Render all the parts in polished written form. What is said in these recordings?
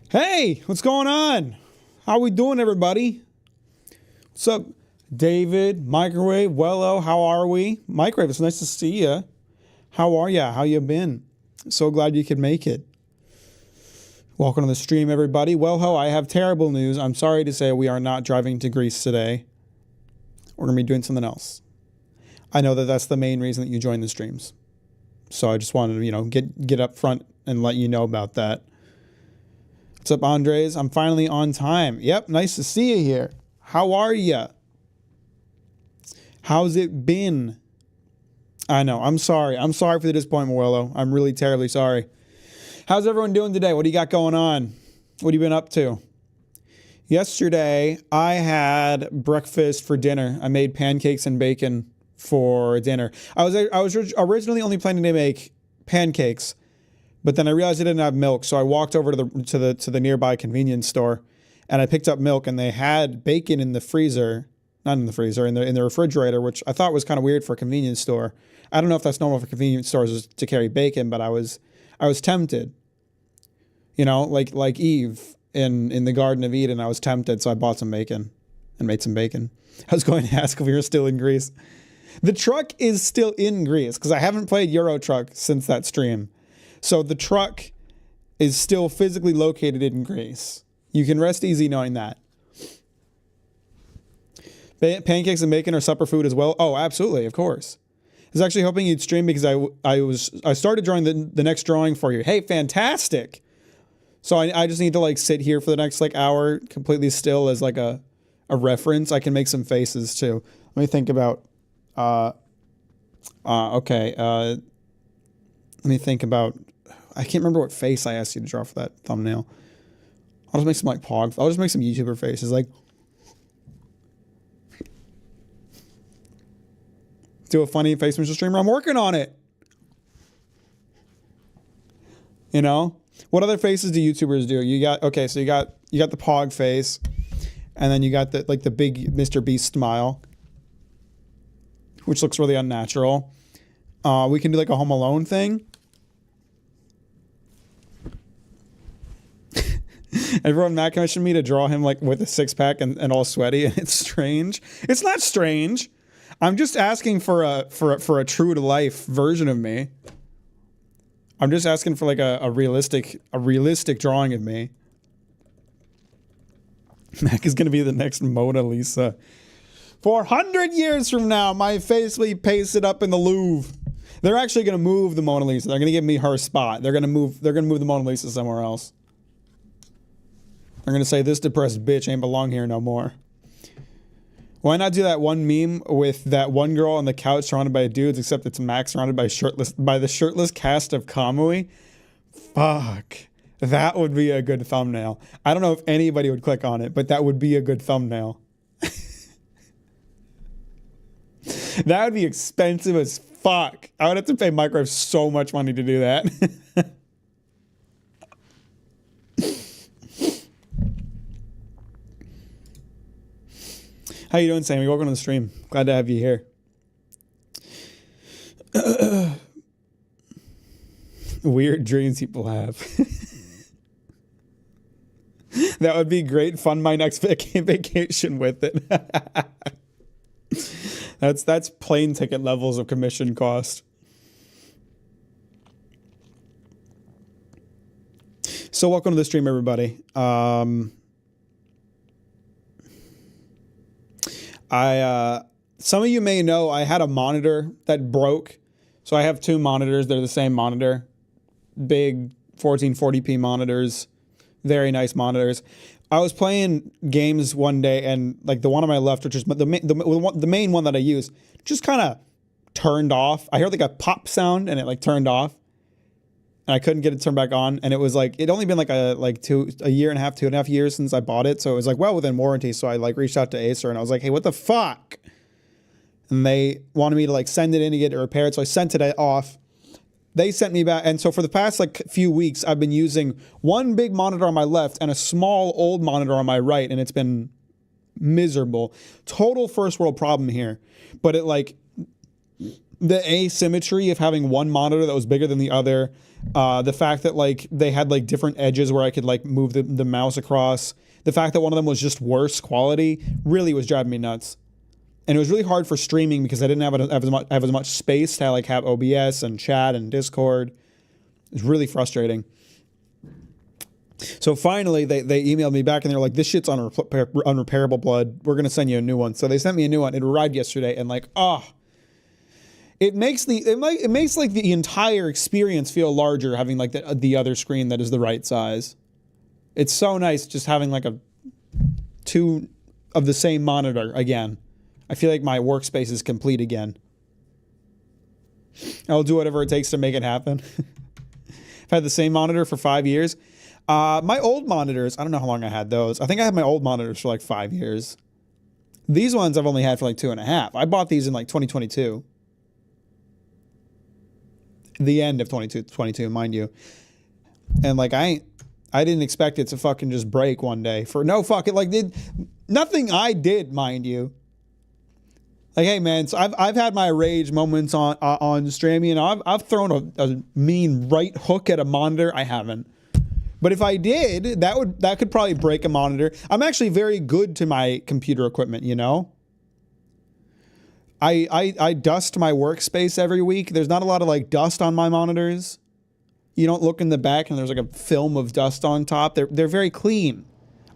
Hey, what's going on? How we doing, everybody? What's up, David, Microwave, Wello, how are we? Microwave, it's nice to see you. How are ya? How you been? So glad you could make it. Welcome to the stream, everybody. Well, I have terrible news. I'm sorry to say we are not driving to Greece today. We're going to be doing something else. I know that that's the main reason that you join the streams. So I just wanted to, get up front and let you know about that. What's up, Andres? I'm finally on time. Yep, nice to see you here. How are ya? How's it been? I know, I'm sorry. I'm sorry for the disappointment, Willow. I'm really terribly sorry. How's everyone doing today? What do you got going on? What have you been up to? Yesterday, I had breakfast for dinner. I made pancakes and bacon for dinner. I was originally only planning to make pancakes, but then I realized I didn't have milk, so I walked over to the nearby convenience store, and I picked up milk, and they had bacon in the freezer, not in the freezer, in the refrigerator, which I thought was kind of weird for a convenience store. I don't know if that's normal for convenience stores to carry bacon, but I was tempted. Like Eve in the Garden of Eden, I was tempted, so I bought some bacon and made some bacon. I was going to ask if we were still in Greece. The truck is still in Greece because I haven't played Euro Truck since that stream. So the truck is still physically located in Greece. You can rest easy knowing that. Pancakes and bacon are supper food as well. Oh, absolutely, of course. I was actually hoping you'd stream because I started drawing the next drawing for you. Hey, fantastic. So I just need to sit here for the next hour completely still as a reference. I can make some faces too. Let me think about okay. Let me think about, I can't remember what face I asked you to draw for that thumbnail. I'll just make some I'll just make some YouTuber faces do a funny face Mr. Streamer. I'm working on it. What other faces do YouTubers do? You got the Pog face, and then you got the big Mr. Beast smile, which looks really unnatural. We can do a Home Alone thing. Everyone Matt commissioned me to draw him with a six-pack and all sweaty, and it's strange. It's not strange. I'm just asking for a true to life version of me. I'm just asking for a realistic drawing of me. Mac is gonna be the next Mona Lisa. 400 years from now, my face will be pasted up in the Louvre. They're actually gonna move the Mona Lisa. They're gonna give me her spot. They're gonna move the Mona Lisa somewhere else. They're gonna say this depressed bitch ain't belong here no more. Why not do that one meme with that one girl on the couch surrounded by dudes, except it's Max surrounded by the shirtless cast of Kamui? Fuck. That would be a good thumbnail. I don't know if anybody would click on it, but that would be a good thumbnail. That would be expensive as fuck. I would have to pay Microwave so much money to do that. How you doing, Sammy? Welcome to the stream. Glad to have you here. Weird dreams people have. That would be great. Fund my next vacation with it. That's plane ticket levels of commission cost. So welcome to the stream, everybody. Some of you may know I had a monitor that broke. So I have two monitors. They're the same monitor. Big 1440p monitors. Very nice monitors. I was playing games one day, and the one on my left, which is the main one that I use, just kind of turned off. I heard a pop sound, and it turned off. And I couldn't get it turned back on. And it was it'd only been a year and a half, 2.5 years since I bought it. So it was well within warranty. So I reached out to Acer and I was like, hey, what the fuck? And they wanted me to send it in to get it repaired. So I sent it off. They sent me back. And so for the past few weeks, I've been using one big monitor on my left and a small old monitor on my right. And it's been miserable. Total first world problem here. But it the asymmetry of having one monitor that was bigger than the other, the fact that like they had like different edges where I could like move the mouse across, the fact that one of them was just worse quality really was driving me nuts. And it was really hard for streaming because I didn't have as much space to like have OBS and chat and Discord. It was really frustrating. So finally, they emailed me back and they're like, "This shit's unrepairable, blood. We're gonna send you a new one." So they sent me a new one. It arrived yesterday, and like, it makes like the entire experience feel larger having like the other screen that is the right size. It's so nice just having like two of the same monitor again. I feel like my workspace is complete again. I'll do whatever it takes to make it happen. I've had the same monitor for 5 years. My old monitors, I don't know how long I had those. I think I had my old monitors for like 5 years. These ones I've only had for like 2.5. I bought these in like 2022. The end of 2022, mind you. And like I didn't expect it to fucking just break one day for no fucking like nothing I did, mind you. Like, hey man, so I've had my rage moments on stream. You know, I've thrown a mean right hook at a monitor. I haven't, but if I did, that could probably break a monitor. I'm actually very good to my computer equipment. You know, I dust my workspace every week. There's not a lot of like dust on my monitors. You don't look in the back and there's like a film of dust on top. They're very clean.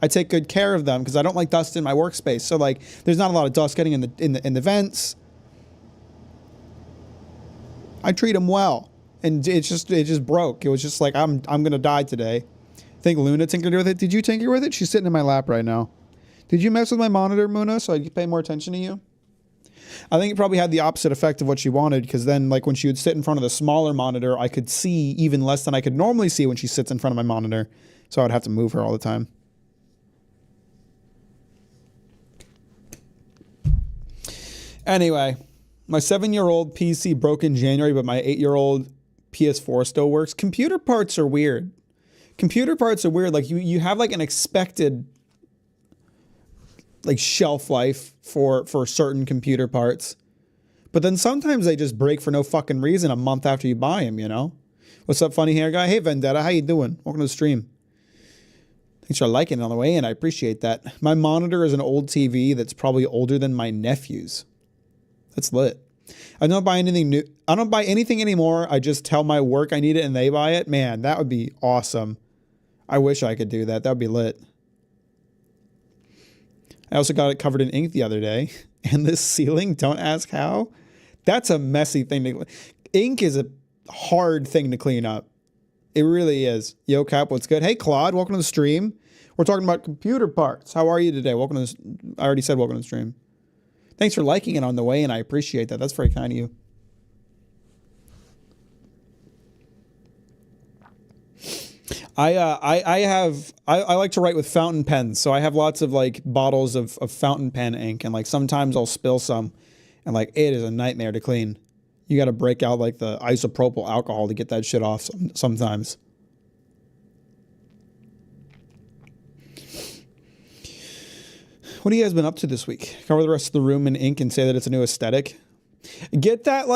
I take good care of them because I don't like dust in my workspace. So like, there's not a lot of dust getting in the vents. I treat them well, and it just broke. It was just like I'm gonna die today. I think Luna tinkered with it. Did you tinker with it? She's sitting in my lap right now. Did you mess with my monitor, Muna, so I could pay more attention to you? I think it probably had the opposite effect of what she wanted, because then like when she would sit in front of the smaller monitor, I could see even less than I could normally see when she sits in front of my monitor. So I would have to move her all the time. Anyway, my 7-year-old PC broke in January, but my 8-year-old PS4 still works. Computer parts are weird. Like you have like an expected like shelf life for certain computer parts, but then sometimes they just break for no fucking reason a month after you buy them, you know? What's up, funny hair guy? Hey, Vendetta, how you doing? Welcome to the stream. Thanks for liking it on the way in. I appreciate that. My monitor is an old TV that's probably older than my nephew's. That's lit. I don't buy anything new. I don't buy anything anymore. I just tell my work I need it and they buy it. Man, that would be awesome. I wish I could do that. That would be lit. I also got it covered in ink the other day. And this ceiling, don't ask how. That's a messy thing to... Ink is a hard thing to clean up. It really is. Yo, Cap, what's good? Hey, Claude, welcome to the stream. We're talking about computer parts. How are you today? Welcome to this. I already said welcome to the stream. Thanks for liking it on the way, and I appreciate that. That's very kind of you. I like to write with fountain pens, so I have lots of like bottles of fountain pen ink, and like sometimes I'll spill some, and like it is a nightmare to clean. You got to break out like the isopropyl alcohol to get that shit off sometimes. What have you guys been up to this week? Cover the rest of the room in ink and say that it's a new aesthetic. Get that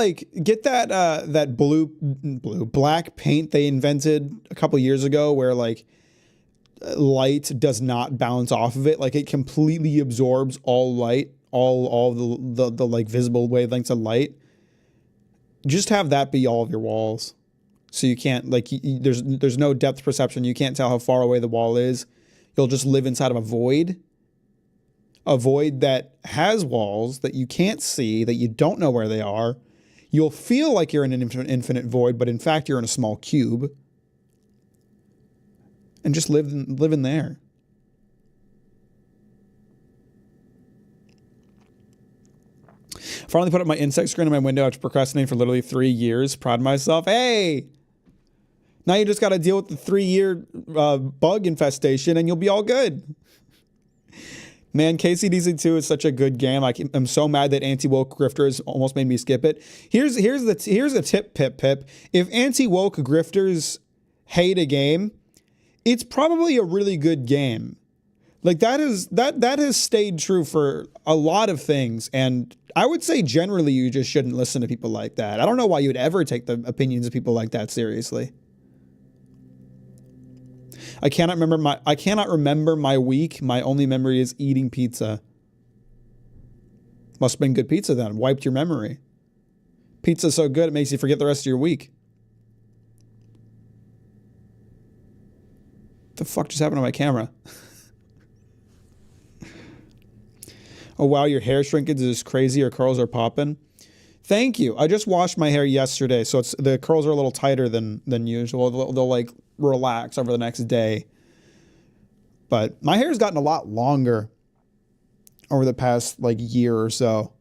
black paint they invented a couple years ago, where like light does not bounce off of it. Like it completely absorbs all light, all the like visible wavelengths of light. Just have that be all of your walls, so you can't like there's no depth perception. You can't tell how far away the wall is. You'll just live inside of a void that has walls that you can't see, that you don't know where they are. You'll feel like you're in an infinite void, but in fact you're in a small cube. And just live in there. Finally put up my insect screen in my window after procrastinating for literally 3 years. Proud of myself. Hey! Now you just got to deal with the 3-year bug infestation and you'll be all good. Man, KCDC2 is such a good game. I'm so mad that anti-woke grifters almost made me skip it. Here's a tip, Pip. If anti-woke grifters hate a game, it's probably a really good game. Like that has stayed true for a lot of things, and I would say generally you just shouldn't listen to people like that. I don't know why you would ever take the opinions of people like that seriously. I cannot remember my week. My only memory is eating pizza. Must have been good pizza then. Wiped your memory. Pizza's so good it makes you forget the rest of your week. What the fuck just happened to my camera? Oh wow, your hair shrinkage is crazy. Your curls are popping. Thank you. I just washed my hair yesterday, so the curls are a little tighter than usual. They'll like relax over the next day. But my hair's gotten a lot longer over the past like year or so.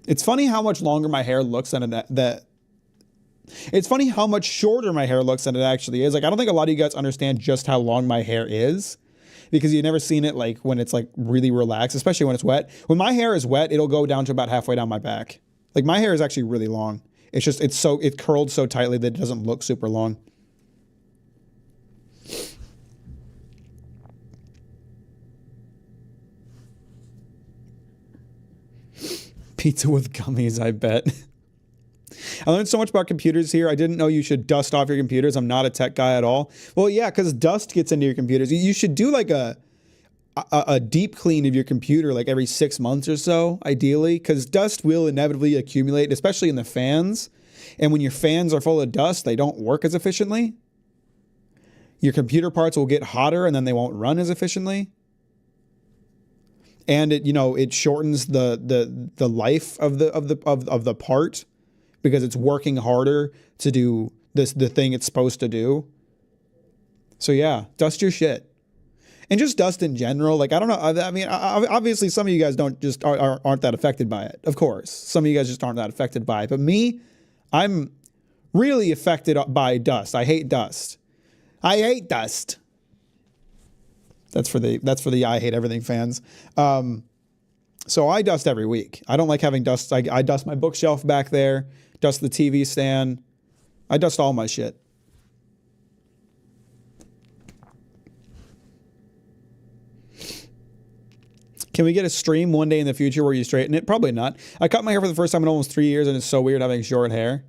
It's funny how much longer my hair looks than it's funny how much shorter my hair looks than it actually is. Like I don't think a lot of you guys understand just how long my hair is, because you've never seen it like when it's like really relaxed, especially when it's wet. When my hair is wet, it'll go down to about halfway down my back. Like my hair is actually really long. It's just it curled so tightly that it doesn't look super long. Pizza with gummies, I bet. I learned so much about computers here. I didn't know you should dust off your computers. I'm not a tech guy at all. Well, yeah, because dust gets into your computers. You should do like a deep clean of your computer like every 6 months or so, ideally, because dust will inevitably accumulate, especially in the fans. And when your fans are full of dust, they don't work as efficiently. Your computer parts will get hotter and then they won't run as efficiently. And it shortens the life of the part, because it's working harder to do the thing it's supposed to do. So yeah, dust your shit. And just dust in general. Like, I don't know. I mean, obviously some of you guys aren't that affected by it. Of course. Some of you guys just aren't that affected by it. But me, I'm really affected by dust. I hate dust. I hate dust. That's for the I hate everything fans. So I dust every week. I don't like having dust. I dust my bookshelf back there, dust the TV stand. I dust all my shit. Can we get a stream one day in the future where you straighten it? Probably not. I cut my hair for the first time in almost 3 years, and it's so weird having short hair.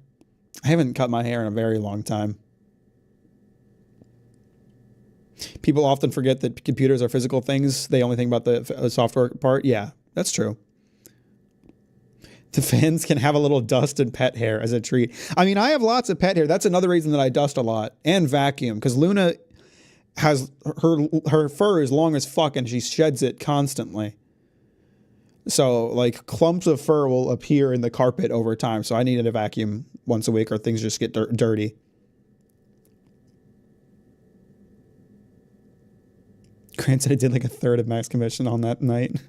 I haven't cut my hair in a very long time. People often forget that computers are physical things. They only think about the software part. Yeah, that's true. The fans can have a little dust and pet hair as a treat. I mean, I have lots of pet hair. That's another reason that I dust a lot and vacuum, because Luna has her fur is long as fuck and she sheds it constantly. So like clumps of fur will appear in the carpet over time. So I needed a vacuum once a week or things just get dirty. Grant said I did like a third of Max commission on that night.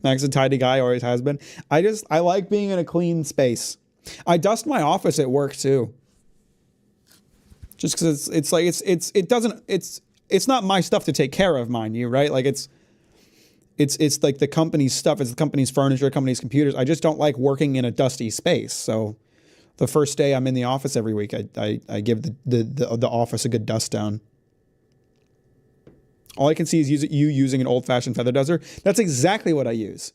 Max is a tidy guy, always has been. I like being in a clean space. I dust my office at work too. Just because it's not my stuff to take care of, mind you, right? Like it's like the company's stuff, it's the company's furniture, the company's computers. I just don't like working in a dusty space. So the first day I'm in the office every week, I give the office a good dust down. All I can see is you using an old-fashioned feather duster. That's exactly what I use.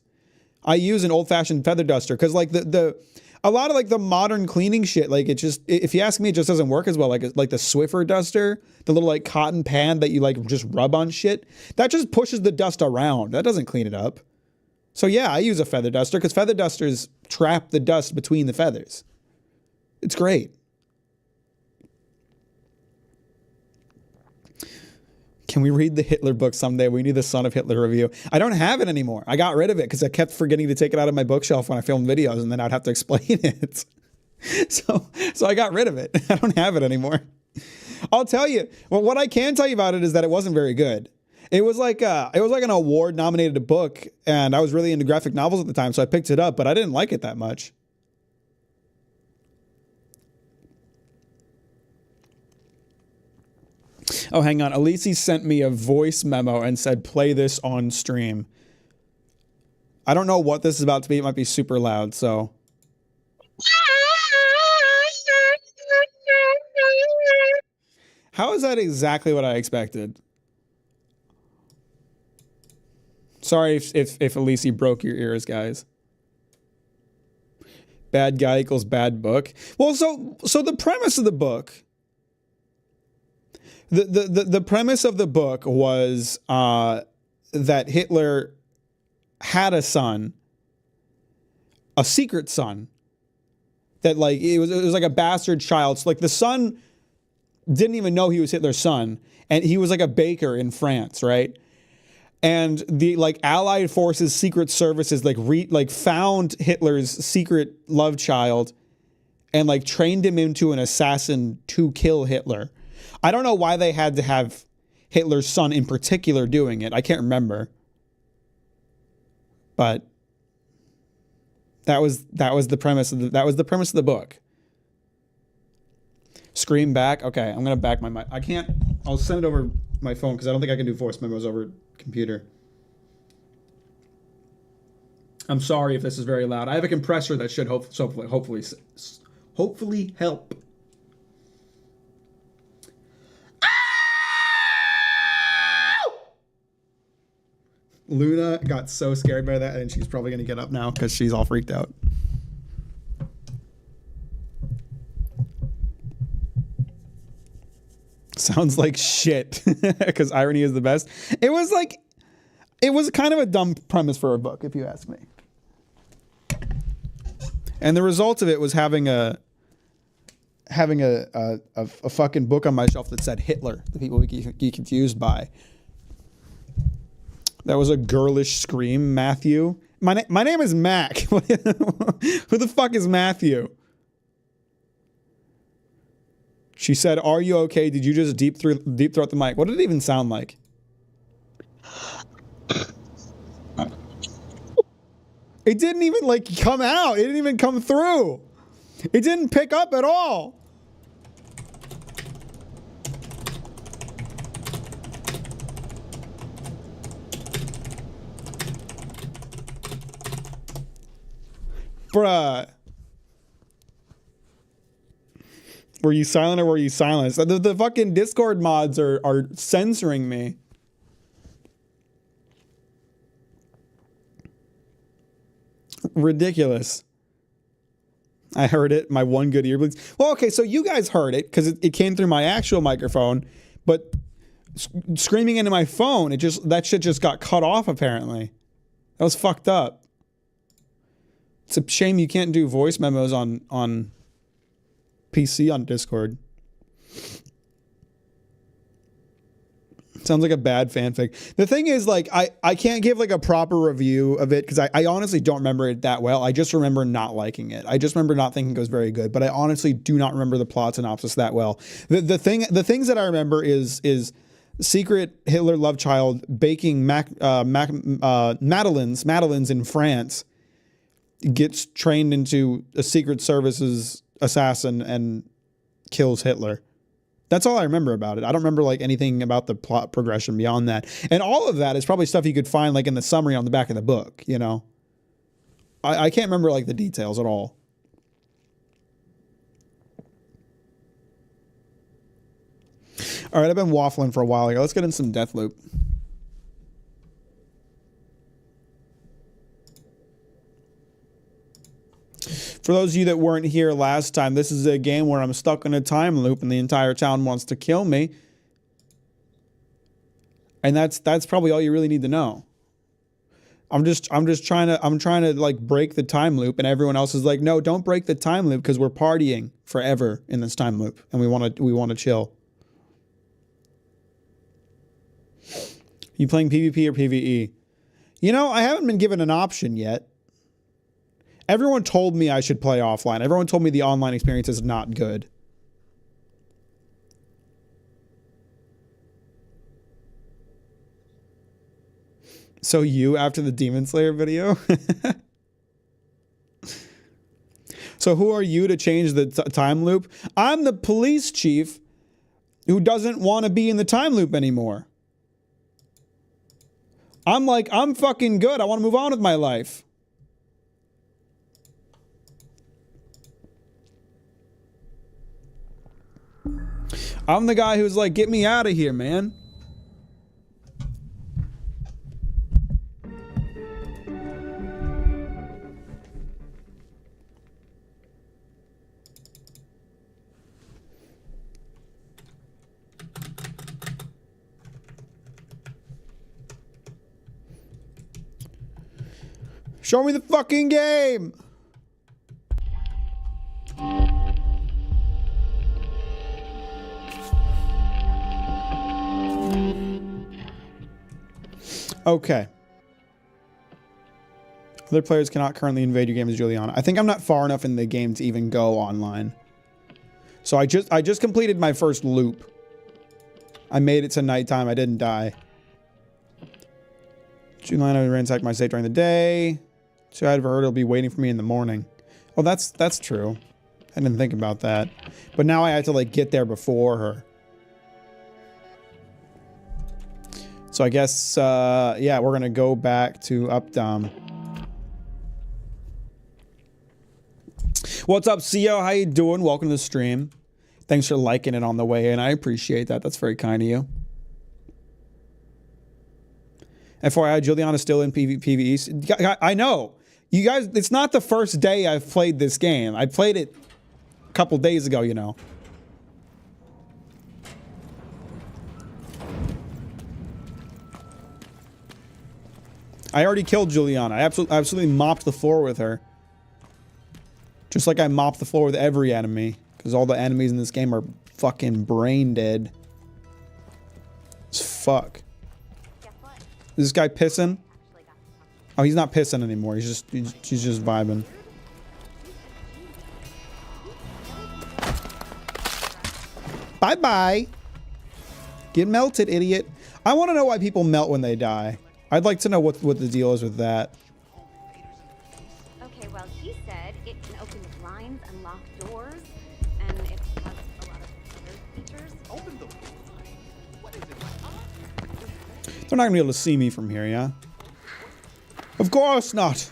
I use an old-fashioned feather duster because like a lot of like the modern cleaning shit, like it just, if you ask me, it just doesn't work as well. Like the Swiffer duster, the little like cotton pad that you like just rub on shit, that just pushes the dust around. That doesn't clean it up. So yeah, I use a feather duster because feather dusters trap the dust between the feathers. It's great. Can we read the Hitler book someday? We need the Son of Hitler review. I don't have it anymore. I got rid of it because I kept forgetting to take it out of my bookshelf when I filmed videos, and then I'd have to explain it. So I got rid of it. I don't have it anymore. I'll tell you. Well, what I can tell you about it is that it wasn't very good. It was like an award-nominated book, and I was really into graphic novels at the time, so I picked it up, but I didn't like it that much. Oh, hang on. Elise sent me a voice memo and said, play this on stream. I don't know what this is about to be. It might be super loud, so. How is that exactly what I expected? Sorry if Elise broke your ears, guys. Bad guy equals bad book. Well, so the premise of the book, the premise of the book was that Hitler had a son, a secret son, that like it was like a bastard child. So like the son didn't even know he was Hitler's son, and he was like a baker in France, right? And the like Allied forces, secret services, like found Hitler's secret love child, and like trained him into an assassin to kill Hitler. I don't know why they had to have Hitler's son in particular doing it. I can't remember, but that was the premise of the book. Scream back. Okay, I'm gonna back my mic. I can't. I'll send it over my phone because I don't think I can do voice memos over computer. I'm sorry if this is very loud. I have a compressor that should hopefully help. Luna got so scared by that, and she's probably gonna get up now because she's all freaked out. Sounds like shit because irony is the best. It was kind of a dumb premise for a book, if you ask me. And the result of it was having a fucking book on my shelf that said Hitler, that people would get confused by. That was a girlish scream, Matthew. My name is Mack. Who the fuck is Matthew? She said, "Are you okay? Did you just deep throat the mic?" What did it even sound like? It didn't even like come out. It didn't even come through. It didn't pick up at all. Bruh. Were you silent or were you silenced? The fucking Discord mods are censoring me. Ridiculous. I heard it. My one good ear bleeds. Well, okay, so you guys heard it because it came through my actual microphone, but screaming into my phone, that shit just got cut off apparently. That was fucked up. It's a shame you can't do voice memos on PC on Discord. Sounds like a bad fanfic. The thing is, like, I can't give like a proper review of it because I honestly don't remember it that well. I just remember not liking it. I just remember not thinking it was very good, but I honestly do not remember the plot synopsis that well. The things that I remember is secret Hitler love child baking madeleines in France, gets trained into a secret services assassin and kills Hitler. That's all I remember about it. I don't remember like anything about the plot progression beyond that. And all of that is probably stuff you could find like in the summary on the back of the book, you know? I can't remember like the details at all. All right, I've been waffling for a while here. Let's get in some Deathloop. For those of you that weren't here last time, this is a game where I'm stuck in a time loop and the entire town wants to kill me. And that's probably all you really need to know. I'm trying to like break the time loop, and everyone else is like, "No, don't break the time loop because we're partying forever in this time loop and we want to chill." You playing PvP or PvE? You know, I haven't been given an option yet. Everyone told me I should play offline. Everyone told me the online experience is not good. So you, after the Demon Slayer video? So who are you to change the time loop? I'm the police chief who doesn't want to be in the time loop anymore. I'm like, I'm fucking good. I want to move on with my life. I'm the guy who's like, get me out of here, man. Show me the fucking game. Okay. Other players cannot currently invade your game as Juliana. I think I'm not far enough in the game to even go online. So I just completed my first loop. I made it to nighttime. I didn't die. Juliana ransacked my state during the day. So I've heard it'll be waiting for me in the morning. Well, that's true. I didn't think about that. But now I have to like get there before her. So I guess, yeah, we're gonna go back to Updom. What's up, CEO? How you doing? Welcome to the stream. Thanks for liking it on the way in. I appreciate that. That's very kind of you. FYI, Juliana's still in PvE. I know. You guys, it's not the first day I've played this game. I played it a couple days ago, you know. I already killed Juliana. I absolutely mopped the floor with her. Just like I mopped the floor with every enemy. Because all the enemies in this game are fucking brain dead. As fuck. Is this guy pissing? Oh, he's not pissing anymore. He's just vibing. Bye-bye. Get melted, idiot. I want to know why people melt when they die. I'd like to know what the deal is with that. Okay, well, he said it can open blinds, unlock doors, and it has a lot of other features. Open the blind. What is it? They're not gonna be able to see me from here, yeah? Of course not.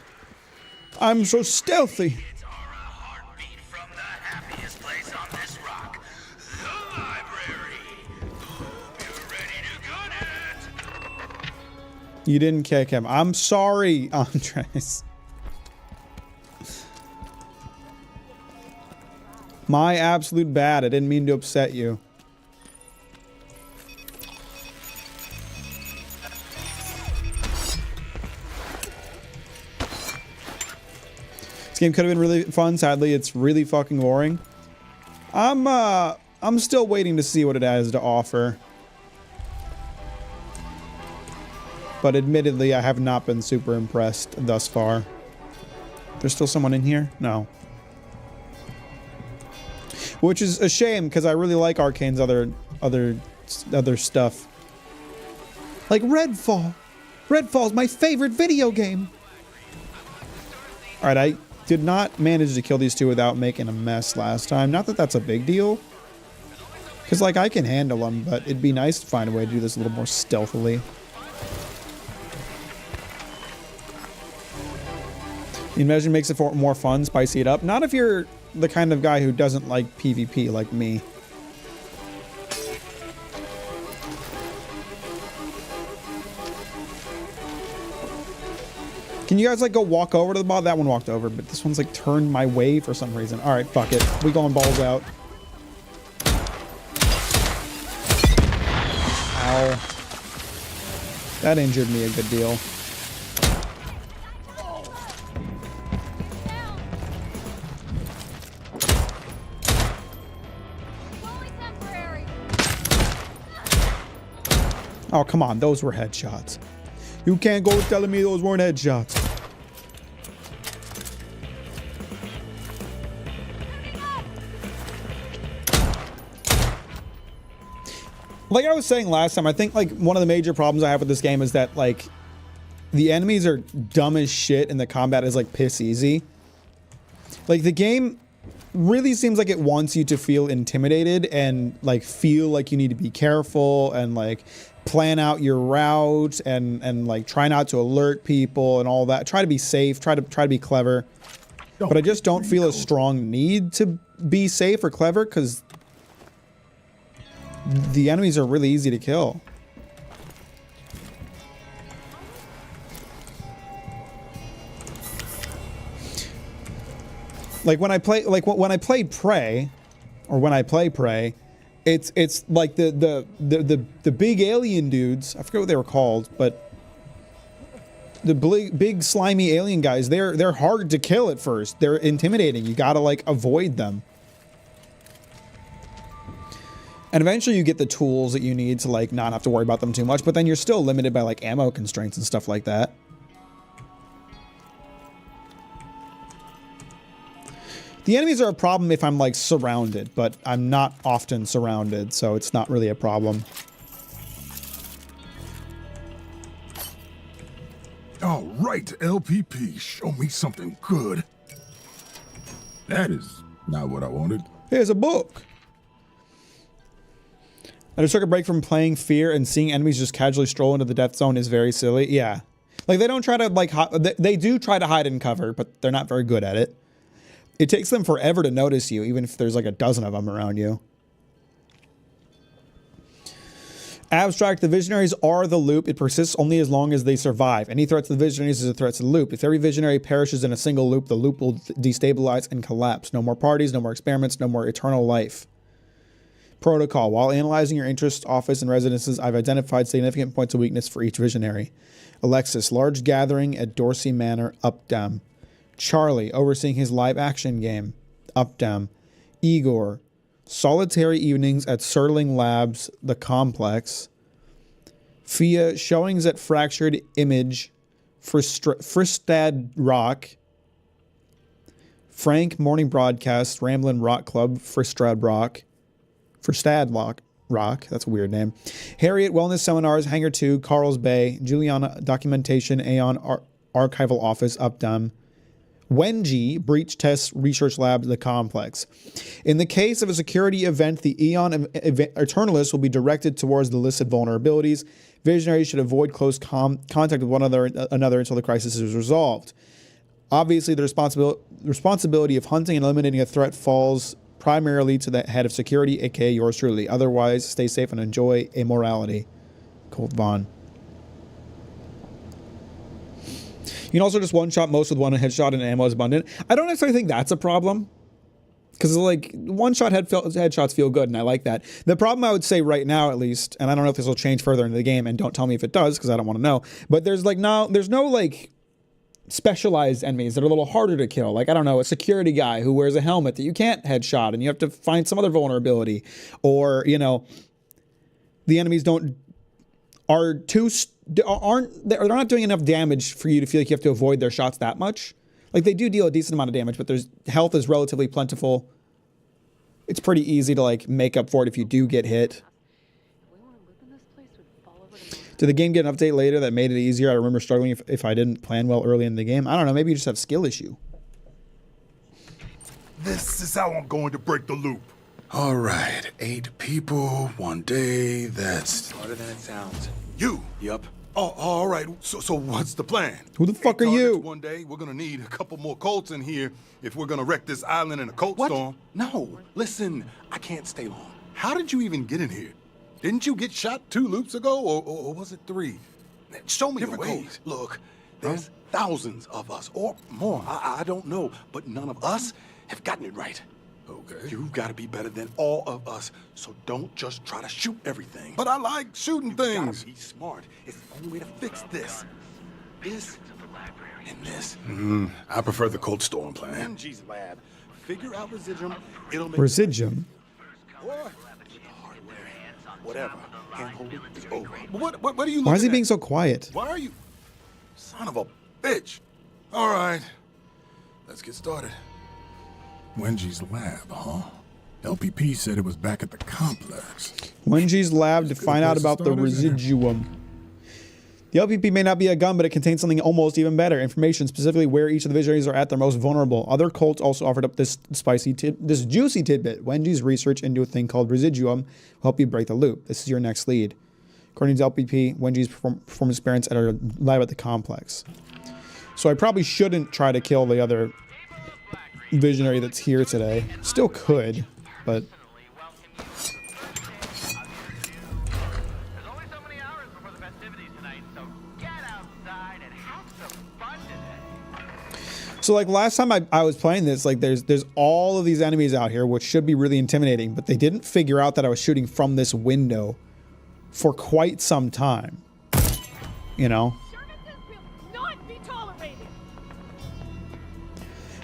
I'm so stealthy. It's our heartbeat from the happiest place on this rock, the library. Hope you're ready to go it. You didn't kick him. I'm sorry, Andres. My absolute bad. I didn't mean to upset you. This game could have been really fun. Sadly, it's really fucking boring. I'm still waiting to see what it has to offer. But admittedly, I have not been super impressed thus far. There's still someone in here? No. Which is a shame, because I really like Arkane's other stuff. Like Redfall. Redfall's my favorite video game. Alright, I did not manage to kill these two without making a mess last time. Not that that's a big deal. Because, like, I can handle them, but it'd be nice to find a way to do this a little more stealthily. The invasion makes it more fun, spicy it up. Not if you're the kind of guy who doesn't like PvP like me. Can you guys like go walk over to the bot? That one walked over, but this one's like turned my way for some reason. All right, fuck it. We going balls out. Ow. That injured me a good deal. Oh, come on. Those were headshots. You can't go telling me those weren't headshots. Like I was saying last time, I think like one of the major problems I have with this game is that like the enemies are dumb as shit and the combat is like piss easy. Like the game really seems like it wants you to feel intimidated and like feel like you need to be careful and like plan out your route and like try not to alert people and all that. Try to be safe, try to be clever. But I just don't feel a strong need to be safe or clever because the enemies are really easy to kill. Like when I play, when I play Prey, or when I play Prey, it's like the big alien dudes. I forget what they were called, but the big slimy alien guys. They're hard to kill at first. They're intimidating. You gotta like avoid them. And eventually you get the tools that you need to like not have to worry about them too much. But then you're still limited by like ammo constraints and stuff like that. The enemies are a problem if I'm like surrounded, but I'm not often surrounded, so it's not really a problem. All right, LPP, show me something good. That is not what I wanted. Here's a book. I just took a break from playing Fear, and seeing enemies just casually stroll into the death zone is very silly. Yeah. Like, they don't try to, like, they do try to hide and cover, but they're not very good at it. It takes them forever to notice you, even if there's like a dozen of them around you. Abstract, the visionaries are the loop. It persists only as long as they survive. Any threat to the visionaries is a threat to the loop. If every visionary perishes in a single loop, the loop will destabilize and collapse. No more parties, no more experiments, no more eternal life. Protocol. While analyzing your interest, office, and residences, I've identified significant points of weakness for each visionary. Alexis, large gathering at Dorsey Manor, Updam. Charlie, overseeing his live-action game, Updam. Igor, solitary evenings at Serling Labs, The Complex. Fia, showings at Fractured Image, Fristad Rock. Frank, morning broadcast, Ramblin' Rock Club, Fristad Rock. That's a weird name. Harriet, wellness seminars, Hangar 2, Carl's Bay. Juliana, documentation, Aeon, archival office, Updam. Wenji, breach test research lab, The Complex. In the case of a security event, the Aeon Eternalists will be directed towards the listed vulnerabilities. Visionaries should avoid close contact with one another until the crisis is resolved. Obviously, the responsibility of hunting and eliminating a threat falls primarily to the head of security, aka yours truly. Otherwise, stay safe and enjoy amorality. Colt Vaughn. You can also just one-shot most with one headshot and ammo is abundant. I don't necessarily think that's a problem. Because, like, one-shot headshots feel good, and I like that. The problem I would say right now, at least, and I don't know if this will change further into the game, and don't tell me if it does, because I don't want to know, but there's no, like, specialized enemies that are a little harder to kill. Like, I don't know, a security guy who wears a helmet that you can't headshot, and you have to find some other vulnerability. Or, you know, the enemies they're not doing enough damage for you to feel like you have to avoid their shots that much. Like, they do deal a decent amount of damage, but health is relatively plentiful. It's pretty easy to like make up for it if you do get hit. Did the game get an update later that made it easier? I remember struggling if I didn't plan well early in the game. I don't know, maybe you just have skill issue. This is how I'm going to break the loop. All right, 8 people, 1 day, that's harder than it sounds. you. Yup. Oh, all right, so what's the plan? Who the fuck are you? One day, we're gonna need a couple more Colts in here if we're gonna wreck this island in a Colt What? storm. No, listen, I can't stay long. How did you even get in here? Didn't you get shot 2 loops ago, or was it 3? Show me Different your ways. Colts. Look, there's thousands of us, or more, I don't know, but none of us have gotten it right. Okay. You've got to be better than all of us, so don't just try to shoot everything. But I like shooting you things. gotta be smart. It's the only way to fix this. This and this. I prefer the Colt storm plan. Angie's lab. Figure out residuum. It'll make Residuum. Or the hardware. Whatever. Hand-holding is over. What are you looking Why is he at? being so quiet? Why are you... Son of a bitch. All right. Let's get started. Wenji's lab, huh? LPP said it was back at the complex. Wenji's lab to find out about the residuum. The LPP may not be a gun, but it contains something almost even better. Information, specifically where each of the visionaries are at their most vulnerable. Other cults also offered up this juicy tidbit. Wenji's research into a thing called residuum will help you break the loop. This is your next lead. According to LPP, Wenji's performance experience at our lab at the complex. So I probably shouldn't try to kill the other visionary that's here today. Still could, but... So like last time I was playing this, like there's all of these enemies out here, which should be really intimidating, but they didn't figure out that I was shooting from this window for quite some time. You know?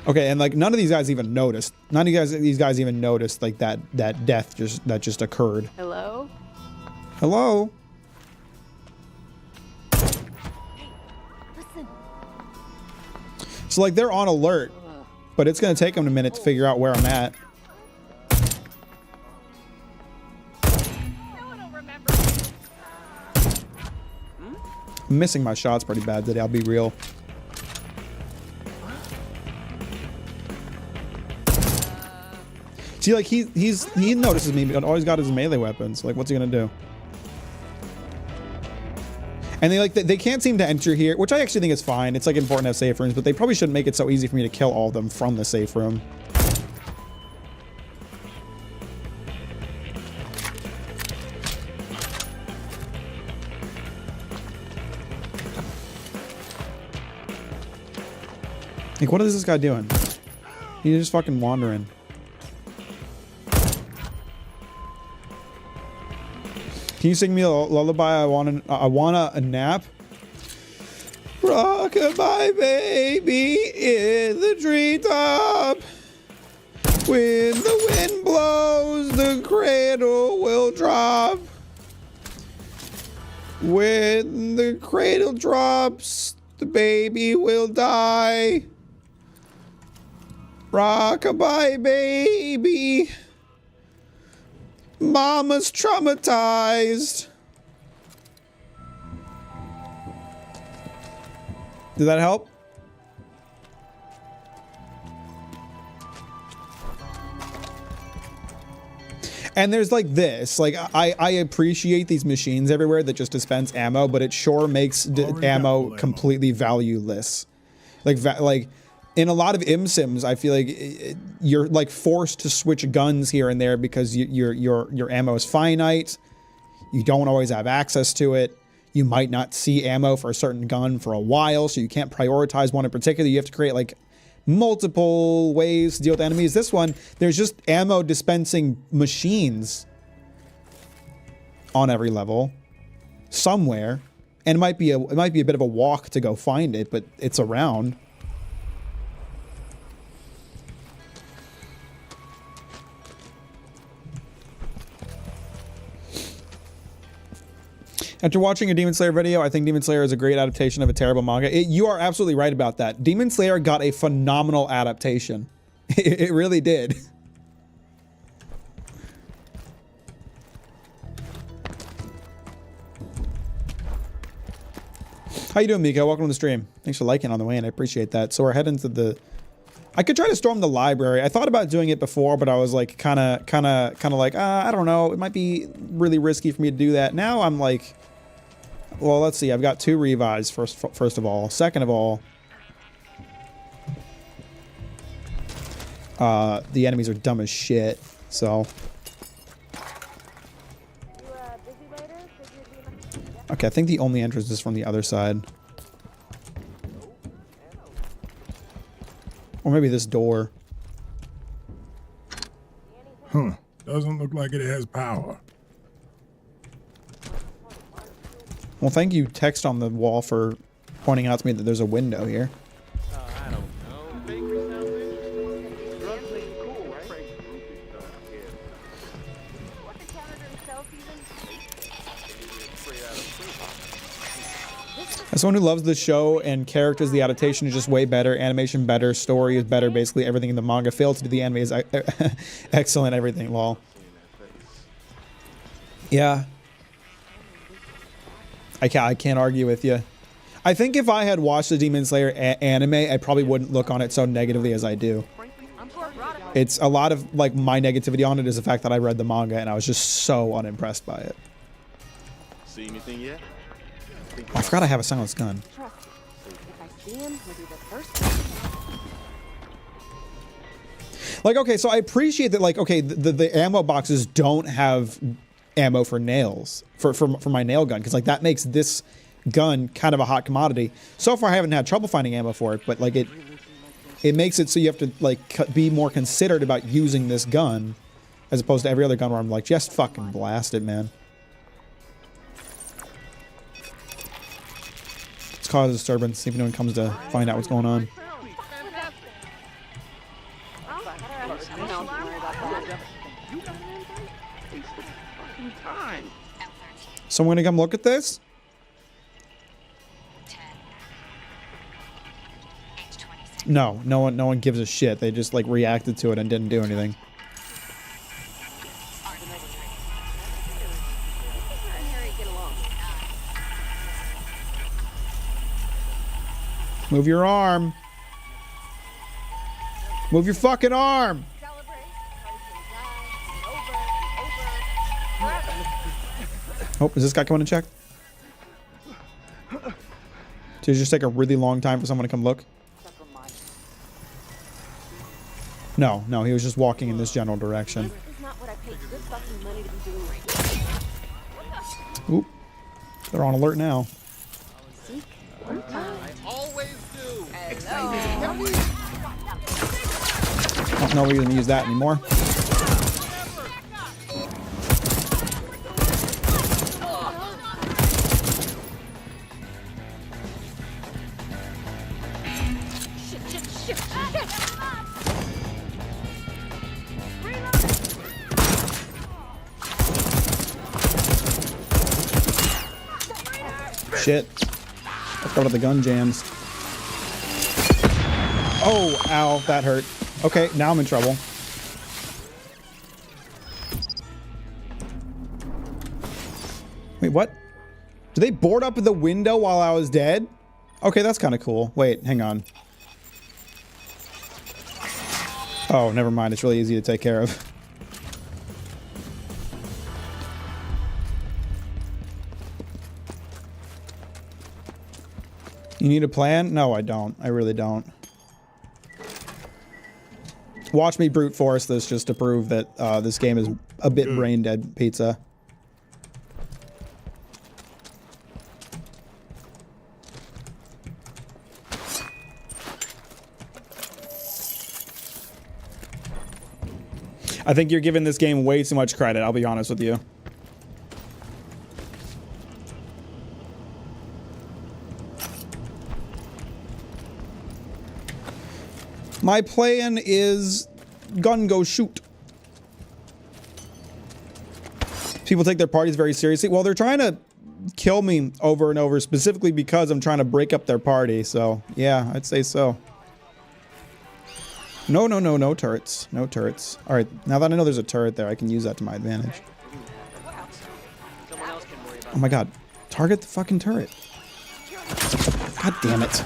Okay, and like none of these guys even noticed. None of these guys even noticed like that death just occurred. Hello? Hello? Listen. So like they're on alert, but it's gonna take them a minute to figure out where I'm at. No one will remember. I'm missing my shots pretty bad today, I'll be real. See, like he notices me, but all he's got is melee weapons. Like, what's he gonna do? And they can't seem to enter here, which I actually think is fine. It's like important to have safe rooms, but they probably shouldn't make it so easy for me to kill all of them from the safe room. Like, what is this guy doing? He's just fucking wandering. Can you sing me a lullaby? I want a nap. Rock-a-bye, baby, in the treetop. When the wind blows, the cradle will drop. When the cradle drops, the baby will die. Rock-a-bye, baby. Mama's traumatized. Did that help? And there's like this, like I appreciate these machines everywhere that just dispense ammo, but it sure makes ammo completely valueless. Like in a lot of ImSims, I feel like you're like forced to switch guns here and there because your ammo is finite. You don't always have access to it. You might not see ammo for a certain gun for a while, so you can't prioritize one in particular. You have to create like multiple ways to deal with enemies. This one, there's just ammo dispensing machines on every level somewhere, and it might be a bit of a walk to go find it, but it's around. After watching a Demon Slayer video, I think Demon Slayer is a great adaptation of a terrible manga. You are absolutely right about that. Demon Slayer got a phenomenal adaptation. It really did. How you doing, Miko? Welcome to the stream. Thanks for liking on the way in. I appreciate that. So we're heading to the... I could try to storm the library. I thought about doing it before, but I was like kind of like, I don't know. It might be really risky for me to do that. Now I'm like... Well, let's see. I've got 2 revives, first of all. Second of all, the enemies are dumb as shit, so... Okay, I think the only entrance is from the other side. Or maybe this door. Huh. Doesn't look like it has power. Well, thank you, text on the wall, for pointing out to me that there's a window here. I don't know. Bakery sounds interesting. Drugs ain't cool, right? What the janitor himself even? As someone who loves the show and characters, the adaptation is just way better. Animation better, story is better. Basically, everything in the manga failed to do. The anime is excellent. Everything, lol. Yeah. I can't argue with you. I think if I had watched the Demon Slayer anime, I probably wouldn't look on it so negatively as I do. It's a lot of like my negativity on it is the fact that I read the manga and I was just so unimpressed by it. See anything yet? I forgot I have a silenced gun. Trust me. If I see him, he'll be the first. Like, okay, so I appreciate that, like, okay, the ammo boxes don't have ammo for nails, for my nail gun, because, like, that makes this gun kind of a hot commodity. So far, I haven't had trouble finding ammo for it, but like it makes it so you have to like be more considered about using this gun as opposed to every other gun where I'm like, just fucking blast it, man. Let's cause a disturbance, see if anyone comes to find out what's going on. Someone gonna come look at this? No, no one gives a shit. They just like reacted to it and didn't do anything. Move your arm. Move your fucking arm. Oh, is this guy coming to check? Did it just take a really long time for someone to come look? No, no, he was just walking in this general direction. Oop. They're on alert now. I always do. Don't know we're gonna use that anymore. Shit. Let's go to the gun jams. Oh, ow, that hurt. Okay, now I'm in trouble. Wait, what? Did they board up the window while I was dead? Okay, that's kind of cool. Wait, hang on. Oh, never mind. It's really easy to take care of. You need a plan? No, I don't. I really don't. Watch me brute force this just to prove that this game is a bit brain dead pizza. I think you're giving this game way too much credit, I'll be honest with you. My plan is gun go shoot. People take their parties very seriously. Well, they're trying to kill me over and over specifically because I'm trying to break up their party. So, yeah, I'd say so. No, no, no, no turrets. No turrets. All right, now that I know there's a turret there, I can use that to my advantage. Oh my god. Target the fucking turret. God damn it.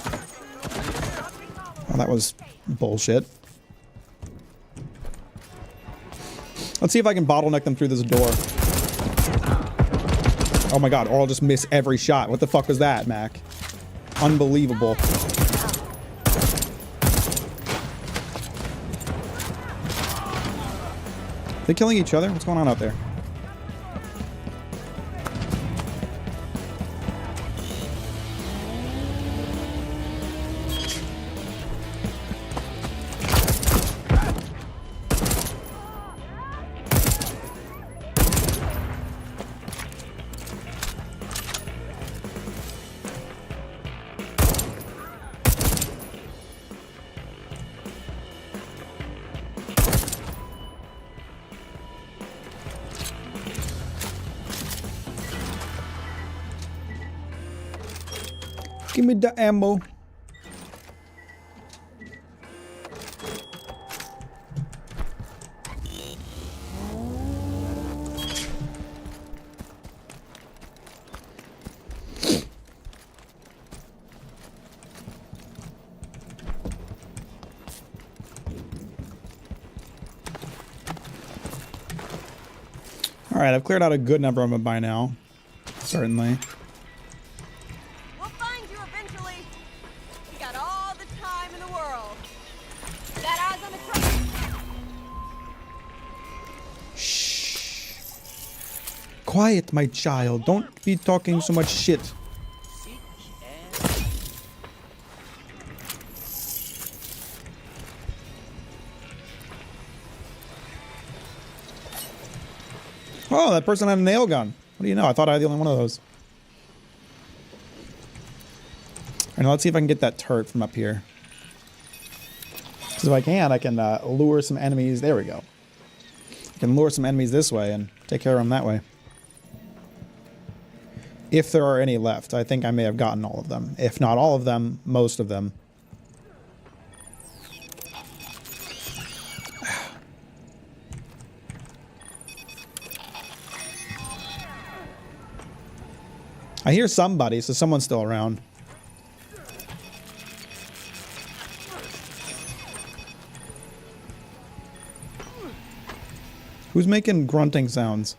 Oh, that was bullshit. Let's see if I can bottleneck them through this door. Oh my god, or I'll just miss every shot. What the fuck was that, Mac? Unbelievable. They killing each other? What's going on out there? Give me the ammo. All right, I've cleared out a good number of them by now. Certainly. We'll find you eventually. We got all the time in the world. That eyes on the truck. Shh. Quiet, my child. Don't be talking so much shit. Oh, that person had a nail gun. What do you know? I thought I had the only one of those. Alright, now let's see if I can get that turret from up here. Because if I can lure some enemies. There we go. I can lure some enemies this way and take care of them that way. If there are any left. I think I may have gotten all of them. If not all of them, most of them. I hear somebody, so someone's still around. Who's making grunting sounds?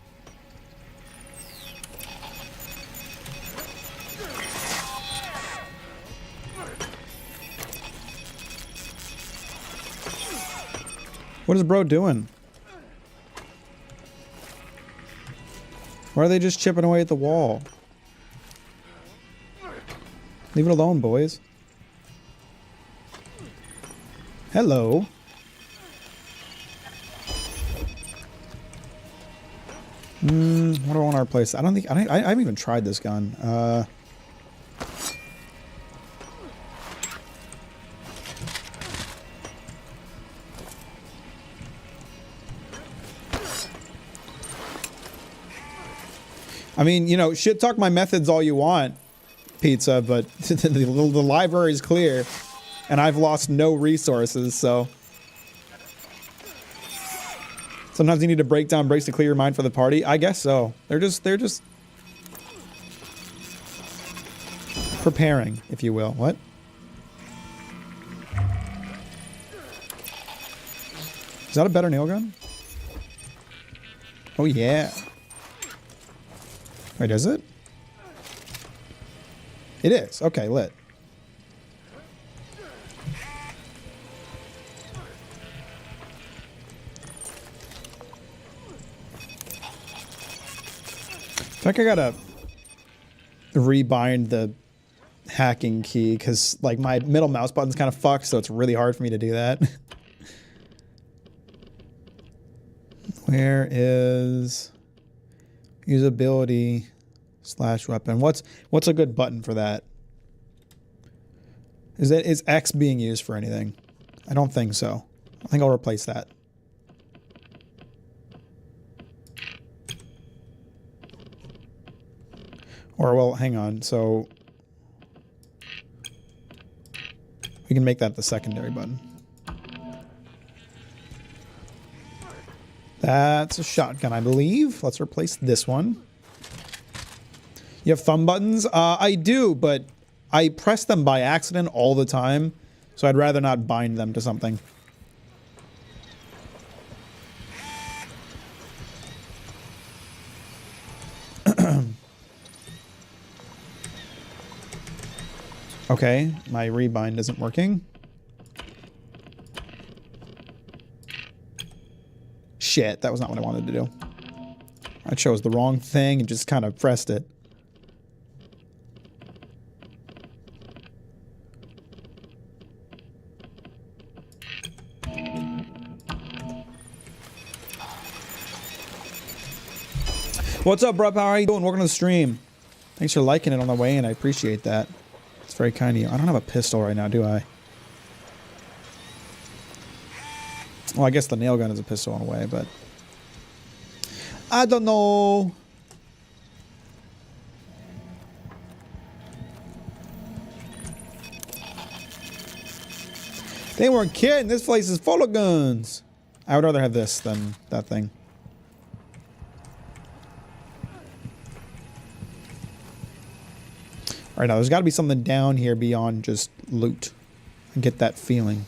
What is bro doing? Why are they just chipping away at the wall? Leave it alone, boys. Hello. What do I want to replace? I haven't even tried this gun. I mean, you know, shit talk my methods all you want, Pizza, but the library is clear, and I've lost no resources, so. Sometimes you need to break down breaks to clear your mind for the party. I guess so. They're just preparing, if you will. What? Is that a better nail gun? Oh yeah. Wait, is it? It is. Okay, lit. I think I gotta rebind the hacking key because, like, my middle mouse button's kind of fucked, so it's really hard for me to do that. Where is usability / weapon? What's a good button for that? Is X being used for anything? I don't think so. I think I'll replace that. Or, well, hang on. So we can make that the secondary button. That's a shotgun, I believe. Let's replace this one. You have thumb buttons? I do, but I press them by accident all the time, so I'd rather not bind them to something. Okay, my rebind isn't working. Shit, that was not what I wanted to do. I chose the wrong thing and just kind of pressed it. What's up, bro? How are you doing? Welcome to the stream. Thanks for liking it on the way in. I appreciate that. It's very kind of you. I don't have a pistol right now, do I? Well, I guess the nail gun is a pistol in a way, but I don't know. They weren't kidding. This place is full of guns. I would rather have this than that thing. All right, now there's got to be something down here beyond just loot. I get that feeling.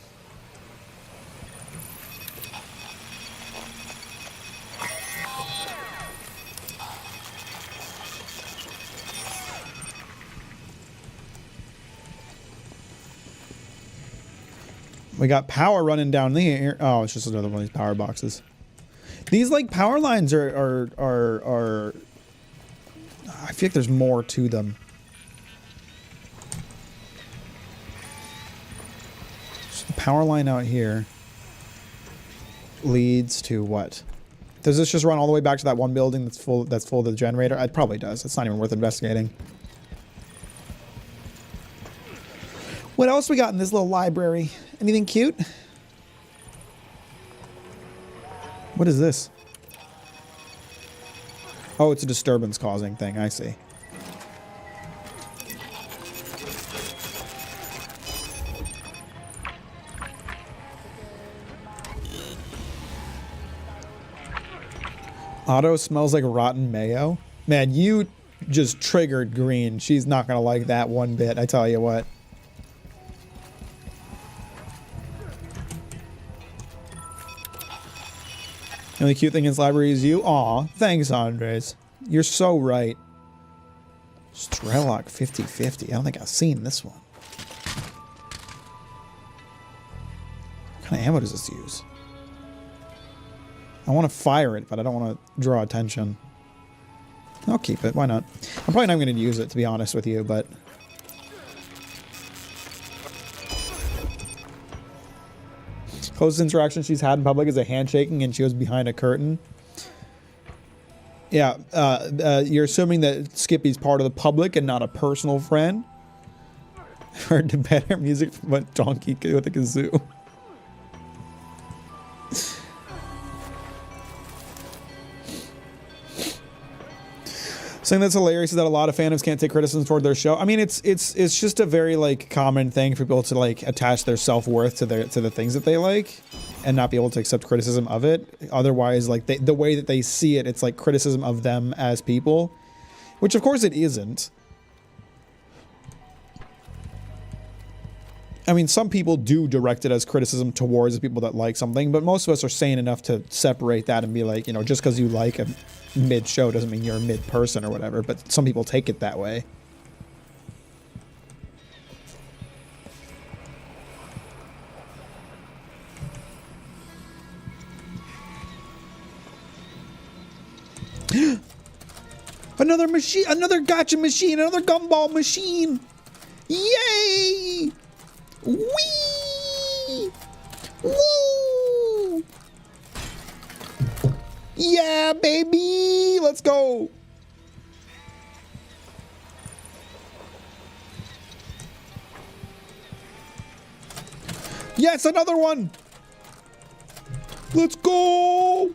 We got power running down here. Oh, it's just another one of these power boxes. These, like, power lines are I feel like there's more to them. So the power line out here leads to what? Does this just run all the way back to that one building that's full of the generator? It probably does. It's not even worth investigating. What else we got in this little library? Anything cute? What is this? Oh, it's a disturbance causing thing. I see. Otto smells like rotten mayo. Man, you just triggered Green. She's not gonna like that one bit, I tell you what. The only cute thing in this library is you. Aw, thanks, Andres. You're so right. Strelok 50/50. I don't think I've seen this one. What kind of ammo does this use? I want to fire it, but I don't want to draw attention. I'll keep it. Why not? I'm probably not going to use it, to be honest with you, but... Closest interaction she's had in public is a handshaking, and she was behind a curtain. Yeah, you're assuming that Skippy's part of the public and not a personal friend. Heard the better music from a donkey with a kazoo. Something that's hilarious is that a lot of fandoms can't take criticism toward their show. I mean, it's just a very like common thing for people to like attach their self-worth to the things that they like, and not be able to accept criticism of it. Otherwise, like the way that they see it, it's like criticism of them as people, which of course it isn't. I mean, some people do direct it as criticism towards the people that like something, but most of us are sane enough to separate that and be like, you know, just because you like a mid show doesn't mean you're a mid person or whatever, but some people take it that way. Another machine, another gotcha machine, another gumball machine. Yay! Whee! Woo! Yeah, baby! Let's go! Yes, another one! Let's go!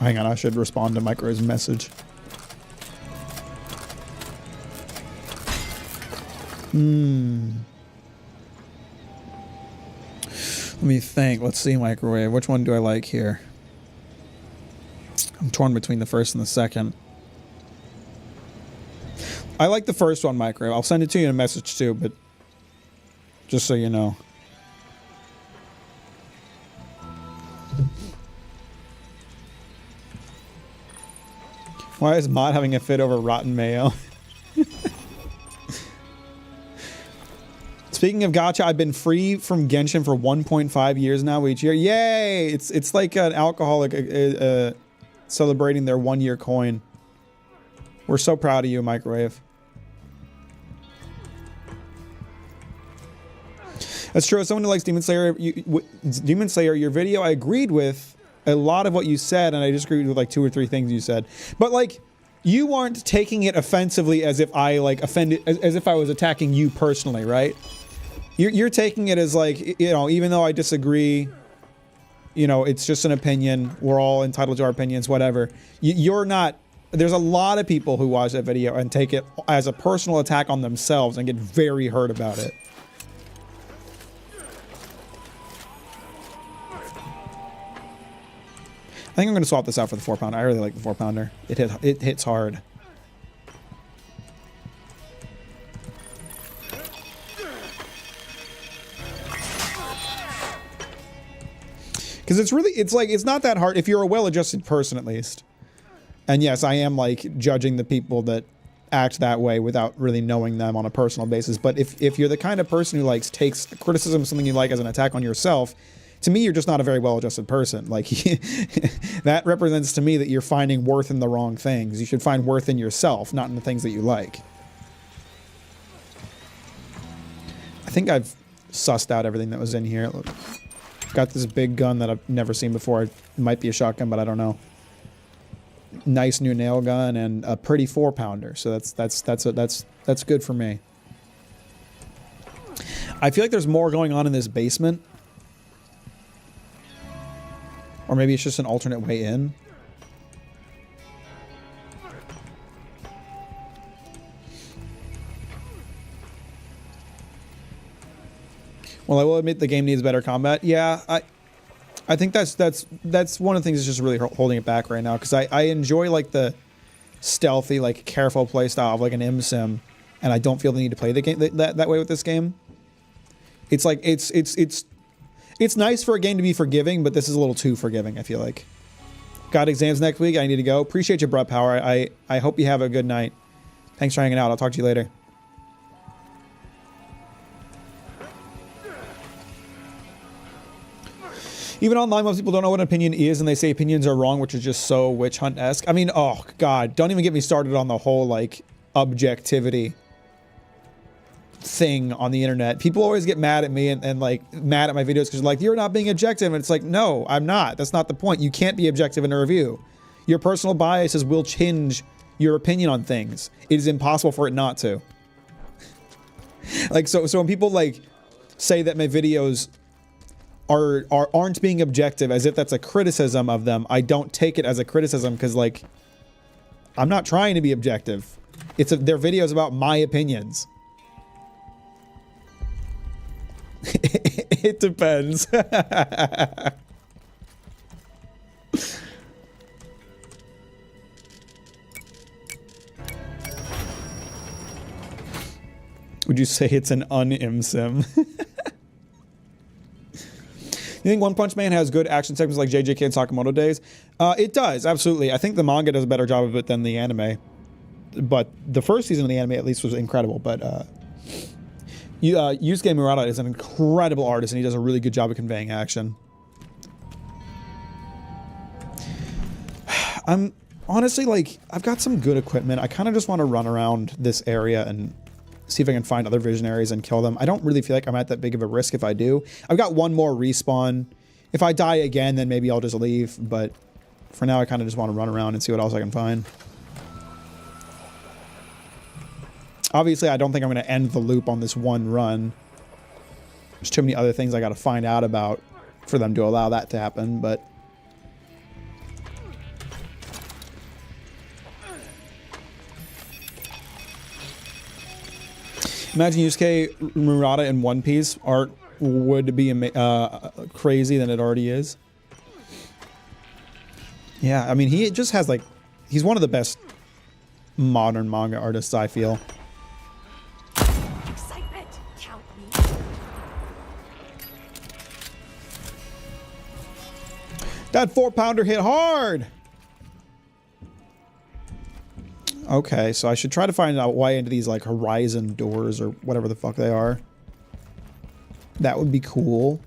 Hang on, I should respond to Micro's message. Let me think. Let's see, Microwave. Which one do I like here? I'm torn between the first and the second. I like the first one, Microwave. I'll send it to you in a message too, but just so you know. Why is Mod having a fit over rotten mayo? Speaking of gacha, I've been free from Genshin for 1.5 years now each year. Yay! It's like an alcoholic celebrating their 1-year coin. We're so proud of you, Microwave. That's true. As someone who likes Demon Slayer, your video, I agreed with a lot of what you said, and I disagreed with like 2 or 3 things you said. But like, you aren't taking it offensively as if I like offended, as if I was attacking you personally, right? You're taking it as like, you know, even though I disagree, you know, it's just an opinion. We're all entitled to our opinions, whatever. You're not, there's a lot of people who watch that video and take it as a personal attack on themselves and get very hurt about it. I think I'm going to swap this out for the 4-pounder. I really like the 4-pounder. It hits hard. Because it's not that hard if you're a well-adjusted person, at least. And yes, I am like judging the people that act that way without really knowing them on a personal basis. But if you're the kind of person who likes takes criticism of something you like as an attack on yourself, to me, you're just not a very well-adjusted person. Like, that represents to me that you're finding worth in the wrong things. You should find worth in yourself, not in the things that you like. I think I've sussed out everything that was in here. Got this big gun that I've never seen before. It might be a shotgun, but I don't know. Nice new nail gun and a pretty 4-pounder. So that's good for me. I feel like there's more going on in this basement. Or maybe it's just an alternate way in. Well, I will admit the game needs better combat. Yeah, I think that's one of the things that's just really holding it back right now, because I enjoy like the stealthy, like careful play style of like an sim, and I don't feel the need to play the game that way with this game. It's like it's nice for a game to be forgiving, but this is a little too forgiving, I feel like. Got exams next week. I need to go. Appreciate you, Brut Power. I hope you have a good night. Thanks for hanging out. I'll talk to you later. Even online, most people don't know what an opinion is, and they say opinions are wrong, which is just so witch hunt-esque. I mean, oh, God. Don't even get me started on the whole, like, objectivity thing on the internet. People always get mad at me and like, mad at my videos because they're like, you're not being objective. And it's like, no, I'm not. That's not the point. You can't be objective in a review. Your personal biases will change your opinion on things. It is impossible for it not to. Like, so when people, like, say that my videos aren't being objective as if that's a criticism of them, I don't take it as a criticism, because like, I'm not trying to be objective. They're videos about my opinions. It depends. Would you say it's an un-im-sim? You think One Punch Man has good action segments like JJK and Sakamoto days? It does, absolutely. I think the manga does a better job of it than the anime. But the first season of the anime at least was incredible. But Yusuke Murata is an incredible artist, and he does a really good job of conveying action. I'm honestly, like, I've got some good equipment. I kind of just want to run around this area and see if I can find other visionaries and kill them. I don't really feel like I'm at that big of a risk if I do. I've got one more respawn. If I die again, then maybe I'll just leave. But for now, I kind of just want to run around and see what else I can find. Obviously, I don't think I'm going to end the loop on this one run. There's too many other things I got to find out about for them to allow that to happen, but... Imagine Yusuke Murata in One Piece. Art would be crazy than it already is. Yeah, I mean, he just has, like... He's one of the best modern manga artists, I feel. Excitement, count me. That 4-pounder hit hard! Okay, so I should try to find out why into these, like, horizon doors or whatever the fuck they are. That would be cool.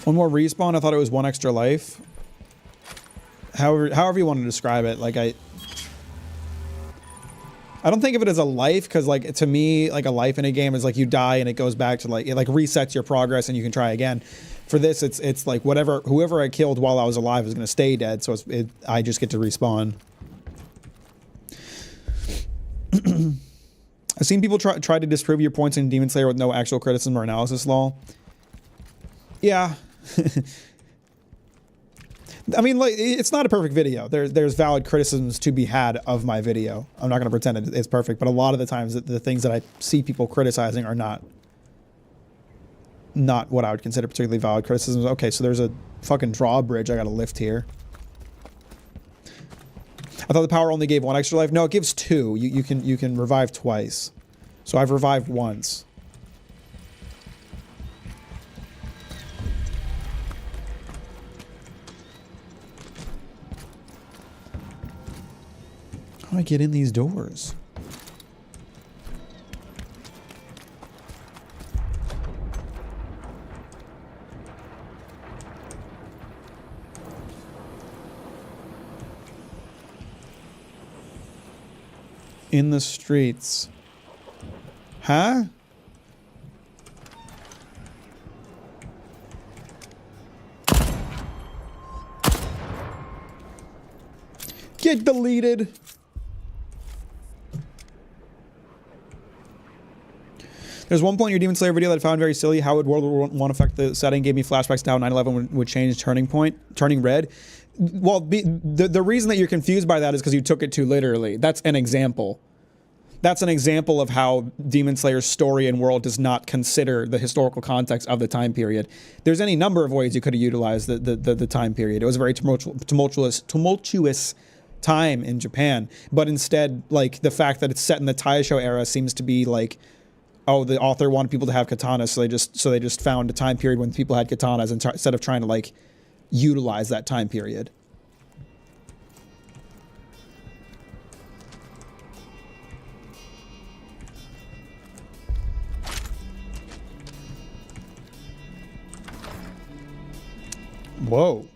One more respawn. I thought it was one extra life. However you want to describe it, like, I don't think of it as a life, because, like, to me, like, a life in a game is like you die and it goes back to, like, it like resets your progress and you can try again. For this, it's like whoever I killed while I was alive is going to stay dead, so I just get to respawn. I've seen people try to disprove your points in Demon Slayer with no actual criticism or analysis, lol. Yeah. I mean, like, it's not a perfect video. There's valid criticisms to be had of my video. I'm not going to pretend it's perfect, but a lot of the times the things that I see people criticizing are not what I would consider particularly valid criticisms. Okay, so there's a fucking drawbridge I gotta lift here. I thought the power only gave one extra life. No, it gives two. You can revive twice. So I've revived once. How do I get in these doors? In the streets. Huh? Get deleted. There's one point in your Demon Slayer video that I found very silly. How would World War I affect the setting? Gave me flashbacks to how 9/11 would change turning red. Well, the reason that you're confused by that is because you took it too literally. That's an example. That's an example of how Demon Slayer's story and world does not consider the historical context of the time period. There's any number of ways you could have utilized the time period. It was a very tumultuous time in Japan, but instead, like, the fact that it's set in the Taisho era seems to be like, oh, the author wanted people to have katanas, so they just found a time period when people had katanas instead of trying to like utilize that time period. Whoa.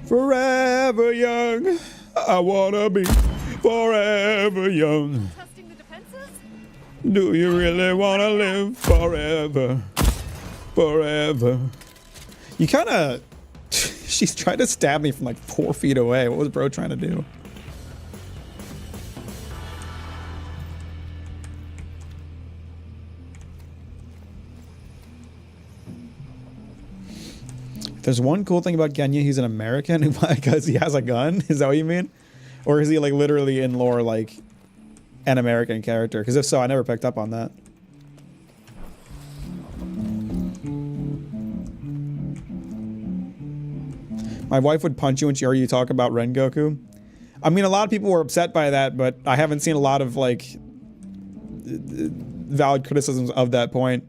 Forever young, I wanna be forever young. Testing the defenses? Do you really wanna live forever? Forever. You kinda... She's trying to stab me from like 4 feet away. What was bro trying to do? There's one cool thing about Genya, he's an American because he has a gun. Is that what you mean? Or is he like literally in lore like an American character? Because if so, I never picked up on that. My wife would punch you when she heard you talk about Rengoku. I mean, a lot of people were upset by that, but I haven't seen a lot of like valid criticisms of that point.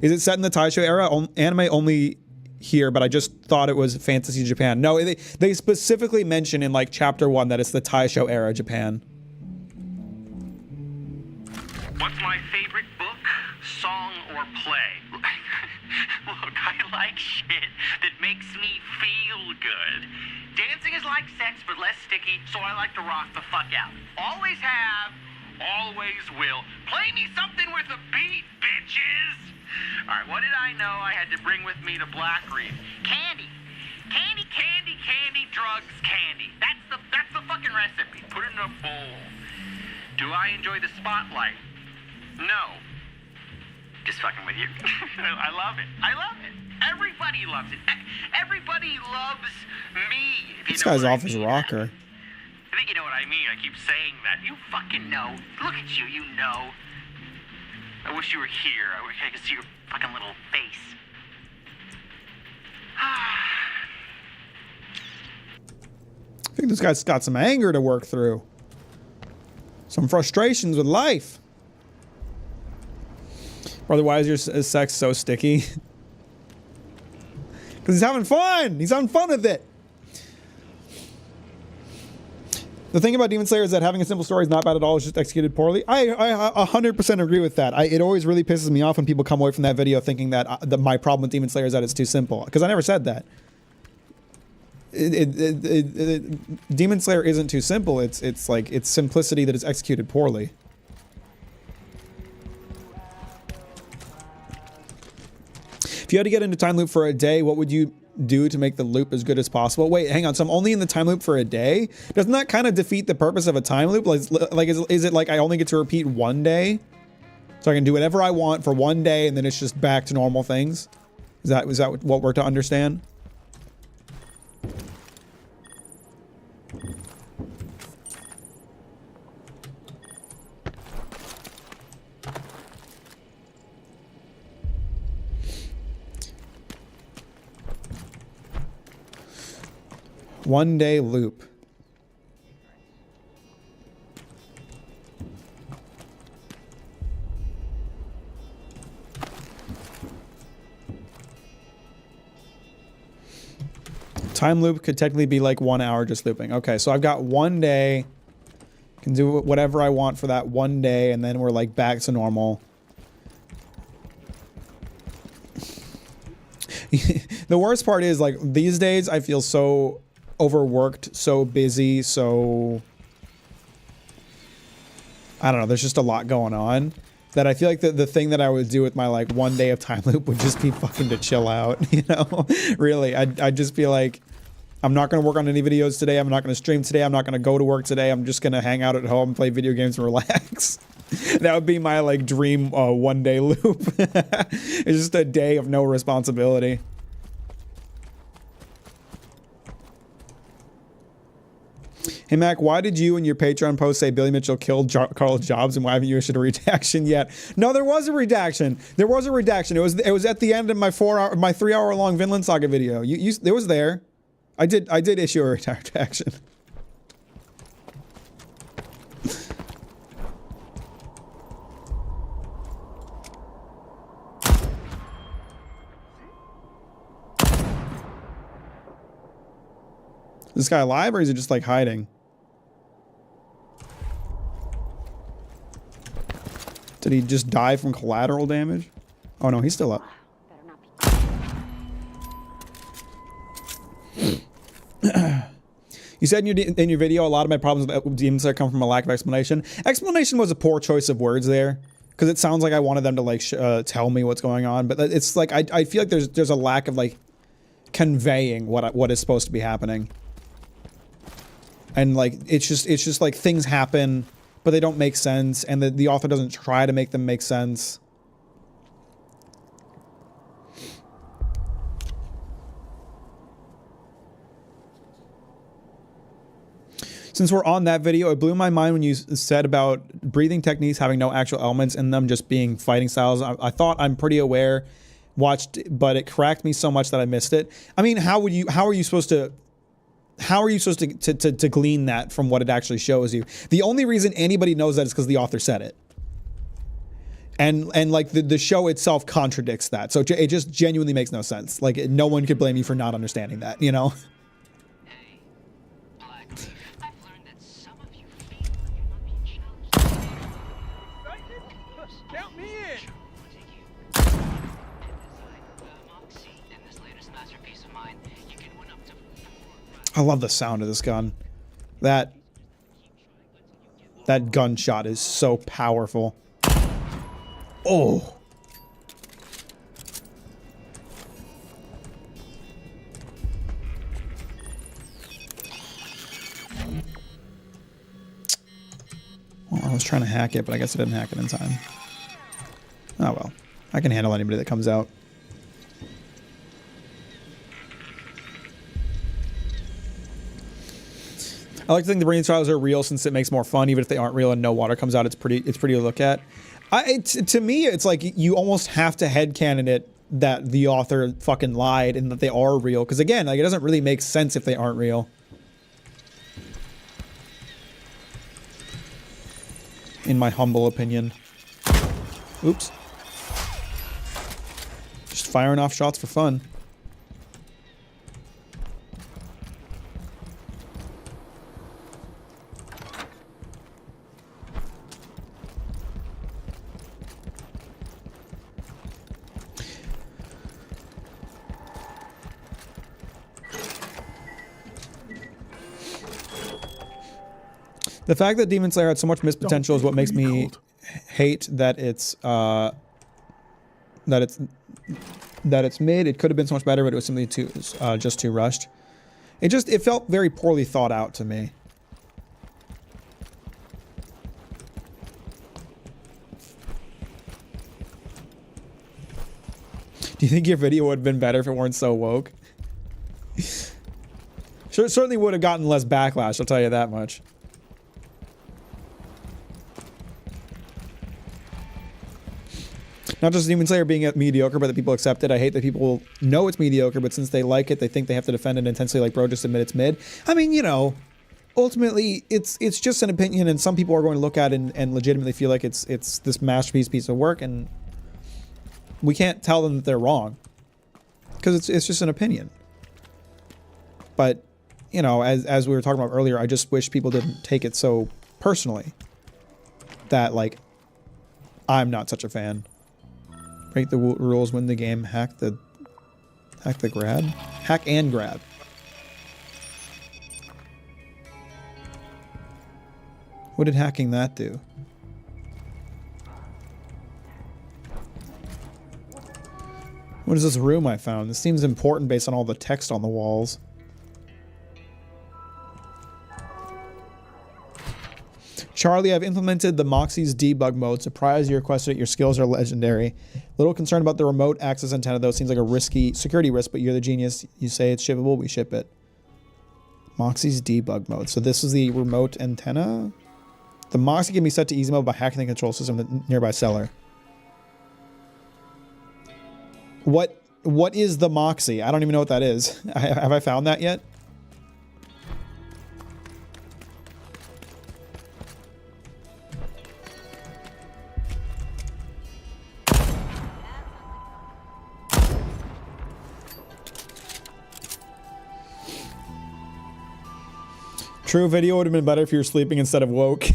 Is it set in the Taisho era? Anime only here, but I just thought it was Fantasy Japan. No, they specifically mention in like chapter 1 that it's the Taisho era Japan. What's my favorite book, song, or play? Look, I like shit that makes me feel good. Dancing is like sex, but less sticky, so I like to rock the fuck out. Always have, always will. Play me something with a beat, bitches! Alright, what did I know I had to bring with me to Black Reef? Candy. Candy, candy, candy, drugs, candy. That's the fucking recipe. Put it in a bowl. Do I enjoy the spotlight? No. Just fucking with you. I love it. I love it. Everybody loves it. Everybody loves me. This guy's off his rocker. I think you know what I mean. I keep saying that. You fucking know. Look at you. You know. I wish you were here. I wish I could see your fucking little face. I think this guy's got some anger to work through. Some frustrations with life. Brother, why is your sex so sticky? Because he's having fun! He's having fun with it! The thing about Demon Slayer is that having a simple story is not bad at all. It's just executed poorly. I 100% agree with that. It always really pisses me off when people come away from that video thinking that my problem with Demon Slayer is that it's too simple. Because I never said that. Demon Slayer isn't too simple. It's like it's simplicity that is executed poorly. If you had to get into time loop for a day, what would you do to make the loop as good as possible? Wait, hang on. So I'm only in the time loop for a day? Doesn't that kind of defeat the purpose of a time loop? Like, is it like I only get to repeat one day? So I can do whatever I want for one day and then it's just back to normal things? Is that what we're to understand? One day loop. Time loop could technically be like 1 hour just looping. Okay, so I've got one day. Can do whatever I want for that one day, and then we're like back to normal. The worst part is like these days I feel so overworked, so busy, so I don't know, there's just a lot going on that I feel like the thing that I would do with my like 1 day of time loop would just be fucking to chill out, you know? Really, I'd just be like, I'm not going to work on any videos today. I'm not going to stream today. I'm not going to go to work today. I'm just going to hang out at home, play video games, and relax. That would be my like dream 1 day loop. It's just a day of no responsibility. Hey Mac, why did you in your Patreon post say Billy Mitchell killed Carl Jobs, and why haven't you issued a redaction yet? No, there was a redaction. There was a redaction. It was at the end of my 3 hour long Vinland Saga video. It was there. I did issue a redaction. Is this guy alive, or is he just like hiding? Did he just die from collateral damage? Oh no, he's still up. Better not be. You said in your video, a lot of my problems with Demon Slayer come from a lack of explanation. Explanation was a poor choice of words there, because it sounds like I wanted them to like tell me what's going on, but it's like I feel like there's a lack of like conveying what is supposed to be happening, and like it's just like things happen, but they don't make sense, and the author doesn't try to make them make sense. Since we're on that video, it blew my mind when you said about breathing techniques having no actual elements in them, just being fighting styles. I thought I'm pretty aware, watched, but it cracked me so much that I missed it. I mean, how are you supposed to glean that from what it actually shows you? The only reason anybody knows that is because the author said it. And like the show itself contradicts that. So it just genuinely makes no sense. Like no one could blame you for not understanding that, you know? Count me in. I love the sound of this gun. That gunshot is so powerful. Oh. Well, I was trying to hack it, but I guess I didn't hack it in time. Oh well. I can handle anybody that comes out. I like to think the brain trials are real since it makes more fun, even if they aren't real and no water comes out. It's pretty to look at. To me, it's like you almost have to headcanon it that the author fucking lied and that they are real. Because again, like it doesn't really make sense if they aren't real. In my humble opinion. Oops. Just firing off shots for fun. The fact that Demon Slayer had so much missed potential is what makes me hate that it's mid. It could have been so much better, but it was simply just too rushed. It felt very poorly thought out to me. Do you think your video would have been better if it weren't so woke? Sure, it certainly would have gotten less backlash, I'll tell you that much. Not just Demon Slayer being mediocre, but that people accept it. I hate that people know it's mediocre, but since they like it, they think they have to defend it intensely like, bro, just admit it's mid. I mean, you know, ultimately, it's just an opinion, and some people are going to look at it and legitimately feel like it's this masterpiece piece of work, and we can't tell them that they're wrong. Because it's just an opinion. But, you know, as we were talking about earlier, I just wish people didn't take it so personally. That, like, I'm not such a fan. Break the rules, win the game, hack the grab? Hack and grab. What did hacking that do? What is this room I found? This seems important based on all the text on the walls. Charlie, I've implemented the Moxie's debug mode. Surprised you requested it. Your skills are legendary. Little concerned about the remote access antenna, though. It seems like a risky security risk, but you're the genius. You say it's shippable, we ship it. Moxie's debug mode. So this is the remote antenna? The Moxie can be set to easy mode by hacking the control system of the nearby cellar. What is the Moxie? I don't even know what that is. Have I found that yet? True, video would have been better if you were sleeping instead of woke.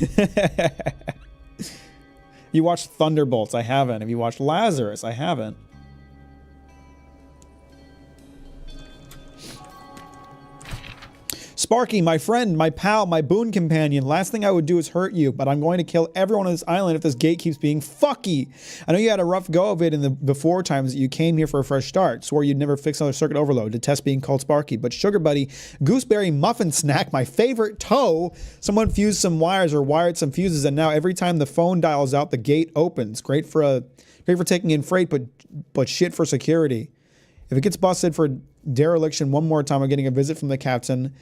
You watched Thunderbolts? I haven't. Have you watched Lazarus? I haven't. Sparky, my friend, my pal, my boon companion. Last thing I would do is hurt you, but I'm going to kill everyone on this island if this gate keeps being fucky. I know you had a rough go of it in the before times that you came here for a fresh start. Swore you'd never fix another circuit overload. Detest being called Sparky. But Sugar Buddy, Gooseberry Muffin Snack, my favorite toe. Someone fused some wires or wired some fuses, and now every time the phone dials out, the gate opens. Great for taking in freight, but shit for security. If it gets busted for dereliction one more time, I'm getting a visit from the captain.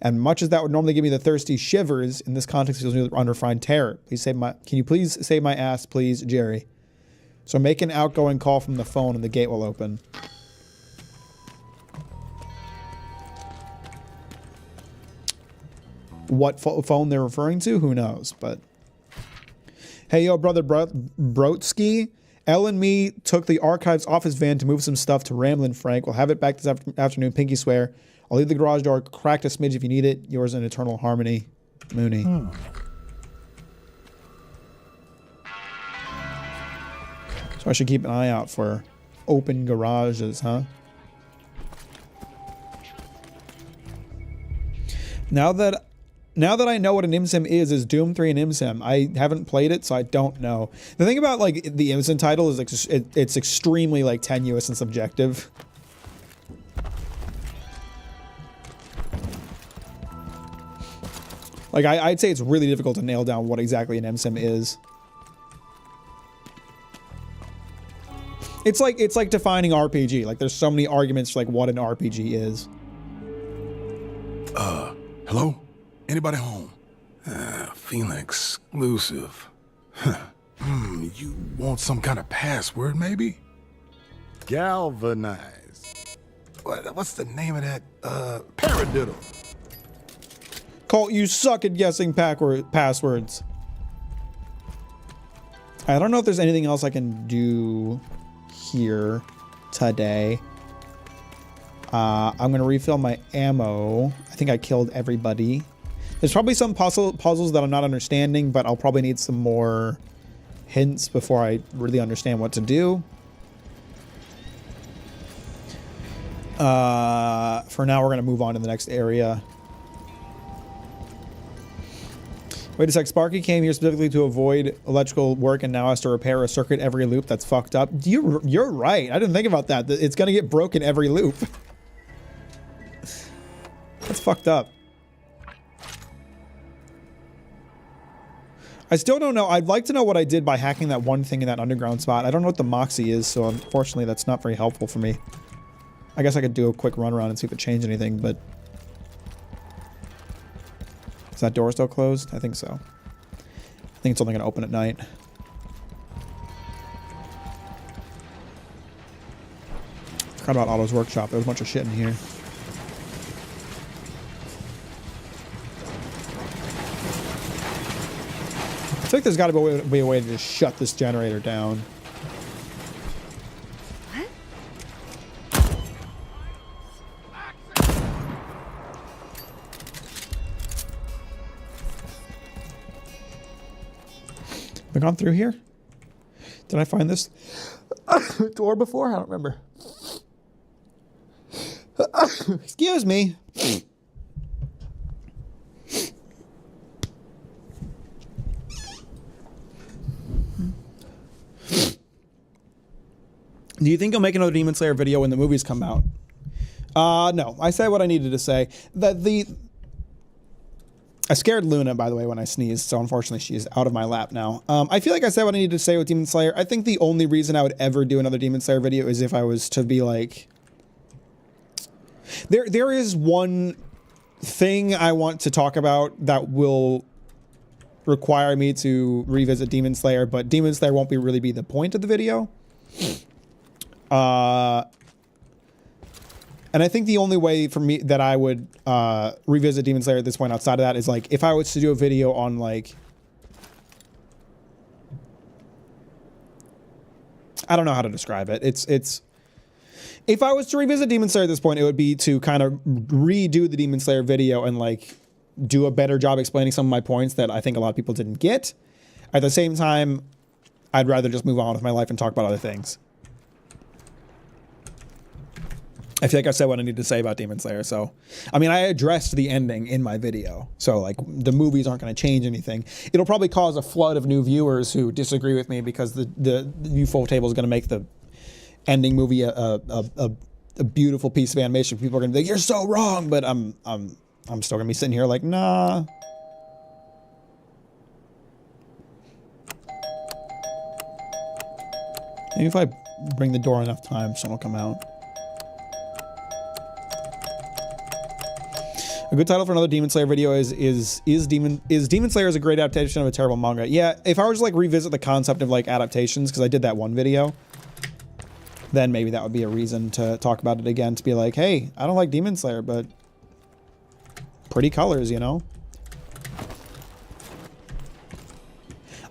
And much as that would normally give me the thirsty shivers, in this context, it feels me unrefined terror. Can you please save my ass, please, Jerry? So make an outgoing call from the phone and the gate will open. What phone they're referring to? Who knows? But hey, yo, brother Brotsky. Elle and me took the archives office van to move some stuff to Ramblin' Frank. We'll have it back this afternoon, pinky swear. I'll leave the garage door cracked a smidge if you need it. Yours in eternal harmony, Mooney. So I should keep an eye out for open garages, huh? Now that I know what an ImSim is Doom 3 an ImSim? I haven't played it, so I don't know. The thing about like the ImSim title is like it's extremely like tenuous and subjective. Like I'd say it's really difficult to nail down what exactly an ImSim is. It's like defining RPG. Like there's so many arguments for like what an RPG is. Hello? Anybody home? Feeling exclusive. Huh. You want some kind of password, maybe? Galvanize. What's the name of that? Paradiddle. Colt, you suck at guessing passwords. I don't know if there's anything else I can do here today. I'm going to refill my ammo. I think I killed everybody. There's probably some puzzles that I'm not understanding, but I'll probably need some more hints before I really understand what to do. For now, we're going to move on to the next area. Wait a sec, Sparky came here specifically to avoid electrical work and now has to repair a circuit every loop. That's fucked up. You're right. I didn't think about that. It's going to get broken every loop. That's fucked up. I still don't know. I'd like to know what I did by hacking that one thing in that underground spot. I don't know what the Moxie is, so unfortunately that's not very helpful for me. I guess I could do a quick run around and see if it changed anything, but... Is that door still closed? I think so. I think it's only going to open at night. Forgot about Otto's workshop. There was a bunch of shit in here. I feel like there's got to be a way to just shut this generator down. Have I gone through here? Did I find this door before? I don't remember. Excuse me. Do you think you'll make another Demon Slayer video when the movies come out? No. I said what I needed to say. I scared Luna, by the way, when I sneezed, so unfortunately she's out of my lap now. I feel like I said what I needed to say with Demon Slayer. I think the only reason I would ever do another Demon Slayer video is if I was to be like... There is one thing I want to talk about that will require me to revisit Demon Slayer, but Demon Slayer won't really be the point of the video. And I think the only way for me that I would revisit Demon Slayer at this point outside of that is like if I was to do a video on like, I don't know how to describe it. It's if I was to revisit Demon Slayer at this point, it would be to kind of redo the Demon Slayer video and like do a better job explaining some of my points that I think a lot of people didn't get. At the same time, I'd rather just move on with my life and talk about other things. I feel like I said what I need to say about Demon Slayer, so... I mean, I addressed the ending in my video, so, like, the movies aren't going to change anything. It'll probably cause a flood of new viewers who disagree with me because the new full table is going to make the ending movie a beautiful piece of animation. People are going to be like, you're so wrong, but I'm still going to be sitting here like, nah. Maybe if I bring the door enough time, someone will come out. A good title for another Demon Slayer video is Demon Slayer is a great adaptation of a terrible manga. Yeah, if I were to like revisit the concept of like adaptations, because I did that one video, then maybe that would be a reason to talk about it again, to be like, hey, I don't like Demon Slayer, but pretty colors, you know?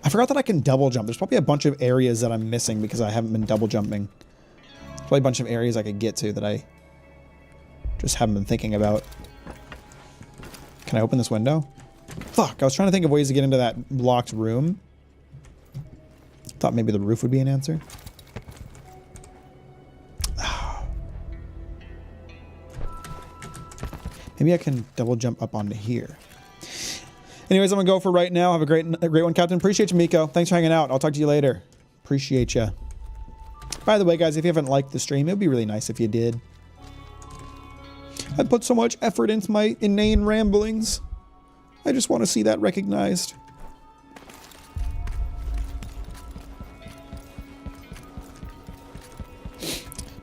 I forgot that I can double jump. There's probably a bunch of areas that I'm missing because I haven't been double jumping. There's probably a bunch of areas I could get to that I just haven't been thinking about. Can I open this window? Fuck, I was trying to think of ways to get into that locked room. Thought maybe the roof would be an answer. Maybe I can double jump up onto here. Anyways, I'm gonna go for right now. Have a great one, Captain. Appreciate you, Miko. Thanks for hanging out. I'll talk to you later. Appreciate you. By the way, guys, if you haven't liked the stream, it would be really nice if you did. I put so much effort into my inane ramblings. I just want to see that recognized.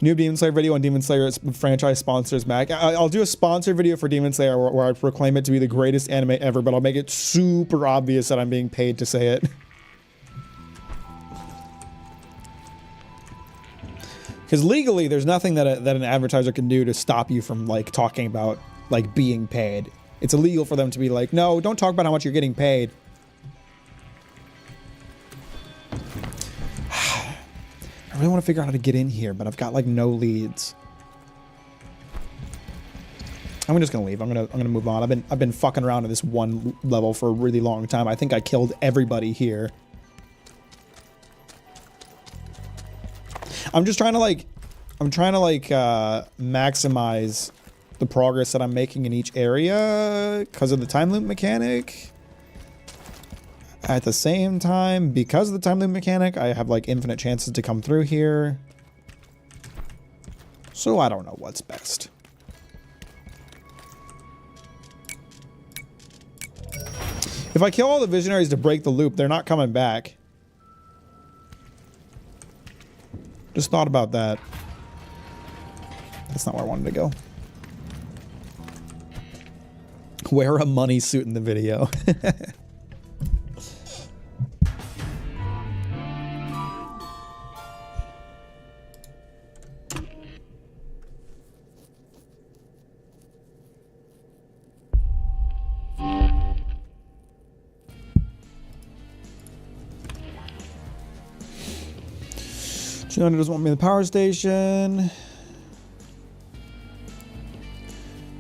New Demon Slayer video on Demon Slayer franchise sponsors Mack. I'll do a sponsored video for Demon Slayer where I proclaim it to be the greatest anime ever, but I'll make it super obvious that I'm being paid to say it. Because legally, there's nothing that an advertiser can do to stop you from like talking about like being paid. It's illegal for them to be like, no, don't talk about how much you're getting paid. I really want to figure out how to get in here, but I've got like no leads. I'm just gonna leave. I'm gonna move on. I've been fucking around at this one level for a really long time. I think I killed everybody here. I'm trying to maximize the progress that I'm making in each area because of the time loop mechanic. At the same time, because of the time loop mechanic, I have like infinite chances to come through here. So I don't know what's best. If I kill all the visionaries to break the loop, they're not coming back. Just thought about that. That's not where I wanted to go. Wear a money suit in the video. Deathloop doesn't want me at the power station.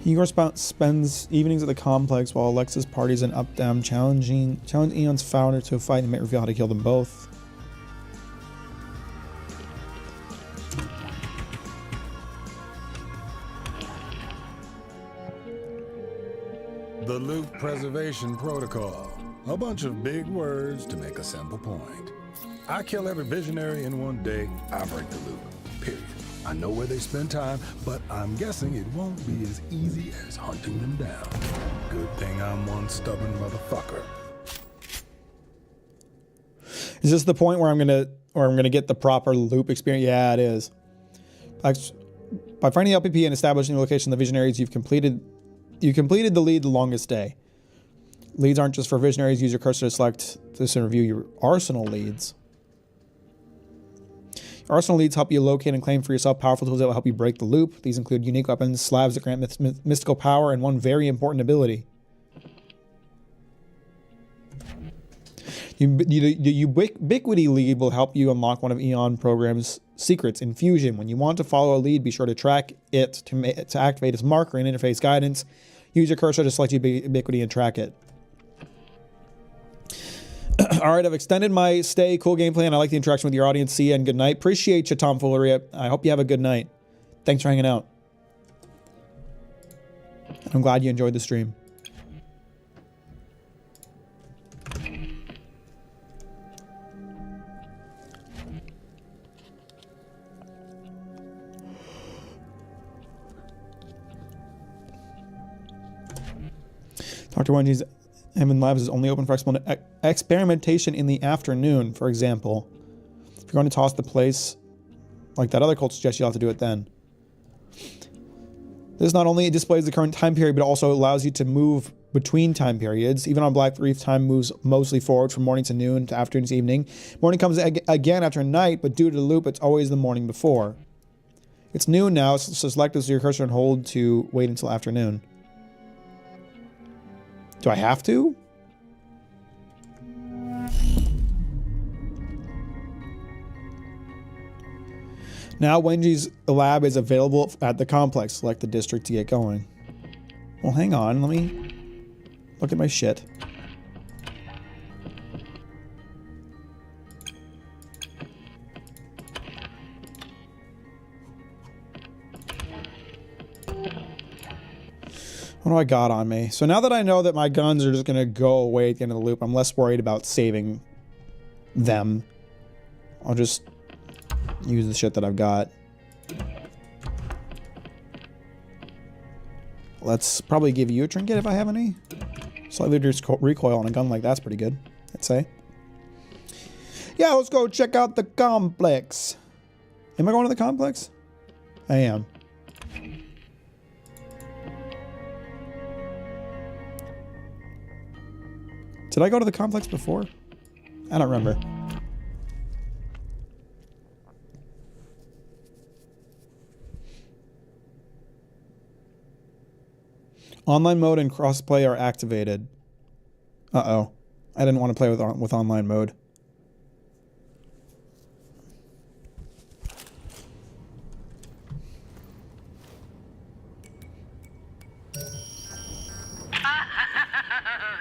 Igor spends evenings at the complex while Alexis parties in Up Down, challenge Eon's founder to a fight and may reveal how to kill them both. The Loop Preservation Protocol. A bunch of big words to make a simple point. I kill every visionary in one day, I break the loop. period. I know where they spend time, but I'm guessing it won't be as easy as hunting them down. Good thing I'm one stubborn motherfucker. Is this the point where I'm gonna get the proper loop experience? Yeah, it is. By finding the LPP and establishing the location of the visionaries, you completed the lead the longest day. Leads aren't just for visionaries. Use your cursor to select this and review your arsenal leads. Your arsenal leads help you locate and claim for yourself powerful tools that will help you break the loop. These include unique weapons, slabs that grant mystical power, and one very important ability. The Ubiquity lead will help you unlock one of Eon program's secrets, Infusion. When you want to follow a lead, be sure to track it to activate its marker and interface guidance. Use your cursor to select Ubiquity and track it. Alright, I've extended my stay. Cool gameplay, and I like the interaction with your audience. See you and good night. Appreciate you, tomfoolery. I hope you have a good night. Thanks for hanging out. I'm glad you enjoyed the stream. Dr. Wendy's Hammond Labs is only open for experimentation in the afternoon, for example. If you're going to toss the place like that other cult suggests, you'll have to do it then. This not only displays the current time period, but also allows you to move between time periods. Even on Black Reef, time moves mostly forward from morning to noon to afternoon to evening. Morning comes again after night, but due to the loop, it's always the morning before. It's noon now, so select this your cursor and hold to wait until afternoon. Do I have to? Now Wenji's lab is available at the complex. Select the district to get going. Well, hang on. Let me look at my shit. What do I got on me? So now that I know that my guns are just going to go away at the end of the loop, I'm less worried about saving them. I'll just use the shit that I've got. Let's probably give you a trinket if I have any. Slightly reduced recoil on a gun like that's pretty good, I'd say. Yeah, let's go check out the complex. Am I going to the complex? I am. Did I go to the complex before? I don't remember. Online mode and crossplay are activated. Uh-oh. I didn't want to play with online mode.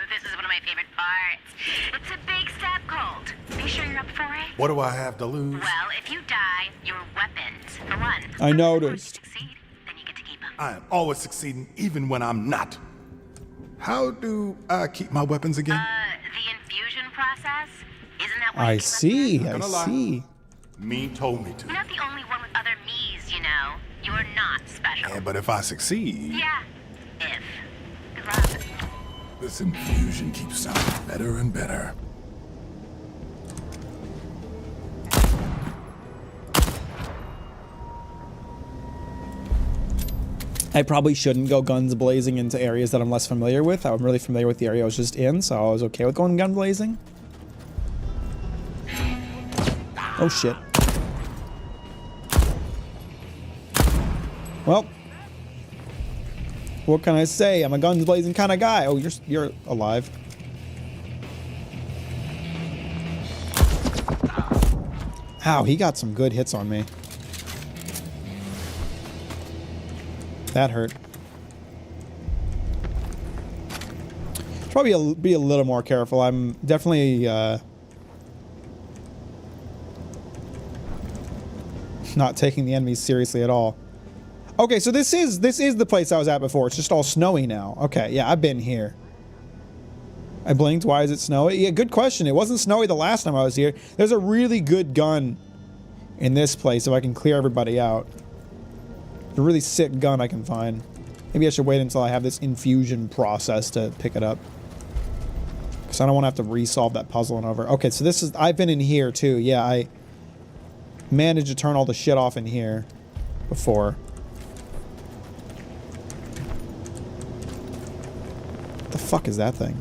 This is one of my favorite parts. It's a big stab cold. Are you sure you're up for it? What do I have to lose? Well, if you die, your weapons, for one. I noticed. If you succeed, then you get to keep them. I am always succeeding, even when I'm not. How do I keep my weapons again? The infusion process? Isn't that what I you see. Not I gonna lie. see. Me told me to. You're not the only one with other me's, you know. You're not special. Yeah, but if I succeed, Yeah. If. Good luck. this infusion keeps sounding better and better. I probably shouldn't go guns blazing into areas that I'm less familiar with. I'm really familiar with the area I was just in, so I was okay with going gun blazing. Oh shit. Well, what can I say? I'm a guns blazing kind of guy. Oh, you're alive. Ow, he got some good hits on me. That hurt. Probably be a little more careful. I'm definitely not taking the enemies seriously at all. Okay, so this is the place I was at before. It's just all snowy now. Okay, yeah, I've been here. I blinked. Why is it snowy? Yeah, good question. It wasn't snowy the last time I was here. There's a really good gun in this place if I can clear everybody out. It's a really sick gun I can find. Maybe I should wait until I have this infusion process to pick it up. Because I don't want to have to resolve that puzzle and over. Okay, so this is... I've been in here too. Yeah, I managed to turn all the shit off in here before. What the fuck is that thing?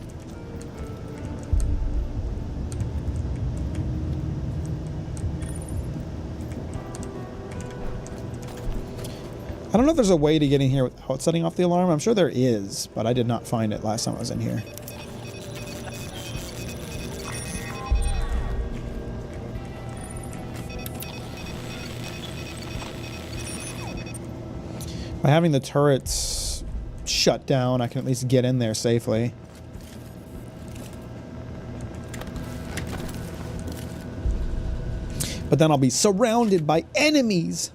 I don't know if there's a way to get in here without setting off the alarm. I'm sure there is, but I did not find it last time I was in here. By having the turrets shut down, I can at least get in there safely. But then I'll be surrounded by enemies.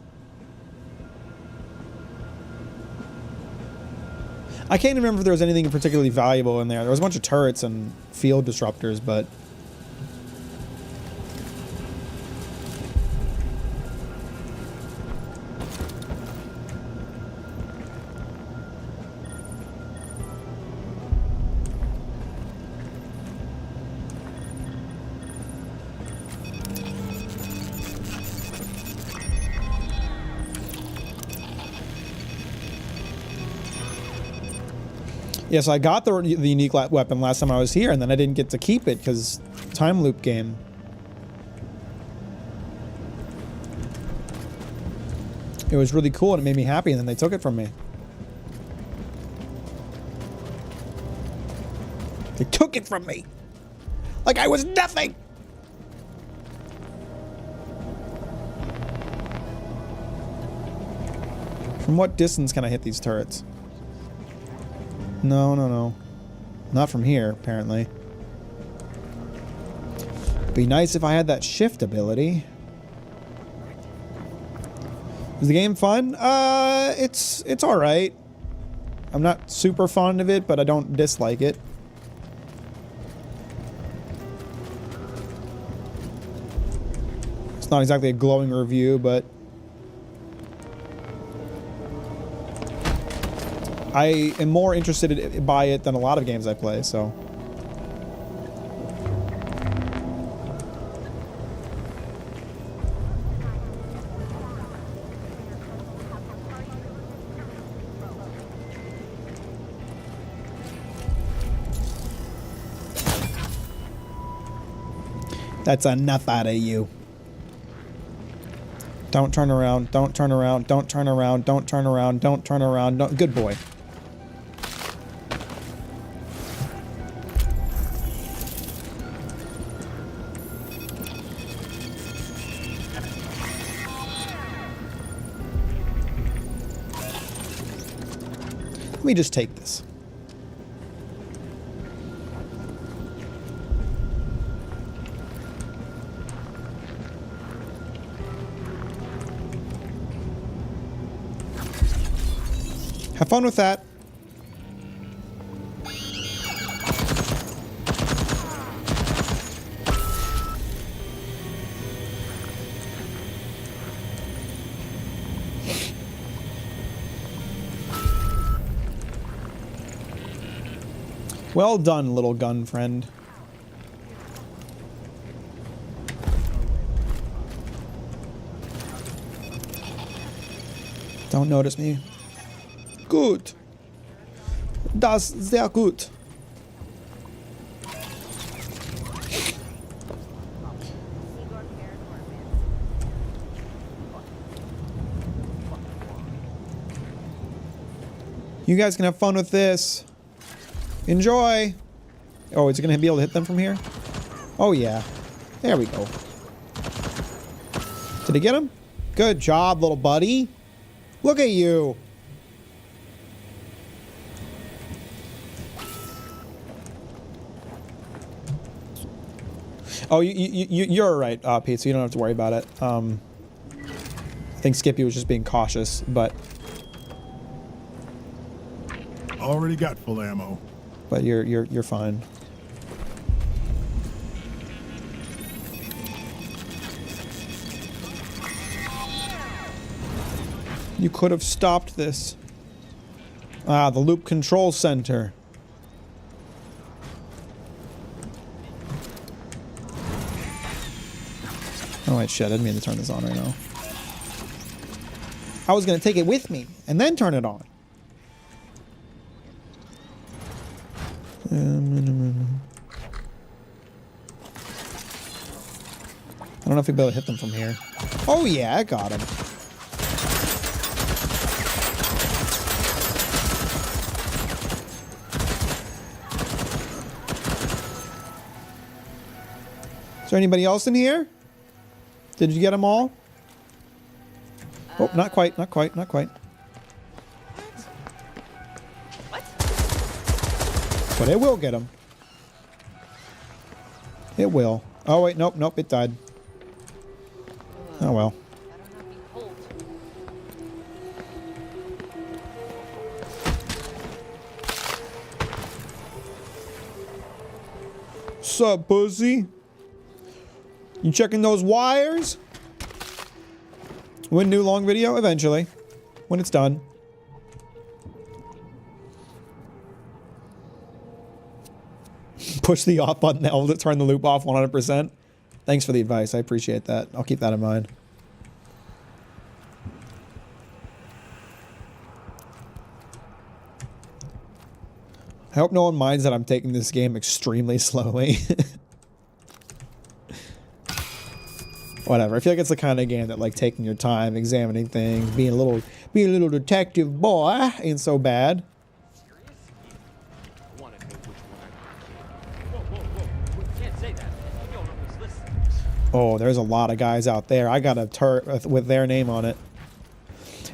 I can't remember if there was anything particularly valuable in there. There was a bunch of turrets and field disruptors, but... Yeah, so I got the unique weapon last time I was here, and then I didn't get to keep it because time loop game. It was really cool and it made me happy, and then they took it from me. They took it from me! Like I was nothing! From what distance can I hit these turrets? No, no, no. Not from here, apparently. Be nice if I had that shift ability. Is the game fun? It's alright. I'm not super fond of it, but I don't dislike it. It's not exactly a glowing review, but... I am more interested by it than a lot of games I play, so... That's enough out of you. Don't turn around, don't turn around, don't turn around, don't turn around, don't turn around, don't... Good boy. Let me just take this. Have fun with that. Well done, little gun friend. Don't notice me. Good. Das sehr gut. You guys can have fun with this. Enjoy. Oh, is it going to be able to hit them from here? Oh, yeah. There we go. Did he get him? Good job, little buddy. Look at you. Oh, you're right, Pete, so you don't have to worry about it. I think Skippy was just being cautious, but... Already got full ammo. But you're fine. You could have stopped this. Ah, the loop control center. Oh wait, shit, I didn't mean to turn this on right now. I was gonna take it with me and then turn it on. I don't know if you'll be able to hit them from here. Oh yeah, I got him. Is there anybody else in here? Did you get them all? Oh, not quite, not quite, not quite. What? But it will get them. It will. Oh wait, nope, nope, it died. Oh well. Better not be cold. Sup, pussy? You checking those wires? When new long video? Eventually. When it's done. Push the off button that will turn the loop off 100%. Thanks for the advice. I appreciate that. I'll keep that in mind. I hope no one minds that I'm taking this game extremely slowly. Whatever. I feel like it's the kind of game that, like, taking your time, examining things, being a little detective boy ain't so bad. I want to know which one I'm. Whoa! You can't say that. You don't always listen. Oh, there's a lot of guys out there. I got a turret with their name on it.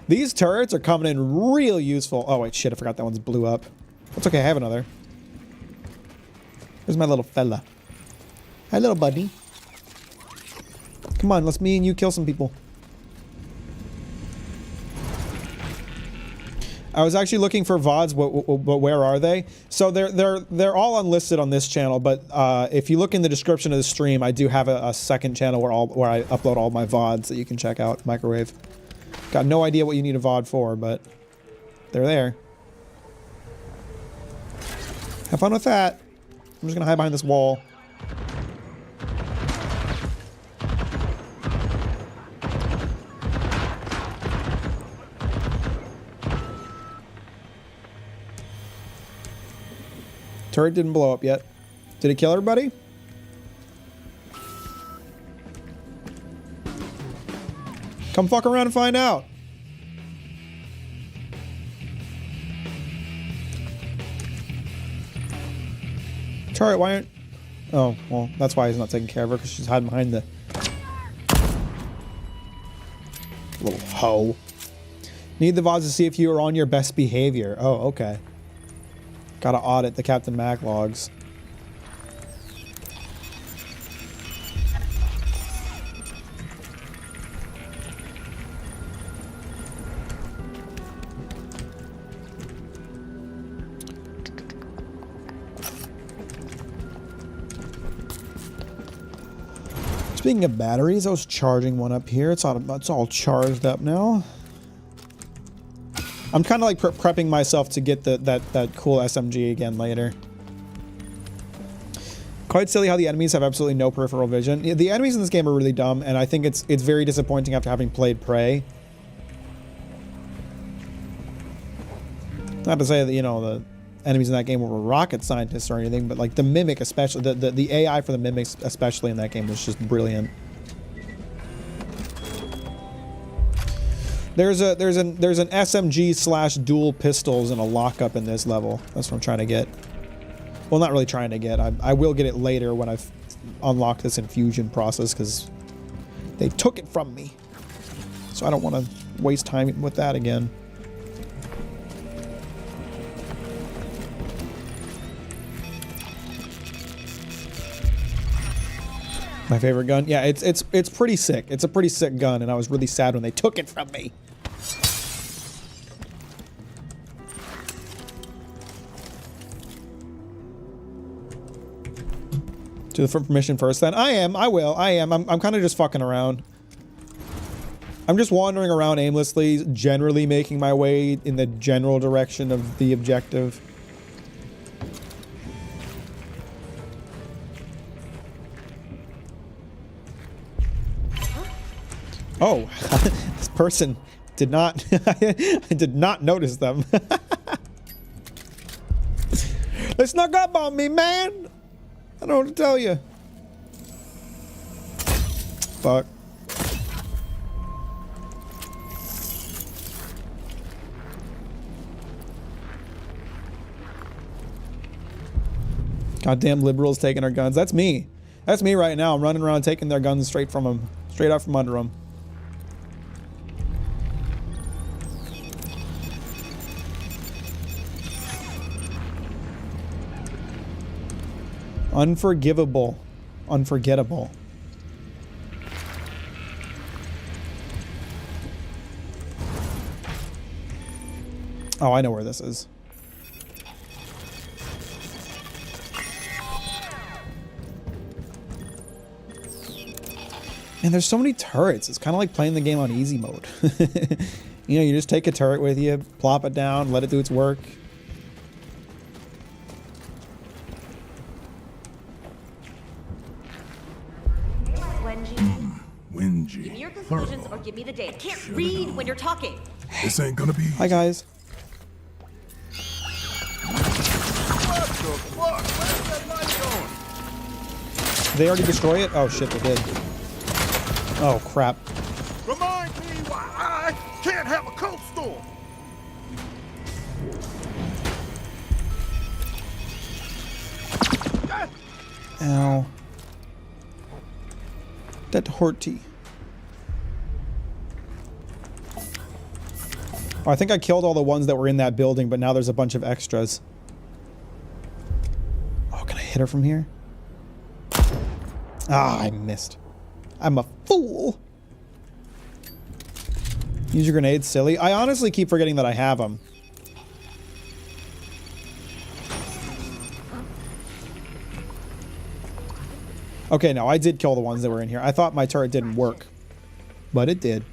These turrets are coming in real useful. Oh, wait, shit. I forgot that one's blew up. That's okay. I have another. Here's my little fella. Hi, little buddy. Come on, let's me and you kill some people. I was actually looking for VODs, but where are they? So they're all unlisted on this channel, but if you look in the description of the stream, I do have a second channel where I upload all my VODs that you can check out. Microwave. Got no idea what you need a VOD for, but they're there. Have fun with that. I'm just gonna hide behind this wall. Turret didn't blow up yet. Did it kill everybody? Come fuck around and find out. Turret, why aren't... Oh, well, that's why he's not taking care of her, because she's hiding behind the... little hoe. Need the VODs to see if you are on your best behavior. Oh, okay. Gotta audit the Captain Mack logs. Speaking of batteries, I was charging one up here. It's all charged up now. I'm kind of like prepping myself to get that cool SMG again later. Quite silly how the enemies have absolutely no peripheral vision. The enemies in this game are really dumb, and I think it's very disappointing after having played Prey. Not to say that, you know, the enemies in that game were rocket scientists or anything, but like the Mimic especially, the AI for the Mimics especially in that game was just brilliant. There's an SMG / dual pistols and a lockup in this level. That's what I'm trying to get. Well, not really trying to get. I will get it later when I've unlocked this infusion process, because they took it from me. So I don't want to waste time with that again. My favorite gun? Yeah, it's pretty sick. It's a pretty sick gun, and I was really sad when they took it from me. Do the permission first then? I will. I'm kind of just fucking around. I'm just wandering around aimlessly, generally making my way in the general direction of the objective. Oh, this person did not, I did not notice them. They snuck up on me, man. I don't know what to tell you. Fuck. Goddamn liberals taking our guns. That's me. That's me right now. I'm running around taking their guns straight from them. Straight out from under them. Unforgivable. Unforgettable. Oh, I know where this is. Man, there's so many turrets. It's kind of like playing the game on easy mode. You know, you just take a turret with you, plop it down, let it do its work. Wingy. Give me your conclusions or give me the data. Can't read when you're talking. This ain't gonna be. Hi, guys. What the fuck? Where's that light going? They already destroy it? Oh, shit, they did. Oh, crap. Remind me why I can't have a cold storm. Ow. That hurty. Oh, I think I killed all the ones that were in that building, but now there's a bunch of extras. Oh, can I hit her from here? Ah, I missed. I'm a fool. Use your grenades, silly. I honestly keep forgetting that I have them. Okay, no, I did kill the ones that were in here. I thought my turret didn't work, but it did.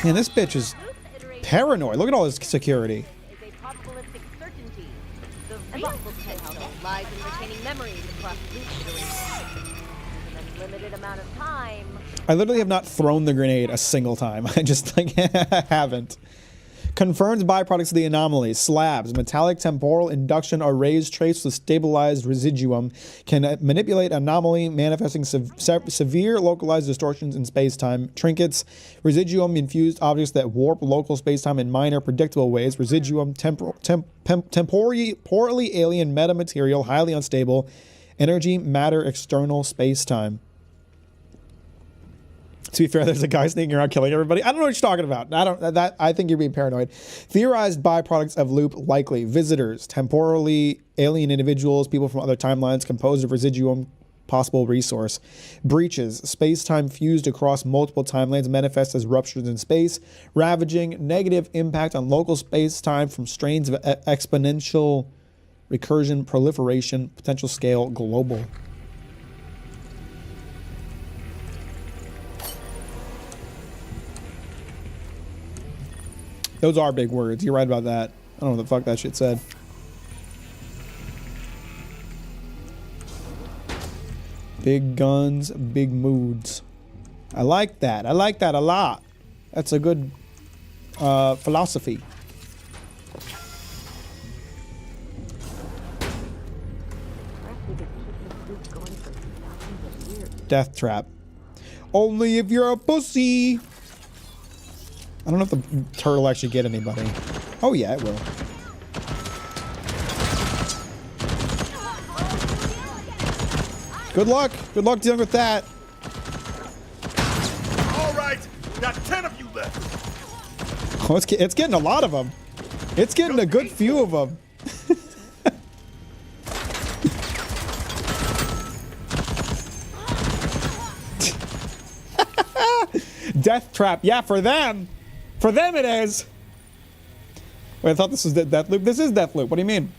Man, this bitch is paranoid. Look at all this security. Is a probabilistic certainty. The real potential lies in retaining memories across loop iterations. In a limited amount of time. I literally have not thrown the grenade a single time. I just, like, haven't. Confirmed byproducts of the anomaly. Slabs, metallic temporal induction or raised trace with stabilized residuum can manipulate anomaly, manifesting severe localized distortions in space-time. Trinkets, residuum infused objects that warp local space-time in minor predictable ways. Residuum, temporally alien metamaterial, highly unstable. Energy, matter, external space-time. To be fair, there's a guy sneaking around killing everybody. I don't know what you're talking about. I think you're being paranoid. Theorized byproducts of loop likely. Visitors, temporally alien individuals, people from other timelines, composed of residuum, possible resource. Breaches, space-time fused across multiple timelines, manifest as ruptures in space. Ravaging, negative impact on local space-time from strains of exponential recursion, proliferation, potential scale, global. Those are big words. You're right about that. I don't know what the fuck that shit said. Big guns, big moods. I like that. I like that a lot. That's a good philosophy. Death trap. Only if you're a pussy. I don't know if the turret will actually get anybody. Oh yeah, it will. Good luck. Good luck dealing with that. All right, got 10 of you left. Oh, it's getting a lot of them. It's getting a good few of them. Death trap. Yeah, for them. For them it is. Wait, I thought this was Deathloop. This is Deathloop. What do you mean?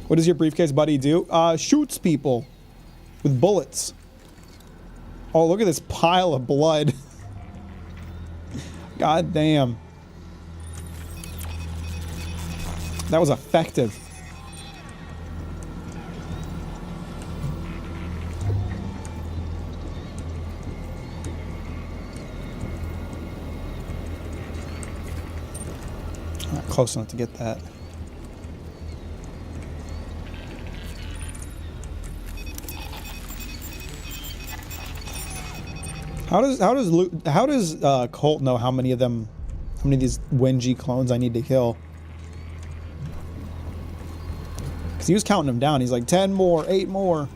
What does your briefcase buddy do? Shoots people with bullets. Oh, look at this pile of blood. God damn. That was effective. Not close enough to get that. How does Colt know how many of these Wenji clones I need to kill? Because he was counting them down. He's like 10 more, 8 more.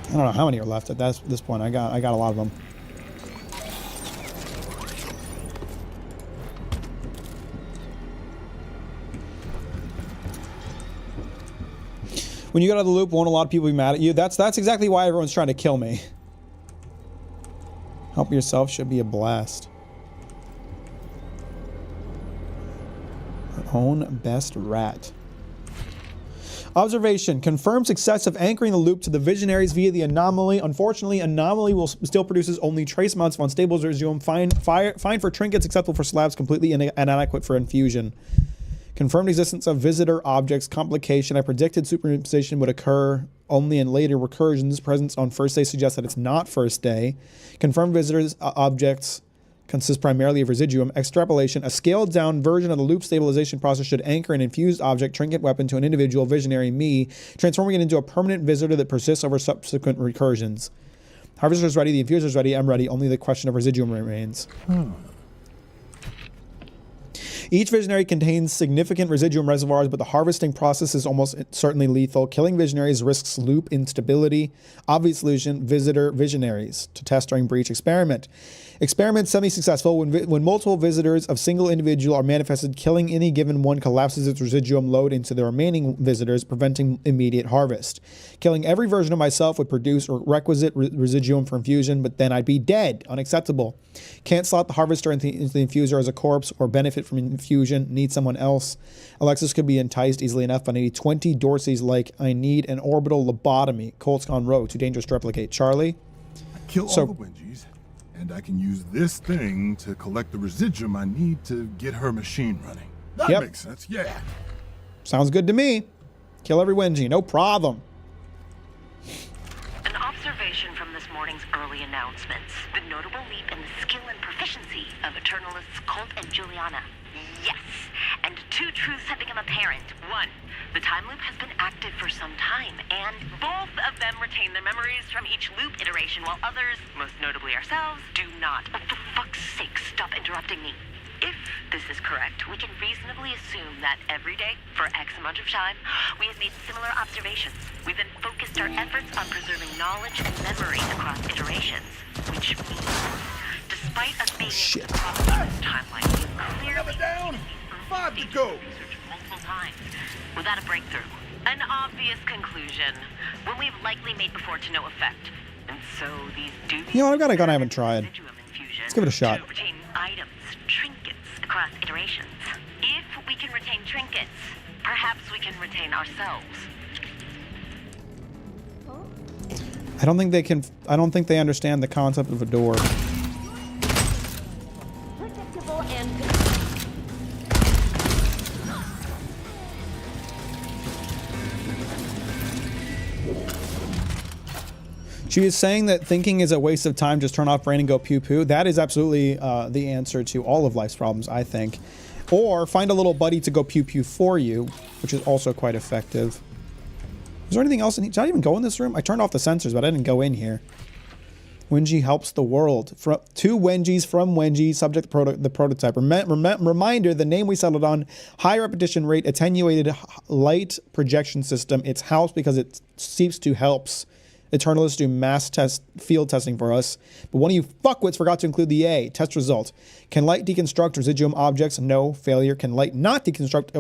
I don't know how many are left at this point. I got a lot of them. When you get out of the loop, won't a lot of people be mad at you? That's exactly why everyone's trying to kill me. Help yourself should be a blast. Her own best rat. Observation. Confirmed success of anchoring the loop to the visionaries via the anomaly. Unfortunately, anomaly will still produces only trace amounts of unstable residuum. Fine for trinkets, acceptable for slabs, completely inadequate for infusion. Confirmed existence of visitor objects. Complication. I predicted superimposition would occur only in later recursions. Presence on first day suggests that it's not first day. Confirmed visitors objects consists primarily of residuum. Extrapolation. A scaled down version of the loop stabilization process should anchor an infused object, trinket, weapon to an individual visionary me, transforming it into a permanent visitor that persists over subsequent recursions. Harvester's ready. The infuser's ready. I'm ready. Only the question of residuum remains. Each visionary contains significant residuum reservoirs, but the harvesting process is almost certainly lethal. Killing visionaries risks loop instability. Obvious solution, visitor visionaries. To test during breach experiment. Experiment semi-successful. When multiple visitors of single individual are manifested, killing any given one collapses its residuum load into the remaining visitors, preventing immediate harvest. Killing every version of myself would produce requisite residuum for infusion, but then I'd be dead. Unacceptable. Can't slot the harvester into the infuser as a corpse or benefit from infusion. Need someone else. Alexis could be enticed easily enough, but I need 20 Dorsey's like I need an orbital lobotomy. Colt's gone rogue. Too dangerous to replicate. Charlie? I kill all the Wenjis, and I can use this thing to collect the residuum I need to get her machine running. That makes sense, yeah. Sounds good to me. Kill every Wenji, no problem. An observation from this morning's early announcements. The notable leap in the skill and proficiency of Eternalists Colt and Juliana. Yes, and two truths have become apparent. One, the time loop has been active for some time, and both of them retain their memories from each loop iteration, while others, most notably ourselves, do not. Oh, for fuck's sake, stop interrupting me. If this is correct, we can reasonably assume that every day, for X amount of time, we have made similar observations. We then focused our efforts on preserving knowledge and memory across iterations, which means, despite us being able to propagate this timeline, we clearly down. 5 to go. Research multiple times without a breakthrough. An obvious conclusion, one we've likely made before to no effect. And so these dubious... You know what, I've got a gun I haven't tried. Let's give it a shot. To retain items, trinkets across iterations. If we can retain trinkets, perhaps we can retain ourselves. I don't think they can. I don't think they understand the concept of a door. Predictable and She is saying that thinking is a waste of time. Just turn off brain and go pew poo. That is absolutely the answer to all of life's problems, I think. Or find a little buddy to go pew pew for you, which is also quite effective. Is there anything else? Did I even go in this room? I turned off the sensors, but I didn't go in here. Wenji helps the world. Two Wenjis from Wenji, subject the prototype. Reminder, the name we settled on, high repetition rate, attenuated light projection system. It's helps because it seeps to helps. Eternalists do mass field testing for us, but one of you fuckwits forgot to include the A. Test result. Can light deconstruct residuum objects? No. Failure. Can light not deconstruct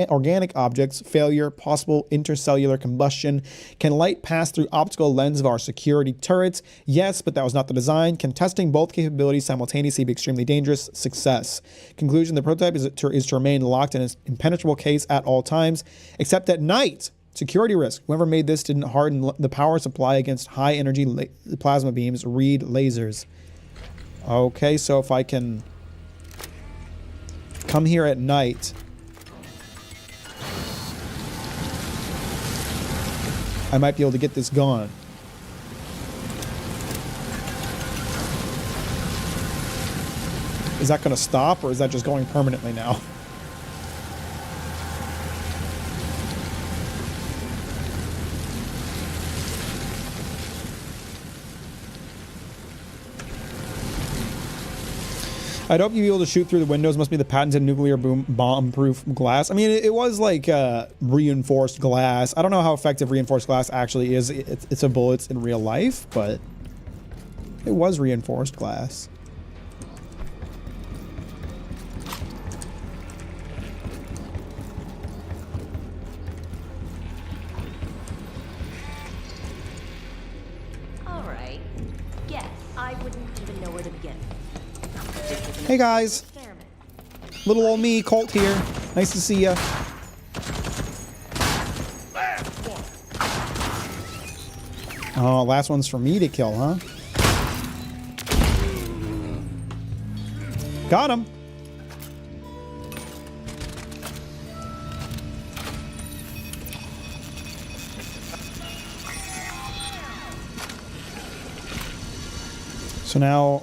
organic objects? Failure. Possible intercellular combustion. Can light pass through optical lens of our security turrets? Yes, but that was not the design. Can testing both capabilities simultaneously be extremely dangerous? Success. Conclusion, the prototype is to remain locked in an impenetrable case at all times, except at night. Security risk. Whoever made this didn't harden the power supply against high energy plasma beams. Read lasers. Okay, so if I can come here at night, I might be able to get this gone. Is that going to stop, or is that just going permanently now? I'd hope you'd be able to shoot through the windows. Must be the patented nuclear bomb-proof glass. I mean, it was like reinforced glass. I don't know how effective reinforced glass actually is. It's a bullets in real life, but it was reinforced glass. All right. Guess I wouldn't even know where to begin. Hey guys, little old me, Colt here. Nice to see ya. Oh, last one's for me to kill, huh? Got him. So now,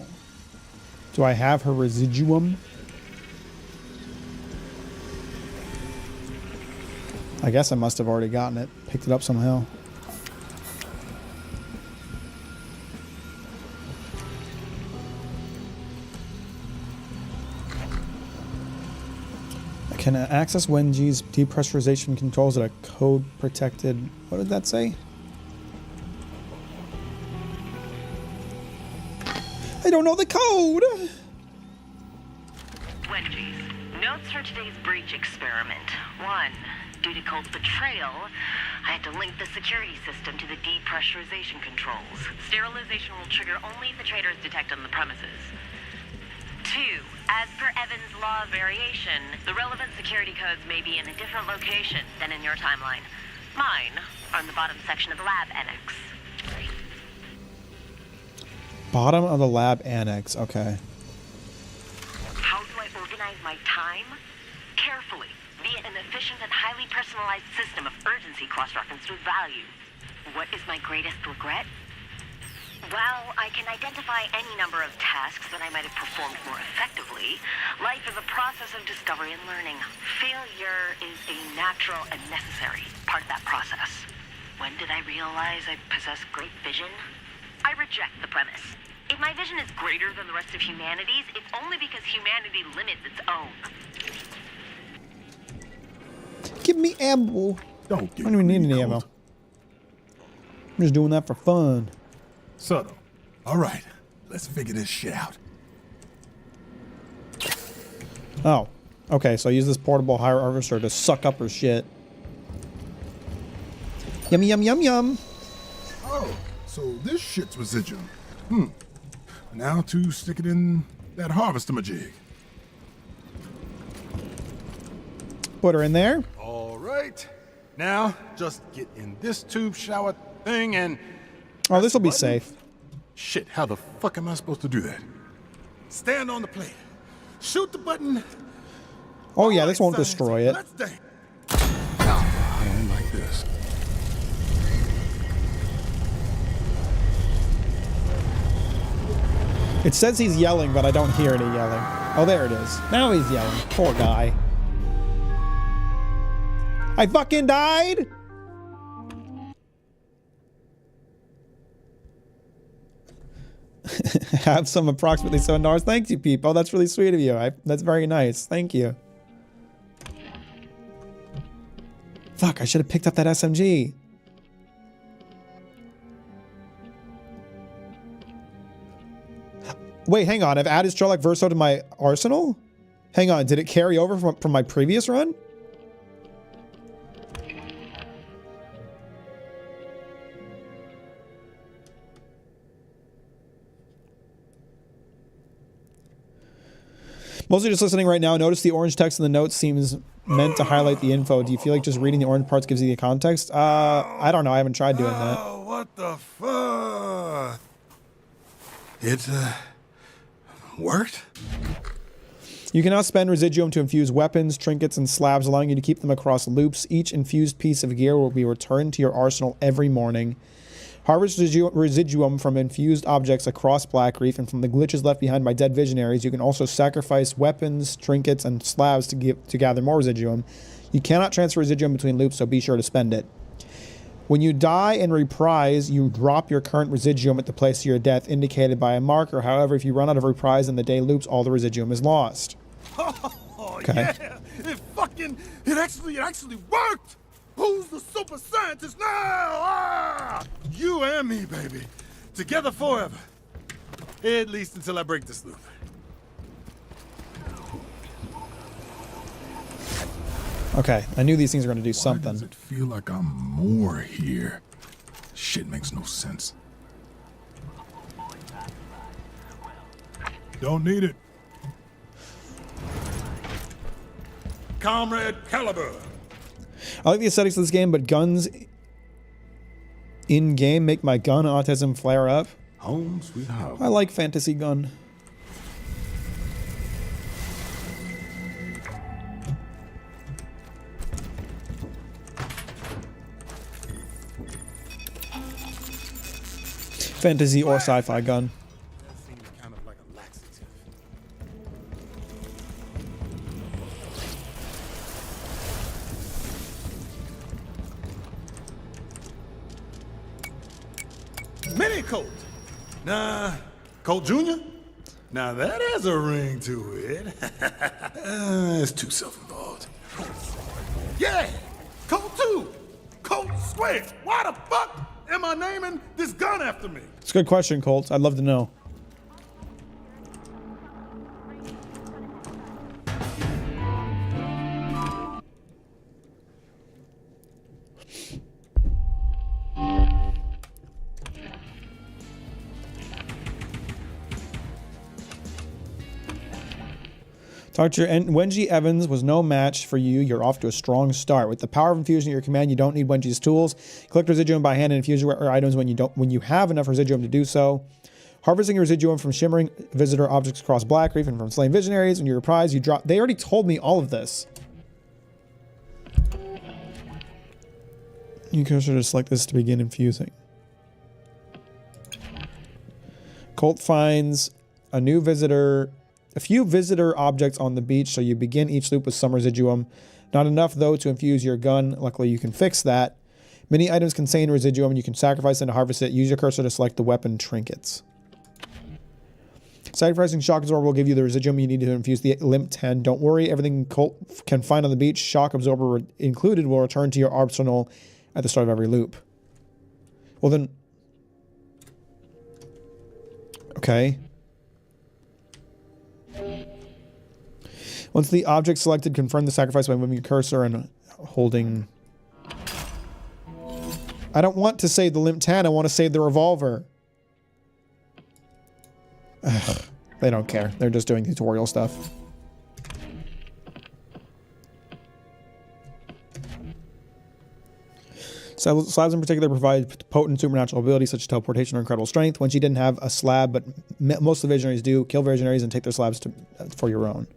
do I have her residuum? I guess I must have already gotten it. Picked it up somehow. I can access Wenji's depressurization controls at a code protected... What did that say? I don't know the code! Wendy's. Notes for today's breach experiment. 1. Due to Colt's betrayal, I had to link the security system to the depressurization controls. Sterilization will trigger only if the traitor is detected on the premises. 2. As per Evans' law of variation, the relevant security codes may be in a different location than in your timeline. Mine are in the bottom section of the lab annex. Bottom of the lab annex, okay. How do I organize my time? Carefully, via an efficient and highly personalized system of urgency cross-referenced with value. What is my greatest regret? Well, I can identify any number of tasks that I might have performed more effectively. Life is a process of discovery and learning. Failure is a natural and necessary part of that process. When did I realize I possess great vision? I reject the premise. If my vision is greater than the rest of humanity's, it's only because humanity limits its own. Give me ammo. Don't get I don't even need any greedy, ammo. Colt. I'm just doing that for fun. Subtle. All right, let's figure this shit out. Oh, okay, so I use this portable harvester to suck up her shit. Yummy, yum, yum, yum. Oh, so this shit's residuum. Now to stick it in that harvester majig. Put her in there. All right. Now, just get in this tube shower thing and... Oh, this will be button. safe. Shit, how the fuck am I supposed to do that? Stand on the plate. Shoot the button. Oh yeah, All this right, won't science, destroy it. Let's dance. I don't like this. It says he's yelling, but I don't hear any yelling. Oh, there it is. Now he's yelling. Poor guy. I fucking died? Have some approximately $7. Thank you, people. That's really sweet of you. That's very nice. Thank you. Fuck, I should have picked up that SMG. Wait, hang on. I've added Strelok Verso to my arsenal? Hang on. Did it carry over from my previous run? Mostly just listening right now. Notice the orange text in the notes seems meant to highlight the info. Do you feel like just reading the orange parts gives you the context? I don't know. I haven't tried doing that. Oh, what the fuck? It, worked? You can now spend Residuum to infuse weapons, trinkets, and slabs, allowing you to keep them across loops. Each infused piece of gear will be returned to your arsenal every morning. Harvest Residuum from infused objects across Black Reef and from the glitches left behind by dead visionaries. You can also sacrifice weapons, trinkets, and slabs to gather more Residuum. You cannot transfer Residuum between loops, so be sure to spend it. When you die and reprise, you drop your current Residuum at the place of your death, indicated by a marker. However, if you run out of reprise and the day loops, all the Residuum is lost. Oh, Okay. yeah! It actually worked! Who's the super scientist now? Ah! You and me, baby. Together forever. At least until I break this loop. Okay, I knew these things were going to do Why something. does it feel like I'm more here? Shit makes no sense. Don't need it. Comrade Caliber. I like the aesthetics of this game, but guns in-game make my gun autism flare up. Home sweet home. I like fantasy gun. Fantasy or sci-fi gun. That seems kind of like a laxative. Mini Colt. Nah, Colt Jr.? Now that has a ring to it. It's too self-involved. Yeah, Colt 2. Colt Square. Why the fuck am I naming this gun after me? It's a good question, Colt. I'd love to know. Dr. Wenji Evans was no match for you. You're off to a strong start. With the power of infusion at your command, you don't need Wenji's tools. Collect Residuum by hand and infuse your items when you have enough Residuum to do so. Harvesting Residuum from shimmering visitor objects across Black Reef and from slain visionaries. When you reprise, you drop. They already told me all of this. You can sort of select this to begin infusing. Colt finds a new visitor. A few visitor objects on the beach, so you begin each loop with some Residuum. Not enough, though, to infuse your gun. Luckily, you can fix that. Many items contain Residuum, and you can sacrifice them to harvest it. Use your cursor to select the weapon trinkets. Sacrificing Shock Absorber will give you the Residuum you need to infuse the Limp 10. Don't worry, everything Colt can find on the beach, Shock Absorber included, will return to your arsenal at the start of every loop. Well, then... Okay. Once the object selected, confirm the sacrifice by moving your cursor and holding... I don't want to save the Limp 10, I want to save the revolver. Ugh, they don't care. They're just doing tutorial stuff. Slabs in particular provide potent supernatural abilities such as teleportation or incredible strength. Once you didn't have a slab, but most of the visionaries do, kill visionaries and take their slabs for your own.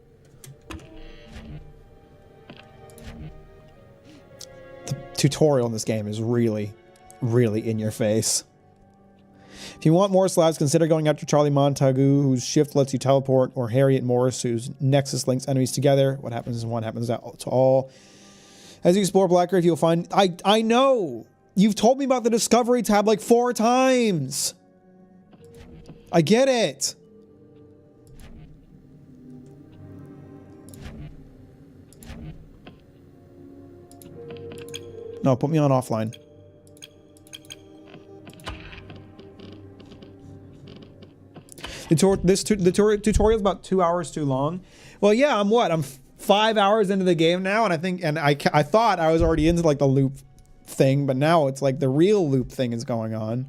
The tutorial in this game is really, really in your face. If you want more slabs, consider going after Charlie Montagu, whose shift lets you teleport, or Harriet Morris, whose nexus links enemies together. What happens is one happens to all. As you explore Black Reef, you'll find... I know! You've told me about the Discovery tab like 4 times! I get it! No, put me on offline. The tutorial is about 2 hours too long. Well, yeah, I'm 5 hours into the game now, and I thought I was already into like the loop thing, but now it's like the real loop thing is going on.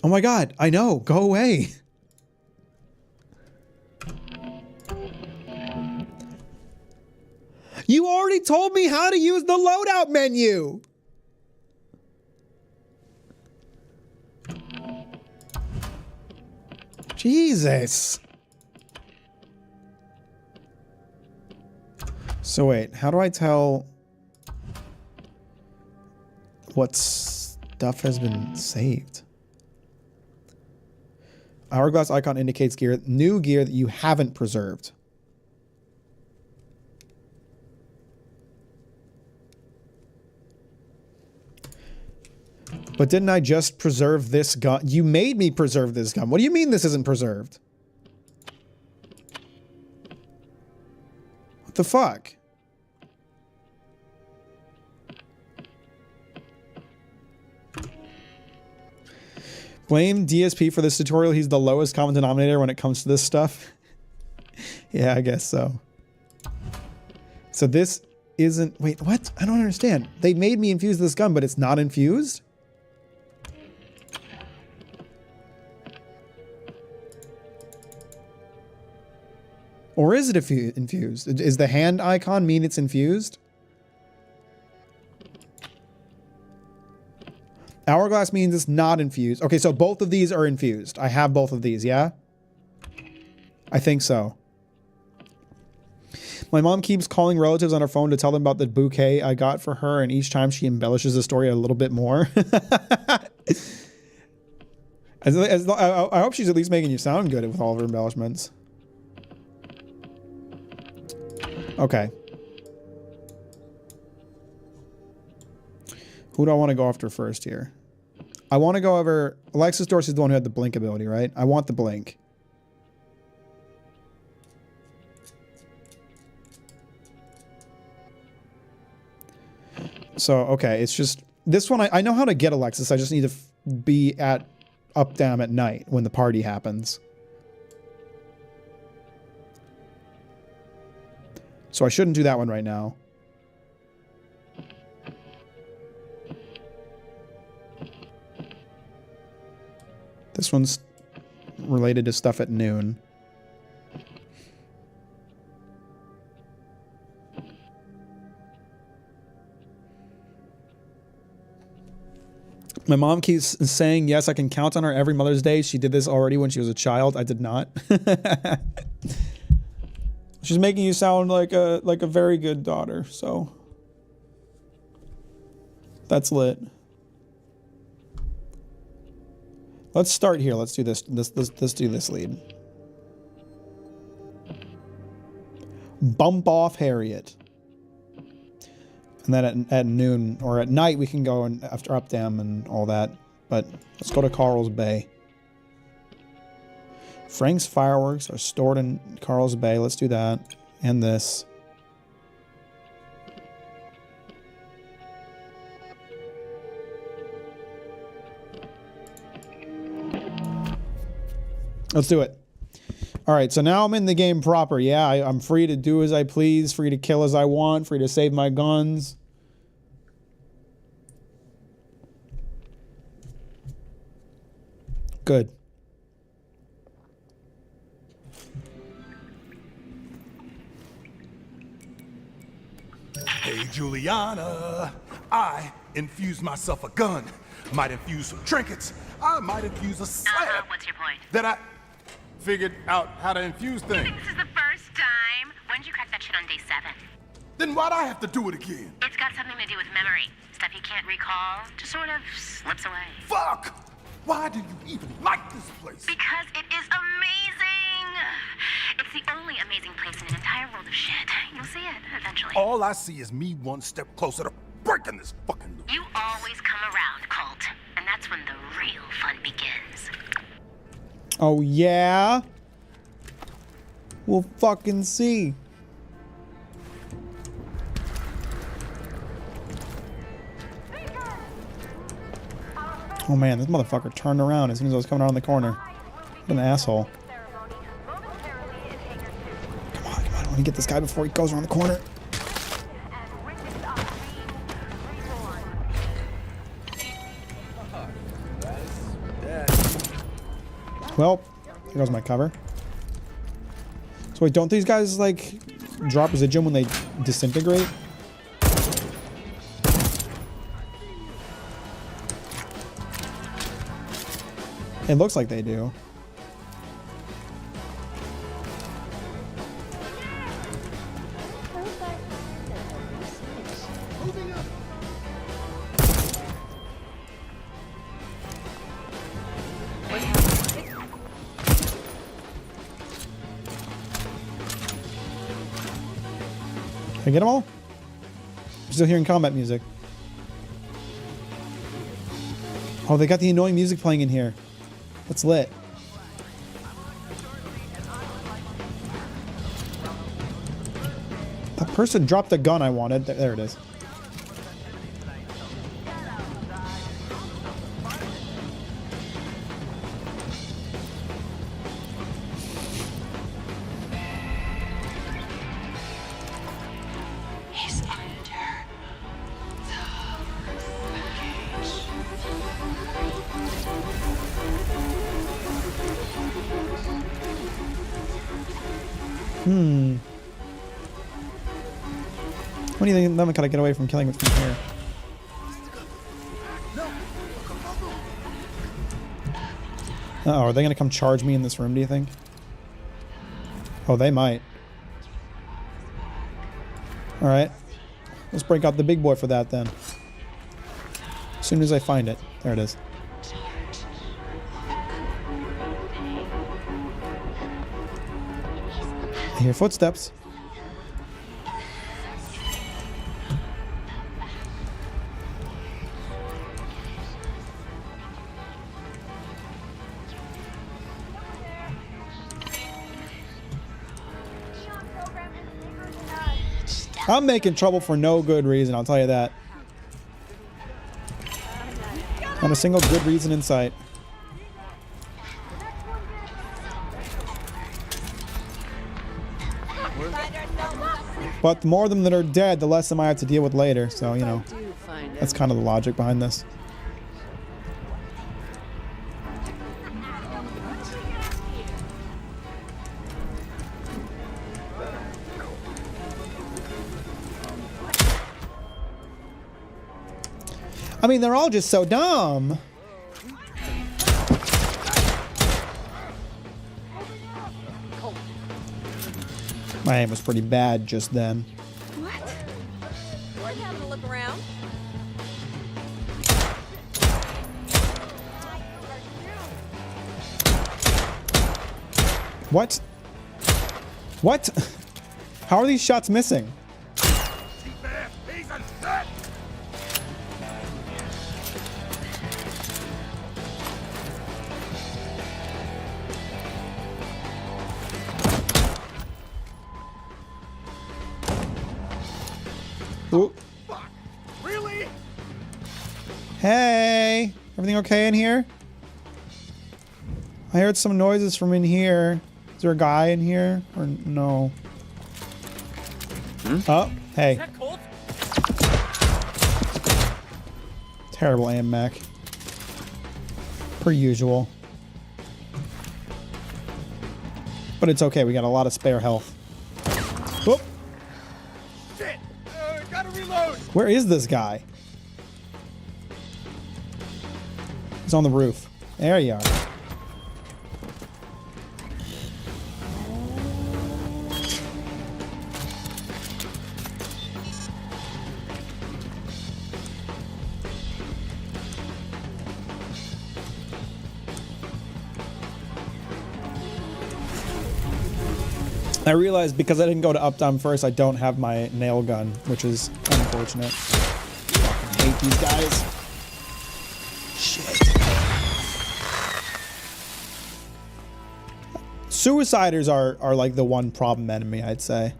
Oh my god, I know, go away. You already told me how to use the loadout menu. Jesus. So wait, how do I tell what stuff has been saved? Hourglass icon indicates new gear that you haven't preserved. But didn't I just preserve this gun? You made me preserve this gun. What do you mean this isn't preserved? What the fuck? Blame DSP for this tutorial. He's the lowest common denominator when it comes to this stuff. Yeah, I guess so. So this isn't... Wait, what? I don't understand. They made me infuse this gun, but it's not infused? Or is it infused? Is the hand icon mean it's infused? Hourglass means it's not infused. Okay, so both of these are infused. I have both of these, yeah? I think so. My mom keeps calling relatives on her phone to tell them about the bouquet I got for her, and each time she embellishes the story a little bit more. I hope she's at least making you sound good with all of her embellishments. Okay. Who do I want to go after first here? I want to go over... Alexis Dorsey's the one who had the blink ability, right? I want the blink. So, okay, it's just... This one, I know how to get Alexis. I just need to be at Updam at night when the party happens. So I shouldn't do that one right now. This one's related to stuff at noon. My mom keeps saying, yes, I can count on her every Mother's Day. She did this already when she was a child. I did not. She's making you sound like a very good daughter, so that's lit. Let's start here. Let's do this. Let's do this lead. Bump off Harriet. And then at noon or at night we can go and after Updam and all that. But let's go to Carl's Bay. Frank's fireworks are stored in Carl's Bay. Let's do that. And this. Let's do it. All right, so now I'm in the game proper. Yeah, I'm free to do as I please, free to kill as I want, free to save my guns. Good. Hey, Juliana, I infused myself a gun. Might infuse some trinkets. I might infuse a slab. What's your point? That I figured out how to infuse You things. think this is the first time? When did you crack that shit on day 7? Then why'd I have to do it again? It's got something to do with memory. Stuff you can't recall just sort of slips away. Fuck! Why do you even like this place? Because it is amazing! It's the only amazing place in an entire world of shit. You'll see it eventually. All I see is me one step closer to breaking this fucking loop. You always come around, Colt. And that's when the real fun begins. Oh, yeah? We'll fucking see. Oh man, this motherfucker turned around as soon as I was coming around the corner. What an asshole. Come on, I want to get this guy before he goes around the corner. Well, there goes my cover. So wait, don't these guys like drop residuum when they disintegrate? It looks like they do. Can I get them all? I'm still hearing combat music. Oh, they got the annoying music playing in here. What's lit? That person dropped the gun I wanted. There it is. He's under What do you think? Then we gotta get away from killing it from here. Uh-oh, are they gonna come charge me in this room, do you think? Oh, they might. Alright. Let's break out the big boy for that then. As soon as I find it. There it is. I hear footsteps. I'm making trouble for no good reason, I'll tell you that. Not a single good reason in sight. But the more of them that are dead, the less of them I have to deal with later. So, you know, that's kind of the logic behind this. I mean, they're all just so dumb. My aim was pretty bad just then. What? We're having a look around. What? What? How are these shots missing? Ooh. Really? Hey, everything okay in here? I heard some noises from in here. Is there a guy in here? Or no? Oh, hey. Terrible aim, Mack. Per usual. But it's okay, we got a lot of spare health. Whoop. Shit! Gotta reload! Where is this guy? He's on the roof. There you are. I realized because I didn't go to up down first, I don't have my nail gun, which is unfortunate. Fucking hate these guys. Shit. Suiciders are like the one problem enemy, I'd say.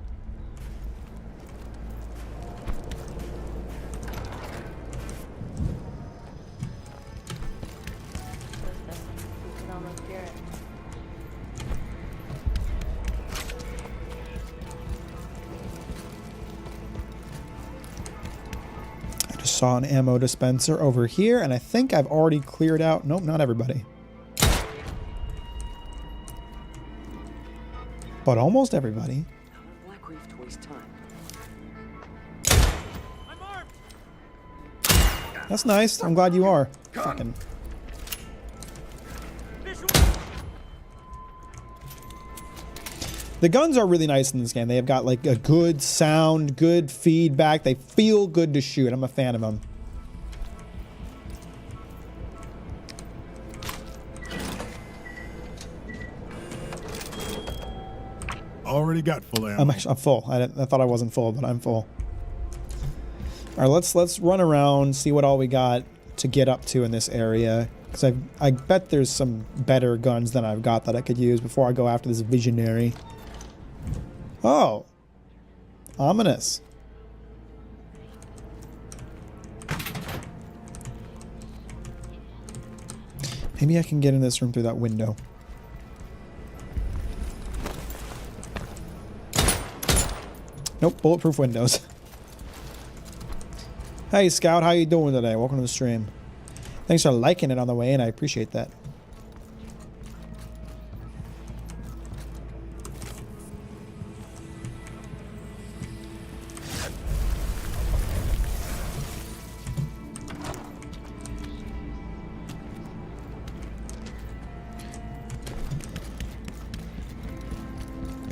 Just saw an ammo dispenser over here, and I think I've already cleared out. Nope, not everybody. But almost everybody. Black Reef to waste time. That's nice. I'm glad you are. Fucking. The guns are really nice in this game. They have got like a good sound, good feedback. They feel good to shoot. I'm a fan of them. Already got full ammo. I'm full. I thought I wasn't full, but I'm full. All right, let's run around, see what all we got to get up to in this area. Because I bet there's some better guns than I've got that I could use before I go after this visionary. Oh. Ominous. Maybe I can get in this room through that window. Nope, bulletproof windows. Hey Scout, how you doing today? Welcome to the stream. Thanks for liking it on the way in, I appreciate that.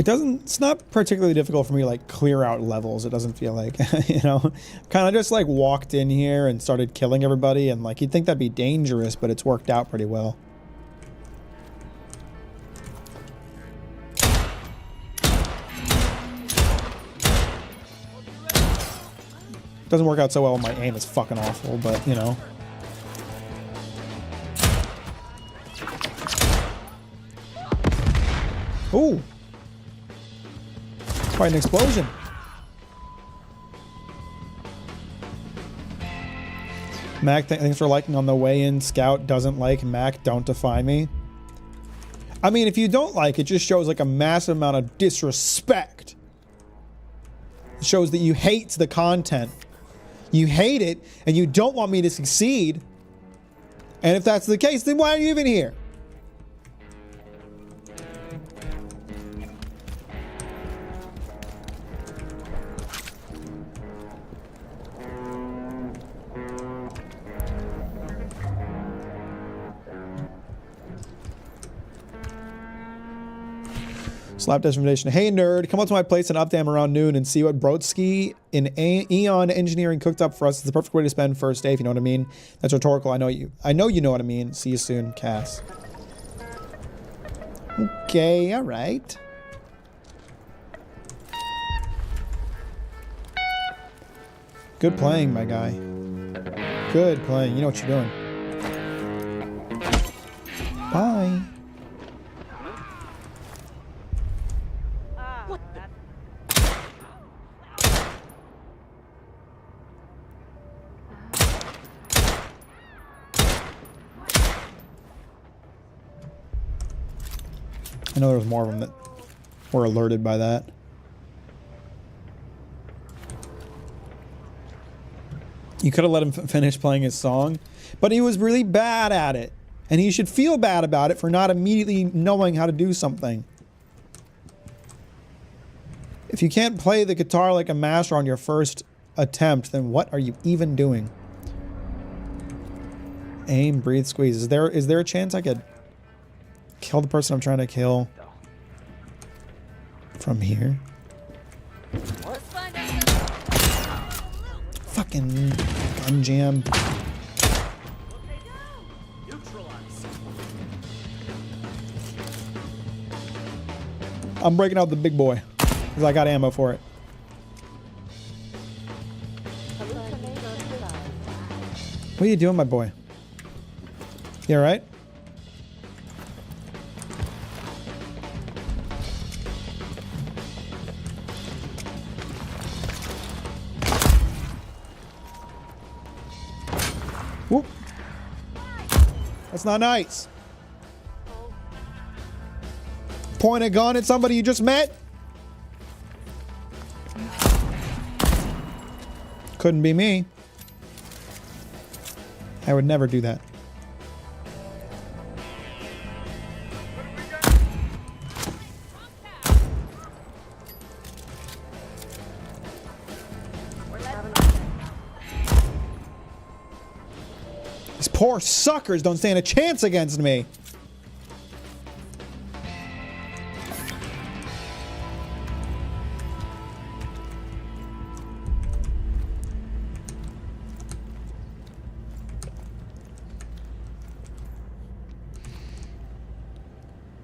It's not particularly difficult for me to like clear out levels. It doesn't feel like, you know, kind of just like walked in here and started killing everybody, and like you'd think that'd be dangerous, but it's worked out pretty well. Doesn't work out so well when my aim is fucking awful, but you know. Ooh. Quite an explosion. Mac, thanks for liking on the way in. Scout doesn't like Mac, don't define me. I mean, if you don't like it, just shows like a massive amount of disrespect. It shows that you hate the content. You hate it, and you don't want me to succeed. And if that's the case, then why are you even here? Slapdash invitation. Hey nerd, come up to my place in Updam around noon and see what Brodsky in Eon Engineering cooked up for us. It's the perfect way to spend first day, if you know what I mean. That's rhetorical. I know you know what I mean. See you soon, Cass. Okay, all right. Good playing, my guy. Good playing. You know what you're doing. Bye. I know there was more of them that were alerted by that. You could have let him finish playing his song, but he was really bad at it. And he should feel bad about it for not immediately knowing how to do something. If you can't play the guitar like a master on your first attempt, then what are you even doing? Aim, breathe, squeeze. Is there a chance I could kill the person I'm trying to kill from here? Fucking gun jam. I'm breaking out the big boy because I got ammo for it. What are you doing, my boy? You all right? Whoop. That's not nice. Point a gun at somebody you just met? Couldn't be me. I would never do that. These poor suckers don't stand a chance against me.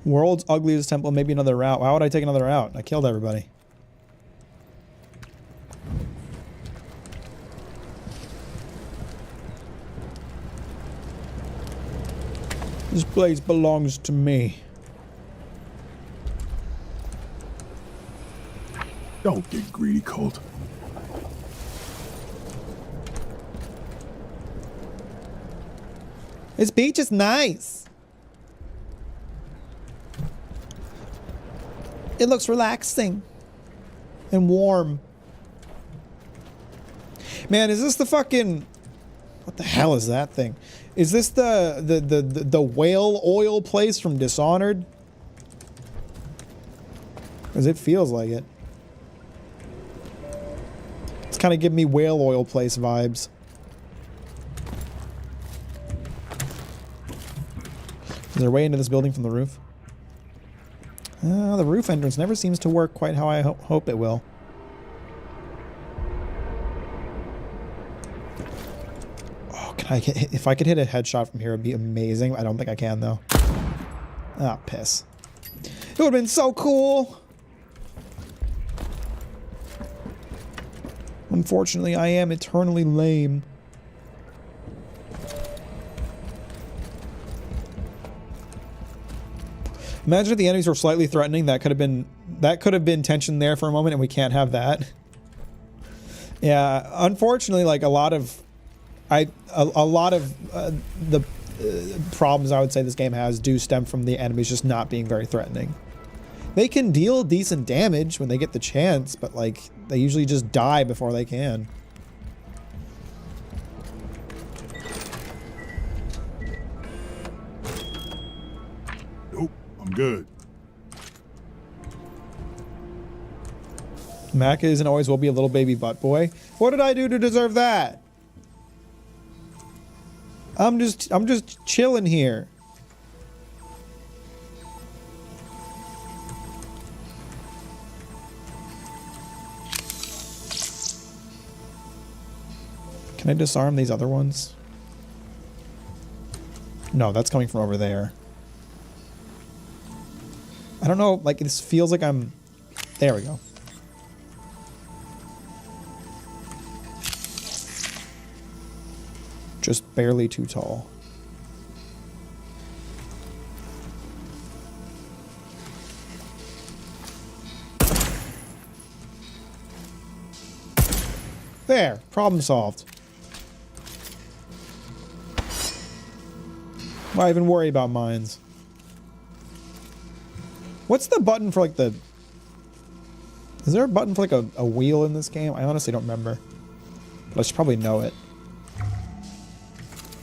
World's ugliest temple, maybe another route. Why would I take another route? I killed everybody. This place belongs to me. Don't get greedy, Colt. This beach is nice. It looks relaxing and warm. Man, is this the fucking... What the hell is that thing? Is this the whale oil place from Dishonored? Because it feels like it. It's kind of giving me whale oil place vibes. Is there a way into this building from the roof? The roof entrance never seems to work quite how I hope it will. Oh, can I get... If I could hit a headshot from here, it'd be amazing. I don't think I can, though. Ah, piss. It would have been so cool! Unfortunately, I am eternally lame. Imagine if the enemies were slightly threatening. That could have been tension there for a moment, and we can't have that. Yeah, unfortunately, like a lot of the problems I would say this game has do stem from the enemies just not being very threatening. They can deal decent damage when they get the chance, but like they usually just die before they can. I'm good. Mack is and always will be a little baby butt boy. What did I do to deserve that? I'm just chilling here. Can I disarm these other ones? No, that's coming from over there. I don't know, like, this feels like I'm... There we go. Just barely too tall. There, problem solved. Why even worry about mines? What's the button for like the... Is there a button for like a wheel in this game? I honestly don't remember. But I should probably know it.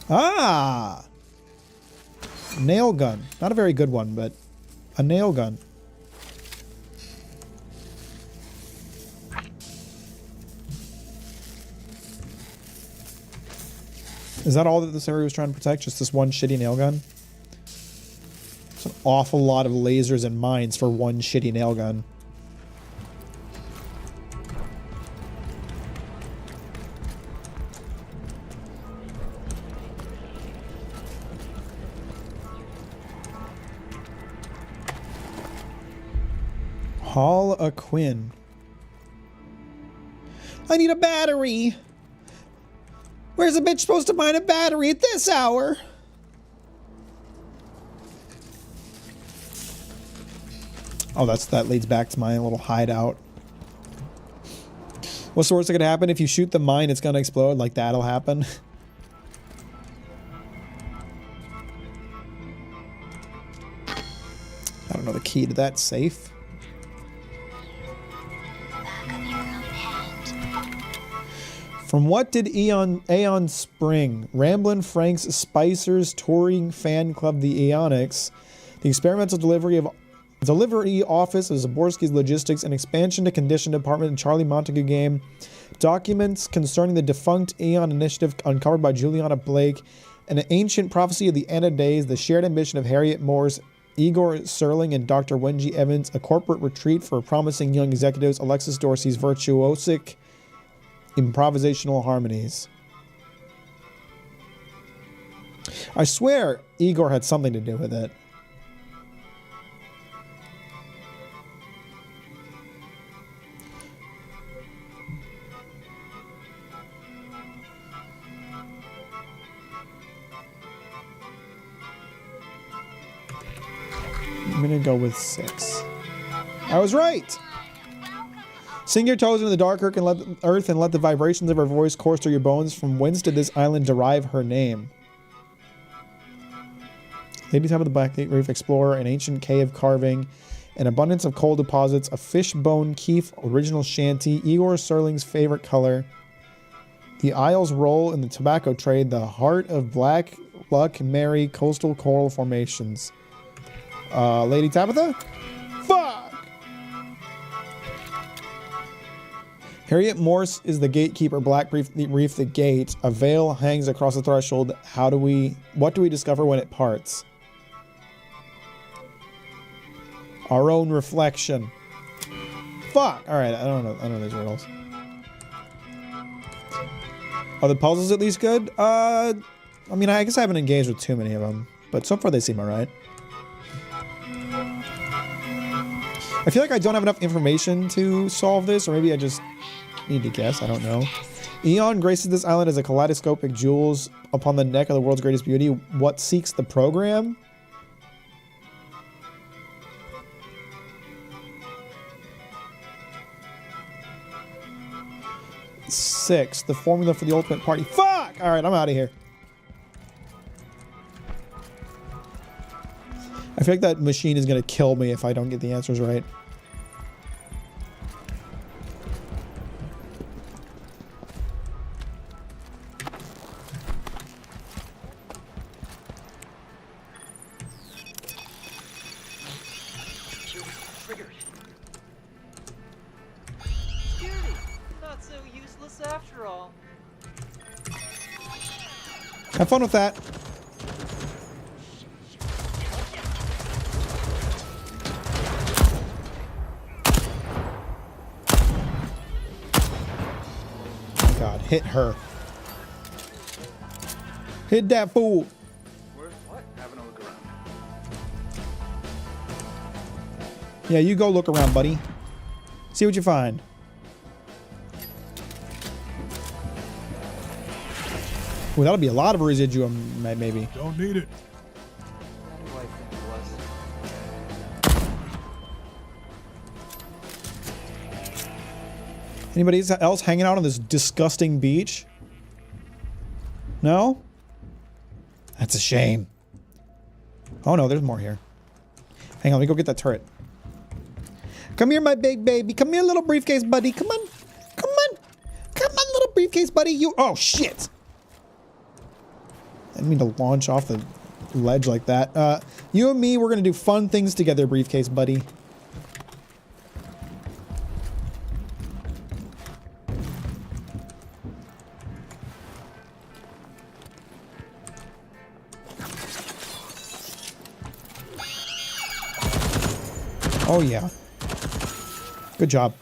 Ah! Nail gun. Not a very good one, but a nail gun. Is that all that this area was trying to protect? Just this one shitty nail gun? It's an awful lot of lasers and mines for one shitty nail gun. Hall a Quinn. I need a battery. Where's a bitch supposed to find a battery at this hour? Oh, that leads back to my little hideout. What's the worst that could happen? If you shoot the mine, it's gonna explode. Like, that'll happen. I don't know the key to that safe. From what did Aeon spring? Ramblin' Franks, Spicer's touring fan club, the Aeonics, the experimental delivery office of Zaborski's logistics, an expansion to condition department in Charlie Montague game, documents concerning the defunct Aeon initiative uncovered by Juliana Blake, an ancient prophecy of the end of days, the shared ambition of Harriet Morse, Igor Serling and Dr. Wenji Evans, a corporate retreat for promising young executives, Alexis Dorsey's virtuosic improvisational harmonies. I swear Igor had something to do with it. I'm gonna go with 6. I was right! Sink your toes into the dark earth and let the vibrations of her voice course through your bones. From whence did this island derive her name? Lady Top of the Blackgate Reef Explorer, an ancient cave carving, an abundance of coal deposits, a fishbone keef original shanty, Igor Serling's favorite color, the Isle's role in the tobacco trade, the heart of Black Luck Mary coastal coral formations. Lady Tabitha? Fuck! Harriet Morse is the gatekeeper. Black Reef the gate. A veil hangs across the threshold. What do we discover when it parts? Our own reflection. Fuck! Alright, I don't know these riddles. Are the puzzles at least good? I mean, I guess I haven't engaged with too many of them, but so far they seem alright. I feel like I don't have enough information to solve this, or maybe I just need to guess. I don't know. Eon graces this island as a kaleidoscopic jewels upon the neck of the world's greatest beauty. What seeks the program? Six. The formula for the ultimate party. Fuck! Alright, I'm out of here. I feel like that machine is going to kill me if I don't get the answers right. Triggered. Not so useless after all. Have fun with that. God, hit her. Hit that fool. We're what? Having a look around. Yeah, you go look around, buddy. See what you find. Well, that'll be a lot of residuum, maybe. Don't need it. What do I think it was? Anybody else hanging out on this disgusting beach? No? That's a shame. Oh no, there's more here. Hang on, let me go get that turret. Come here, my big baby. Come here, little briefcase buddy. Come on. Come on. Come on, little briefcase buddy. You. Oh, shit. I didn't mean to launch off the ledge like that. You and me, we're going to do fun things together, briefcase buddy. Oh, yeah. Good job.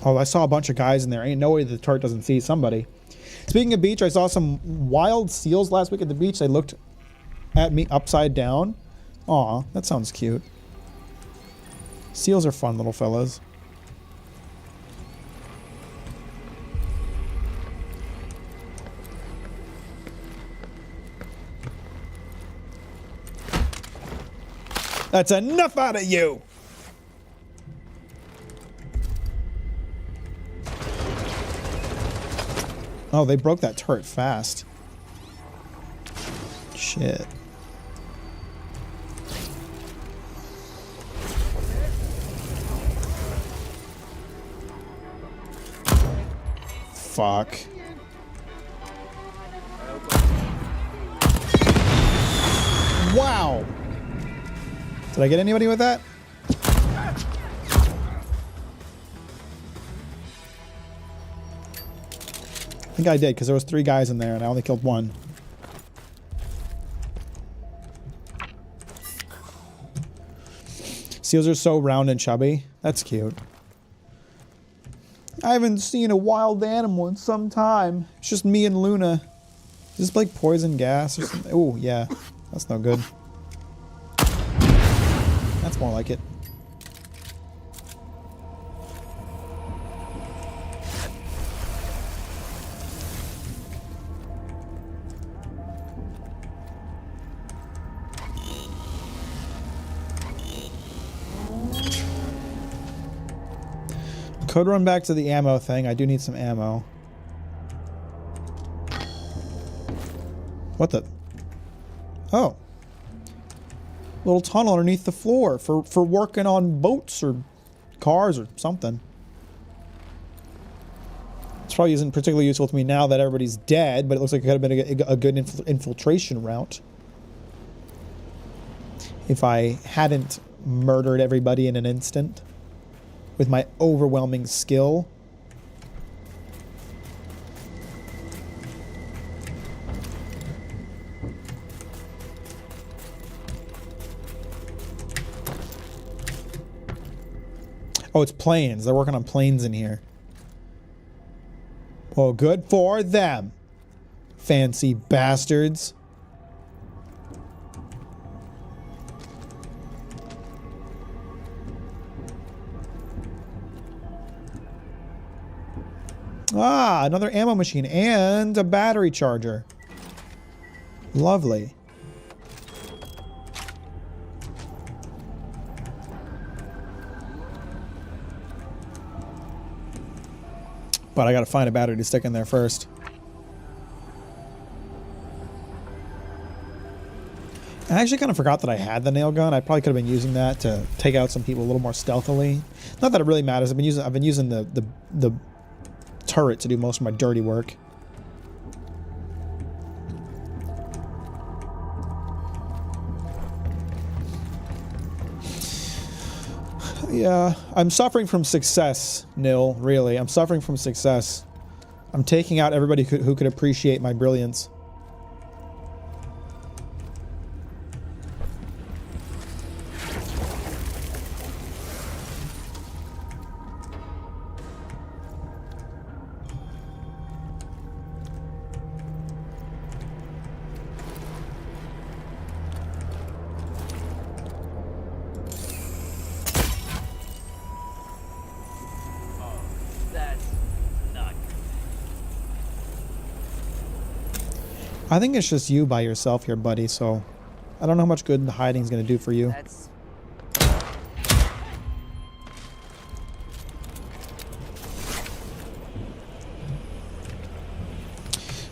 Oh, I saw a bunch of guys in there. Ain't no way the turret doesn't see somebody. Speaking of beach, I saw some wild seals last week at the beach. They looked at me upside down. Aw, that sounds cute. Seals are fun little fellas. That's enough out of you! Oh, they broke that turret fast. Shit. Fuck. Wow. Did I get anybody with that? I think I did, because there was 3 guys in there and I only killed 1. Seals are so round and chubby. That's cute. I haven't seen a wild animal in some time. It's just me and Luna. Is this like poison gas or something? Oh, yeah. That's no good. That's more like it. Could run back to the ammo thing. I do need some ammo. What the? Oh. Little tunnel underneath the floor for working on boats or cars or something. This probably isn't particularly useful to me now that everybody's dead, but it looks like it could have been a good infiltration route. If I hadn't murdered everybody in an instant. With my overwhelming skill. Oh, it's planes. They're working on planes in here. Well, good for them. Fancy bastards. Ah, another ammo machine and a battery charger. Lovely. But I gotta find a battery to stick in there first. I actually kind of forgot that I had the nail gun. I probably could have been using that to take out some people a little more stealthily. Not that it really matters. I've been using the turret to do most of my dirty work. Yeah, I'm suffering from success, Nil, really. I'm suffering from success. I'm taking out everybody who could appreciate my brilliance. I think it's just you by yourself here, buddy, so I don't know how much good the hiding is going to do for you.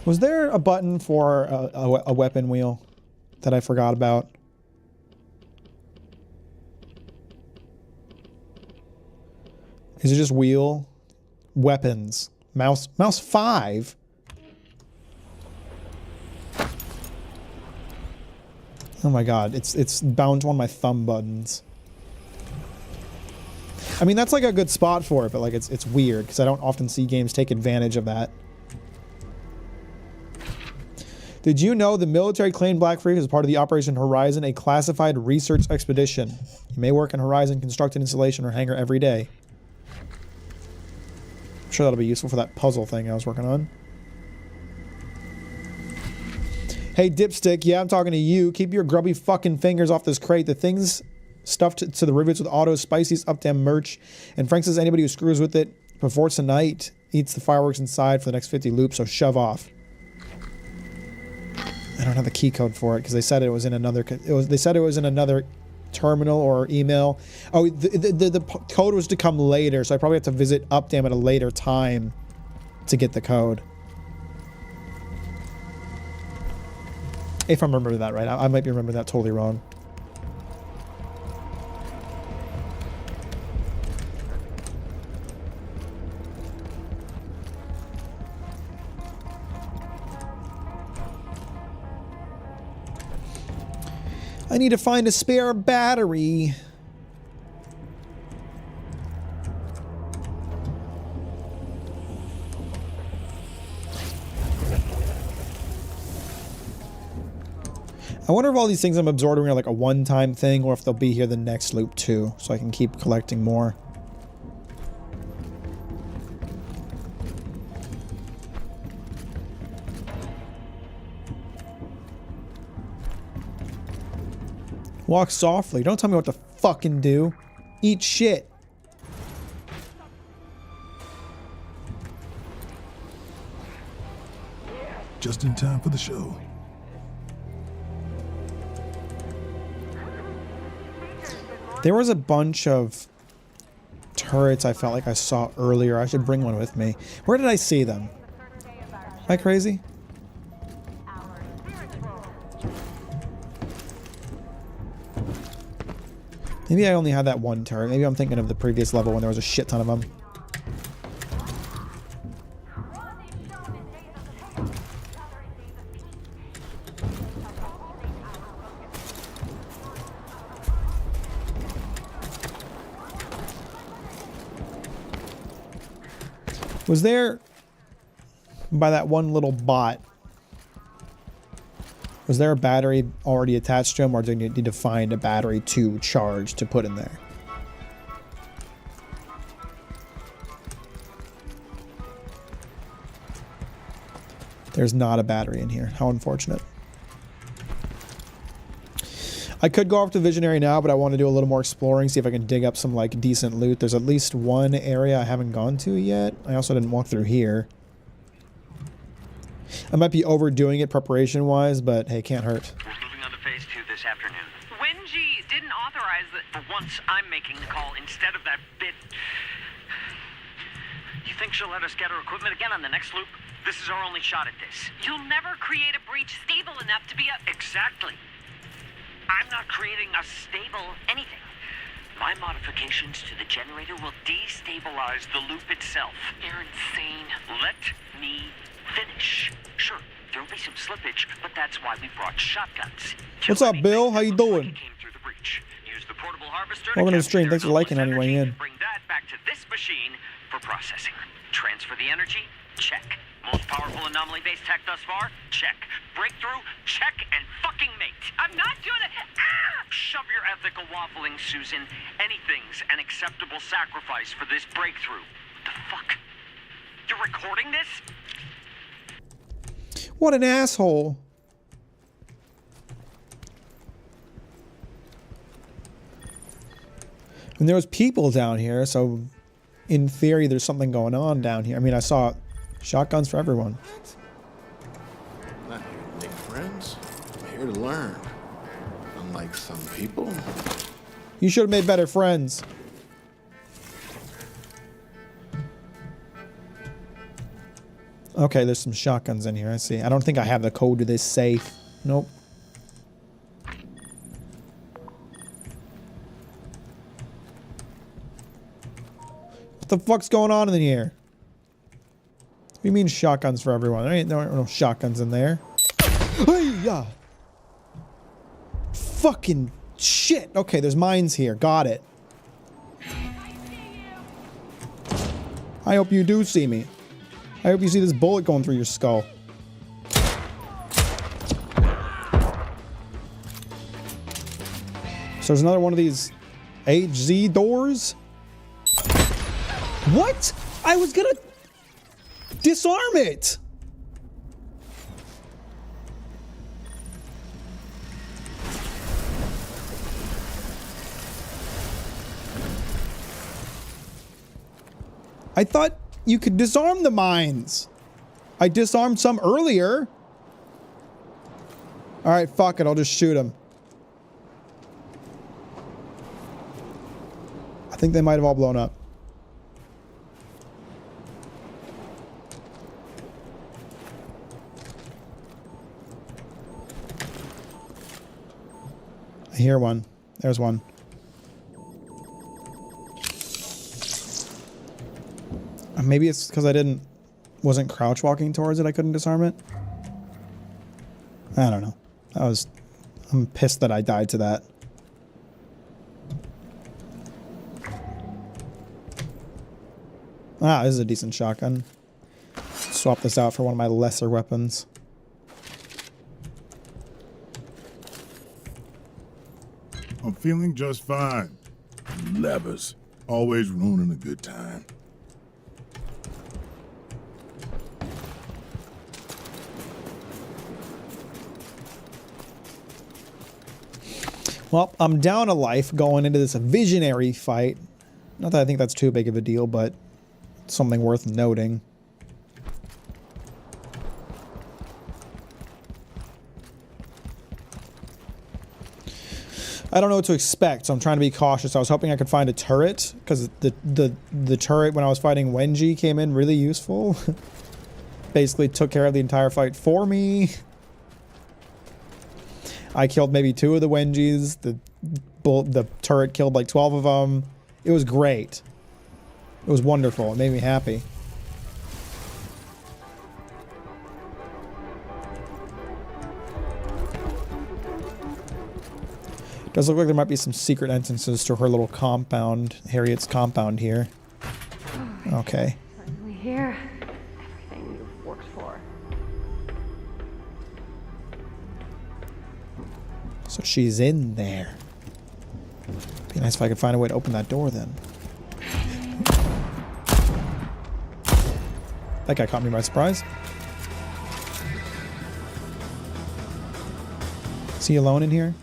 Was there a button for a weapon wheel that I forgot about? Is it just wheel? Weapons. Mouse 5? Oh my god, it's bound to one of my thumb buttons. I mean, that's like a good spot for it, but like it's weird because I don't often see games take advantage of that. Did you know the military claimed Black Freak as part of the Operation Horizon, a classified research expedition? You may work in Horizon, construct an installation or hangar every day. I'm sure that'll be useful for that puzzle thing I was working on. Hey, Dipstick, yeah, I'm talking to you. Keep your grubby fucking fingers off this crate. The thing's stuffed to the rivets with auto Spicy's up-damn merch. And Frank says anybody who screws with it before tonight eats the fireworks inside for the next 50 loops, so shove off. I don't have the key code for it because they said it was in another. They said it was in another terminal or email. Oh, the code was to come later, so I probably have to visit Updam at a later time to get the code. If I remember that right. I might be remembering that totally wrong. I need to find a spare battery. I wonder if all these things I'm absorbing are like a one-time thing or if they'll be here the next loop too, so I can keep collecting more. Walk softly. Don't tell me what to fucking do. Eat shit. Just in time for the show. There was a bunch of turrets I felt like I saw earlier. I should bring one with me. Where did I see them? Am I crazy? Maybe I only had that one turret. Maybe I'm thinking of the previous level when there was a shit ton of them. Was there, by that one little bot, was there a battery already attached to him, or do you need to find a battery to charge to put in there? There's not a battery in here. How unfortunate. I could go off to Visionary now, but I want to do a little more exploring, see if I can dig up some like decent loot. There's at least one area I haven't gone to yet. I also didn't walk through here. I might be overdoing it preparation-wise, but hey, can't hurt. We're moving on to phase 2 this afternoon. Wenji didn't authorize the... For once, I'm making the call instead of that bit... You think she'll let us get her equipment again on the next loop? This is our only shot at this. You'll never create a breach stable enough to be a... Exactly. I'm not creating a stable anything. My modifications to the generator will destabilize the loop itself. You're insane. Let me finish. Sure, there'll be some slippage, but that's why we brought shotguns. What's up, Bill? How you doing? Came through the breach. Use the portable harvester Welcome to the capture stream. Thanks for liking anomalous anyway, energy, Ian. Bring that back to this machine for processing. Transfer the energy? Check. Most powerful anomaly-based tech thus far? Check. Breakthrough? Check and fucking mate. I'm not doing it. Ah! Shove your ethical waffling, Susan. Anything's an acceptable sacrifice for this breakthrough. What the fuck? You're recording this? What an asshole. And there was people down here, so in theory there's something going on down here. I mean, I saw shotguns for everyone. I'm not here to make friends. I'm here to learn. Unlike some people. You should have made better friends. Okay, there's some shotguns in here. I see. I don't think I have the code to this safe. Nope. What the fuck's going on in here? What do you mean shotguns for everyone? There ain't no shotguns in there. Hey-ya! Fucking shit. Okay, there's mines here. Got it. I hope you do see me. I hope you see this bullet going through your skull. So there's another one of these HZ doors. What? I was gonna disarm it. I thought you could disarm the mines. I disarmed some earlier. All right, fuck it. I'll just shoot them. I think they might have all blown up. I hear one. There's one. Maybe it's because I wasn't crouch walking towards it. I couldn't disarm it. I don't know. I'm pissed that I died to that. Ah, this is a decent shotgun. Swap this out for one of my lesser weapons. I'm feeling just fine. Levers. Always ruining a good time. Well, I'm down a life going into this visionary fight. Not that I think that's too big of a deal, but something worth noting. I don't know what to expect, so I'm trying to be cautious. I was hoping I could find a turret, because the turret when I was fighting Wenji came in really useful. Basically took care of the entire fight for me. I killed maybe 2 of the Wenjis. The turret killed like 12 of them. It was great. It was wonderful. It made me happy. It does look like there might be some secret entrances to her little compound, Harriet's compound here. Okay. Finally here. Everything you've worked for. So she's in there. Be nice if I could find a way to open that door then. That guy caught me by surprise. Is he alone in here?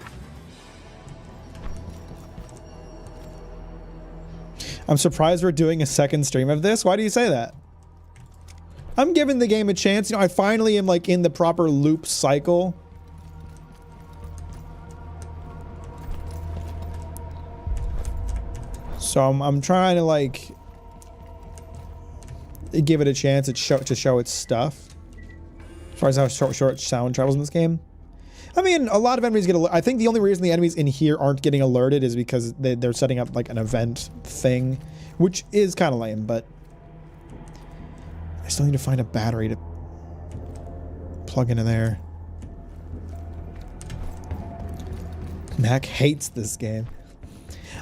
I'm surprised we're doing a second stream of this. Why do you say that? I'm giving the game a chance. You know, I finally am like in the proper loop cycle. So I'm trying to like give it a chance to show its stuff. As far as how short sound travels in this game. I mean, a lot of enemies get I think the only reason the enemies in here aren't getting alerted is because they're setting up like an event thing, which is kind of lame, but I still need to find a battery to plug into there. Mack hates this game.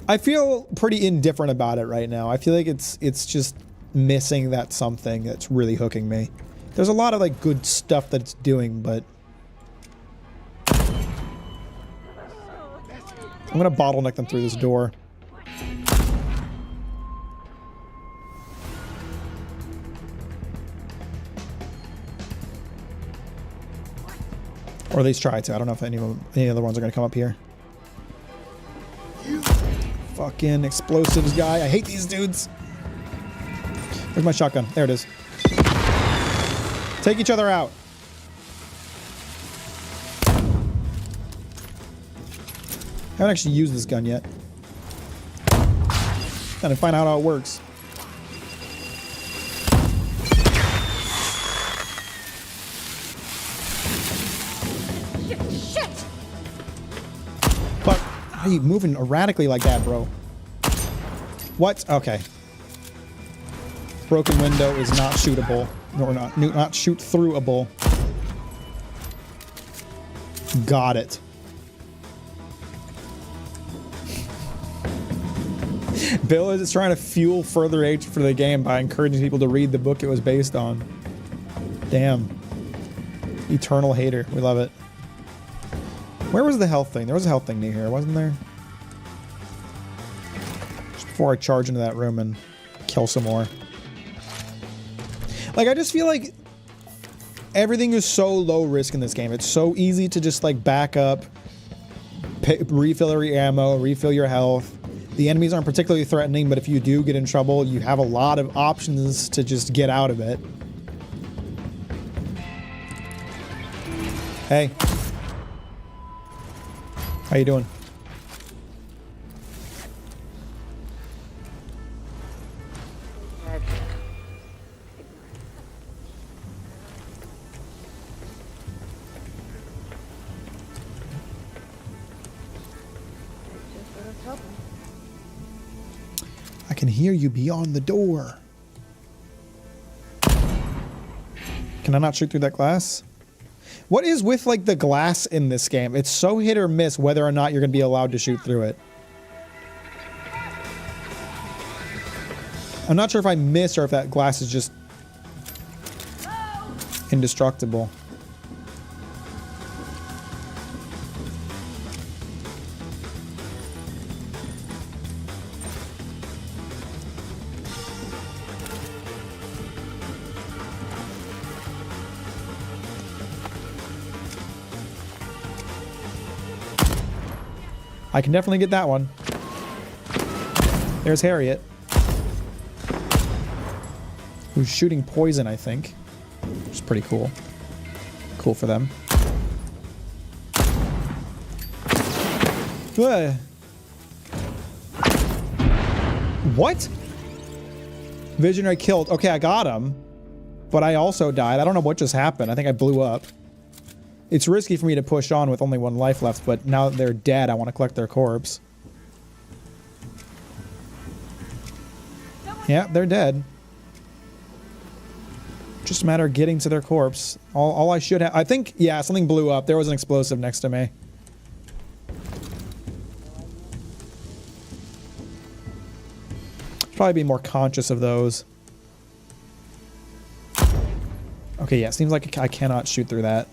I feel pretty indifferent about it right now. I feel like it's just missing that something that's really hooking me. There's a lot of like good stuff that it's doing, but I'm gonna bottleneck them through this door. Or at least try to. I don't know if any other ones are gonna come up here. Fucking explosives guy. I hate these dudes. Where's my shotgun? There it is. Take each other out. I haven't actually used this gun yet. Gotta find out how it works. Shit! Fuck. Why are you moving erratically like that, bro? What? Okay. Broken window is not shootable. Or not shoot throughable. Got it. Bill is just trying to fuel further hate for the game by encouraging people to read the book it was based on. Damn. Eternal hater. We love it. Where was the health thing? There was a health thing near here, wasn't there? Just before I charge into that room and kill some more. Like, I just feel like everything is so low risk in this game. It's so easy to just, like, back up, refill your ammo, refill your health. The enemies aren't particularly threatening, but if you do get in trouble, you have a lot of options to just get out of it. Hey. How you doing? can hear you beyond the door. Can I not shoot through that glass? What is with like the glass in this game? It's so hit or miss whether or not you're going to be allowed to shoot through it. I'm not sure if I missed or if that glass is just indestructible. I can definitely get that one. There's Harriet. Who's shooting poison, I think. Which is pretty cool. Cool for them. Ugh. What? Visionary killed. Okay, I got him. But I also died. I don't know what just happened. I think I blew up. It's risky for me to push on with only one life left, but now that they're dead, I want to collect their corpse. Yeah, they're dead. Just a matter of getting to their corpse. All I should have... I think, yeah, something blew up. There was an explosive next to me. Should probably be more conscious of those. Okay, yeah, seems like I cannot shoot through that.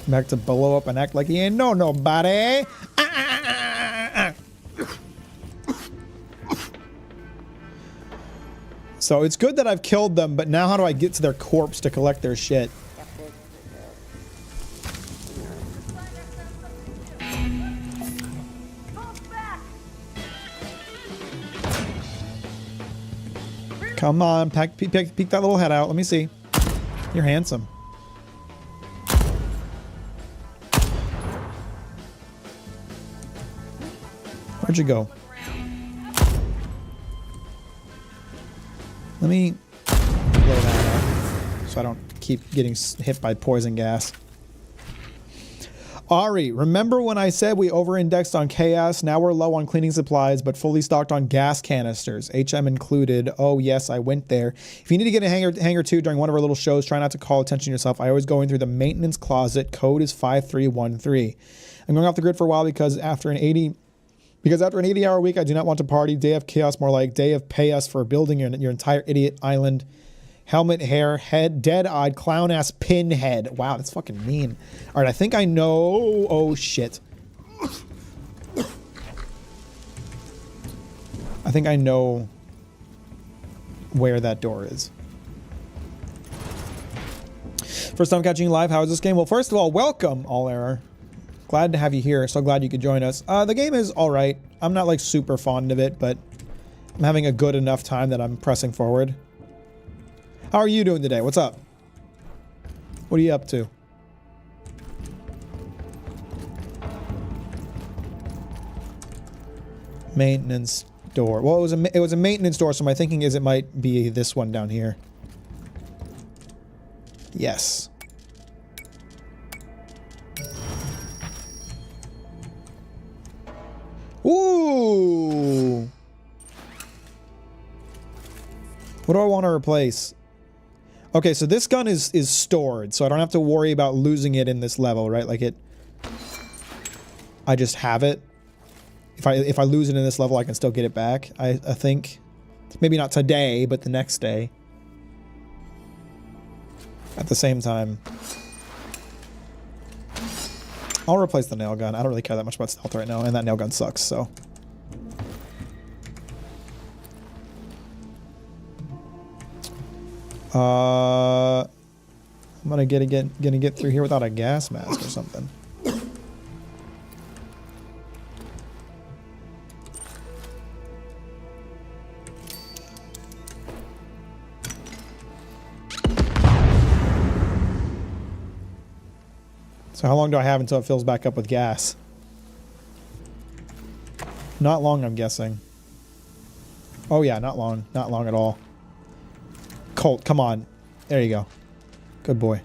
Mack to blow up and act like he ain't know nobody. So it's good that I've killed them, but now how do I get to their corpse to collect their shit? Come on, peek that little head out. Let me see. You're handsome. Where'd you go? Let me blow that up so I don't keep getting hit by poison gas. Ari, remember when I said we over-indexed on chaos? Now we're low on cleaning supplies, but fully stocked on gas canisters, HM included. Oh yes, I went there. If you need to get a hanger 2 during one of our little shows, try not to call attention to yourself. I always go in through the maintenance closet. Code is 5313. I'm going off the grid for a while because after an 80-hour week, I do not want to party. Day of chaos, more like day of pay us for building your entire idiot island. Helmet, hair, head, dead-eyed, clown-ass pinhead. Wow, that's fucking mean. All right, I think I know... Oh, shit. I think I know where that door is. First time catching you live. How is this game? Well, first of all, welcome, All Error. Glad to have you here. So glad you could join us. The game is all right. I'm not like super fond of it, but I'm having a good enough time that I'm pressing forward. How are you doing today? What's up? What are you up to? Maintenance door. Well, it was a maintenance door, so my thinking is it might be this one down here. Yes. Ooh. What do I want to replace? Okay, so this gun is stored, so I don't have to worry about losing it in this level, right? Like I just have it. If I lose it in this level, I can still get it back. I think. Maybe not today, but the next day. At the same time. I'll replace the nail gun. I don't really care that much about stealth right now, and that nail gun sucks, so. I'm gonna get through here without a gas mask or something. So how long do I have until it fills back up with gas? Not long, I'm guessing. Oh yeah, not long. Not long at all. Colt, come on. There you go. Good boy.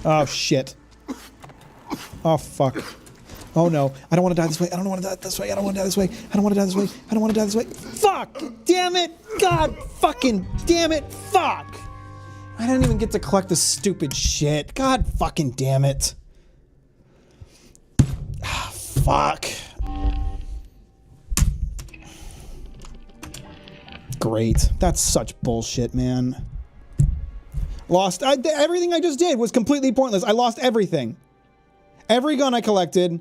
Oh, shit. Oh, fuck. Oh, no. I don't want to die this way. I don't want to die this way. I don't want to die this way. I don't want to die this way. I don't want to die this way. Fuck! Damn it! God fucking damn it! Fuck! I didn't even get to collect the stupid shit. God fucking damn it. Ah, fuck. Great. That's such bullshit, man. Lost. Everything I just did was completely pointless. I lost everything. Every gun I collected.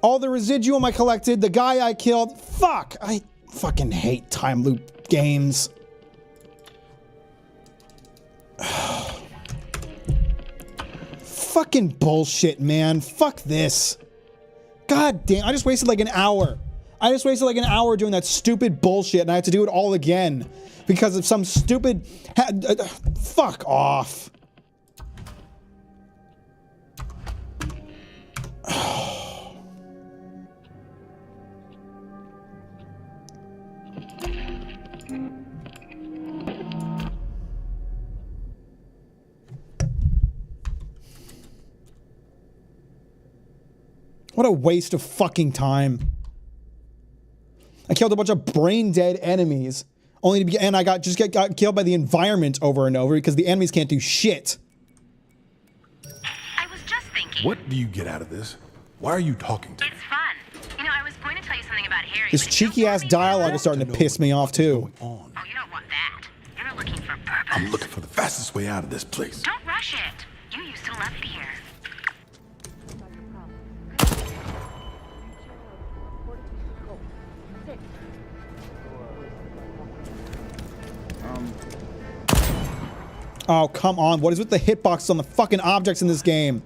All the residuum I collected. The guy I killed. Fuck. I fucking hate time loop games. Fucking bullshit, man. Fuck this. God damn. I just wasted like an hour. I just wasted like an hour doing that stupid bullshit and I have to do it all again because of some stupid... fuck off. What a waste of fucking time. I killed a bunch of brain-dead enemies, only to be, and I got killed by the environment over and over because the enemies can't do shit. I was just thinking. What do you get out of this? Why are you talking to me? It's fun. You know, I was going to tell you something about Harry. This cheeky-ass dialogue is starting to piss me off, too. Oh, you don't want that. You're looking for purpose. I'm looking for the fastest way out of this place. Don't rush it. You used to love it here. Oh, come on. What is with the hitboxes on the fucking objects in this game?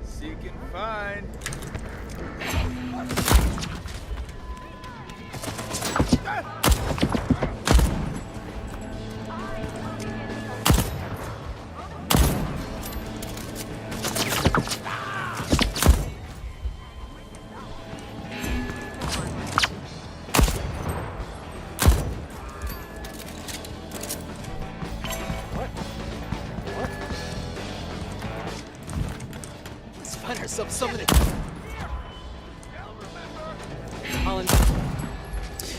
Seek and find.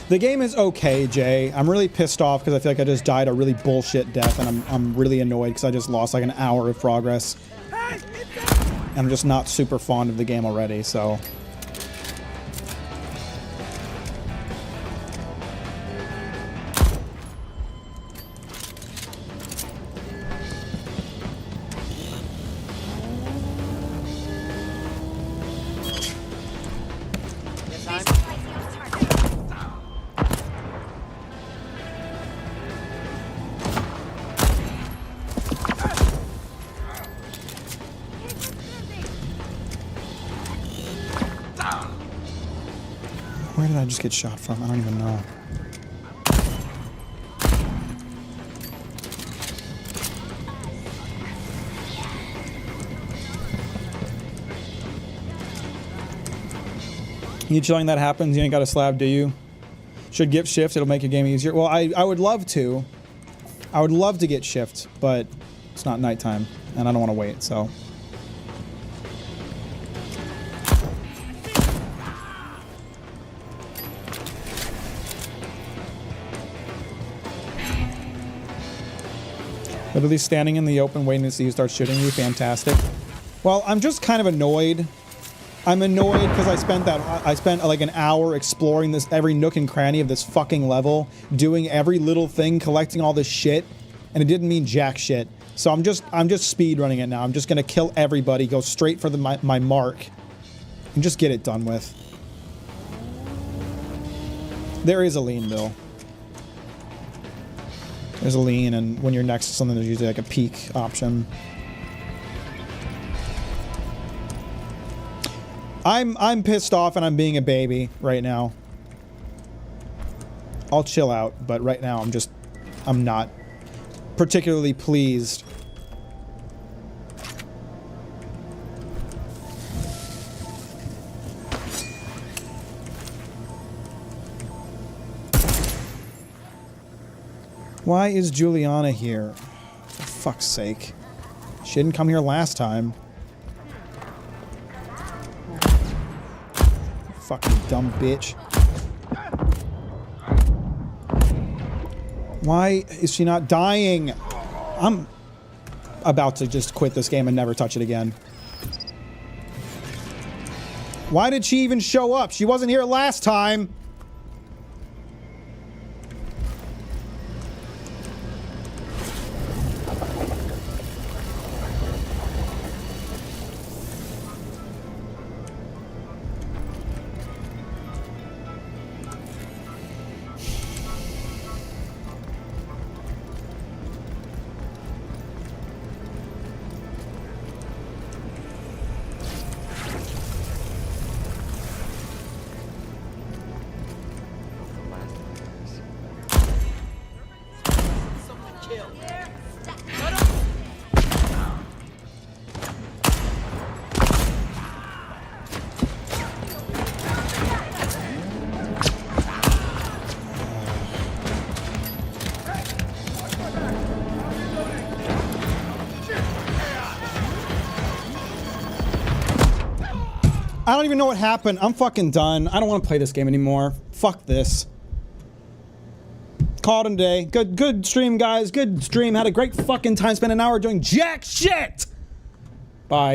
The game is okay, Jay. I'm really pissed off because I feel like I just died a really bullshit death, and I'm really annoyed because I just lost like an hour of progress. And I'm just not super fond of the game already, so... Where did I just get shot from? I don't even know. You chilling that happens? You ain't got a slab, do you? Should get shift, it'll make your game easier. Well, I would love to. I would love to get shift, but it's not nighttime, and I don't want to wait, so... Literally standing in the open waiting to see who starts shooting you. Fantastic. Well, I'm just kind of annoyed. I'm annoyed because I spent like an hour exploring this every nook and cranny of this fucking level, doing every little thing, collecting all this shit, and it didn't mean jack shit. So I'm just speed running it now. I'm just gonna kill everybody, go straight for my mark, and just get it done with. There is a lean, Bill. There's a lean, and when you're next to something, there's usually like a peek option. I'm pissed off and I'm being a baby right now. I'll chill out, but right now I'm not particularly pleased. Why is Juliana here? For fuck's sake. She didn't come here last time. Fucking dumb bitch. Why is she not dying? I'm about to just quit this game and never touch it again. Why did she even show up? She wasn't here last time. I don't even know what happened. I'm fucking done. I don't want to play this game anymore. Fuck this. Called it a day. Good stream, guys. Good stream. Had a great fucking time. Spent an hour doing jack shit. Bye.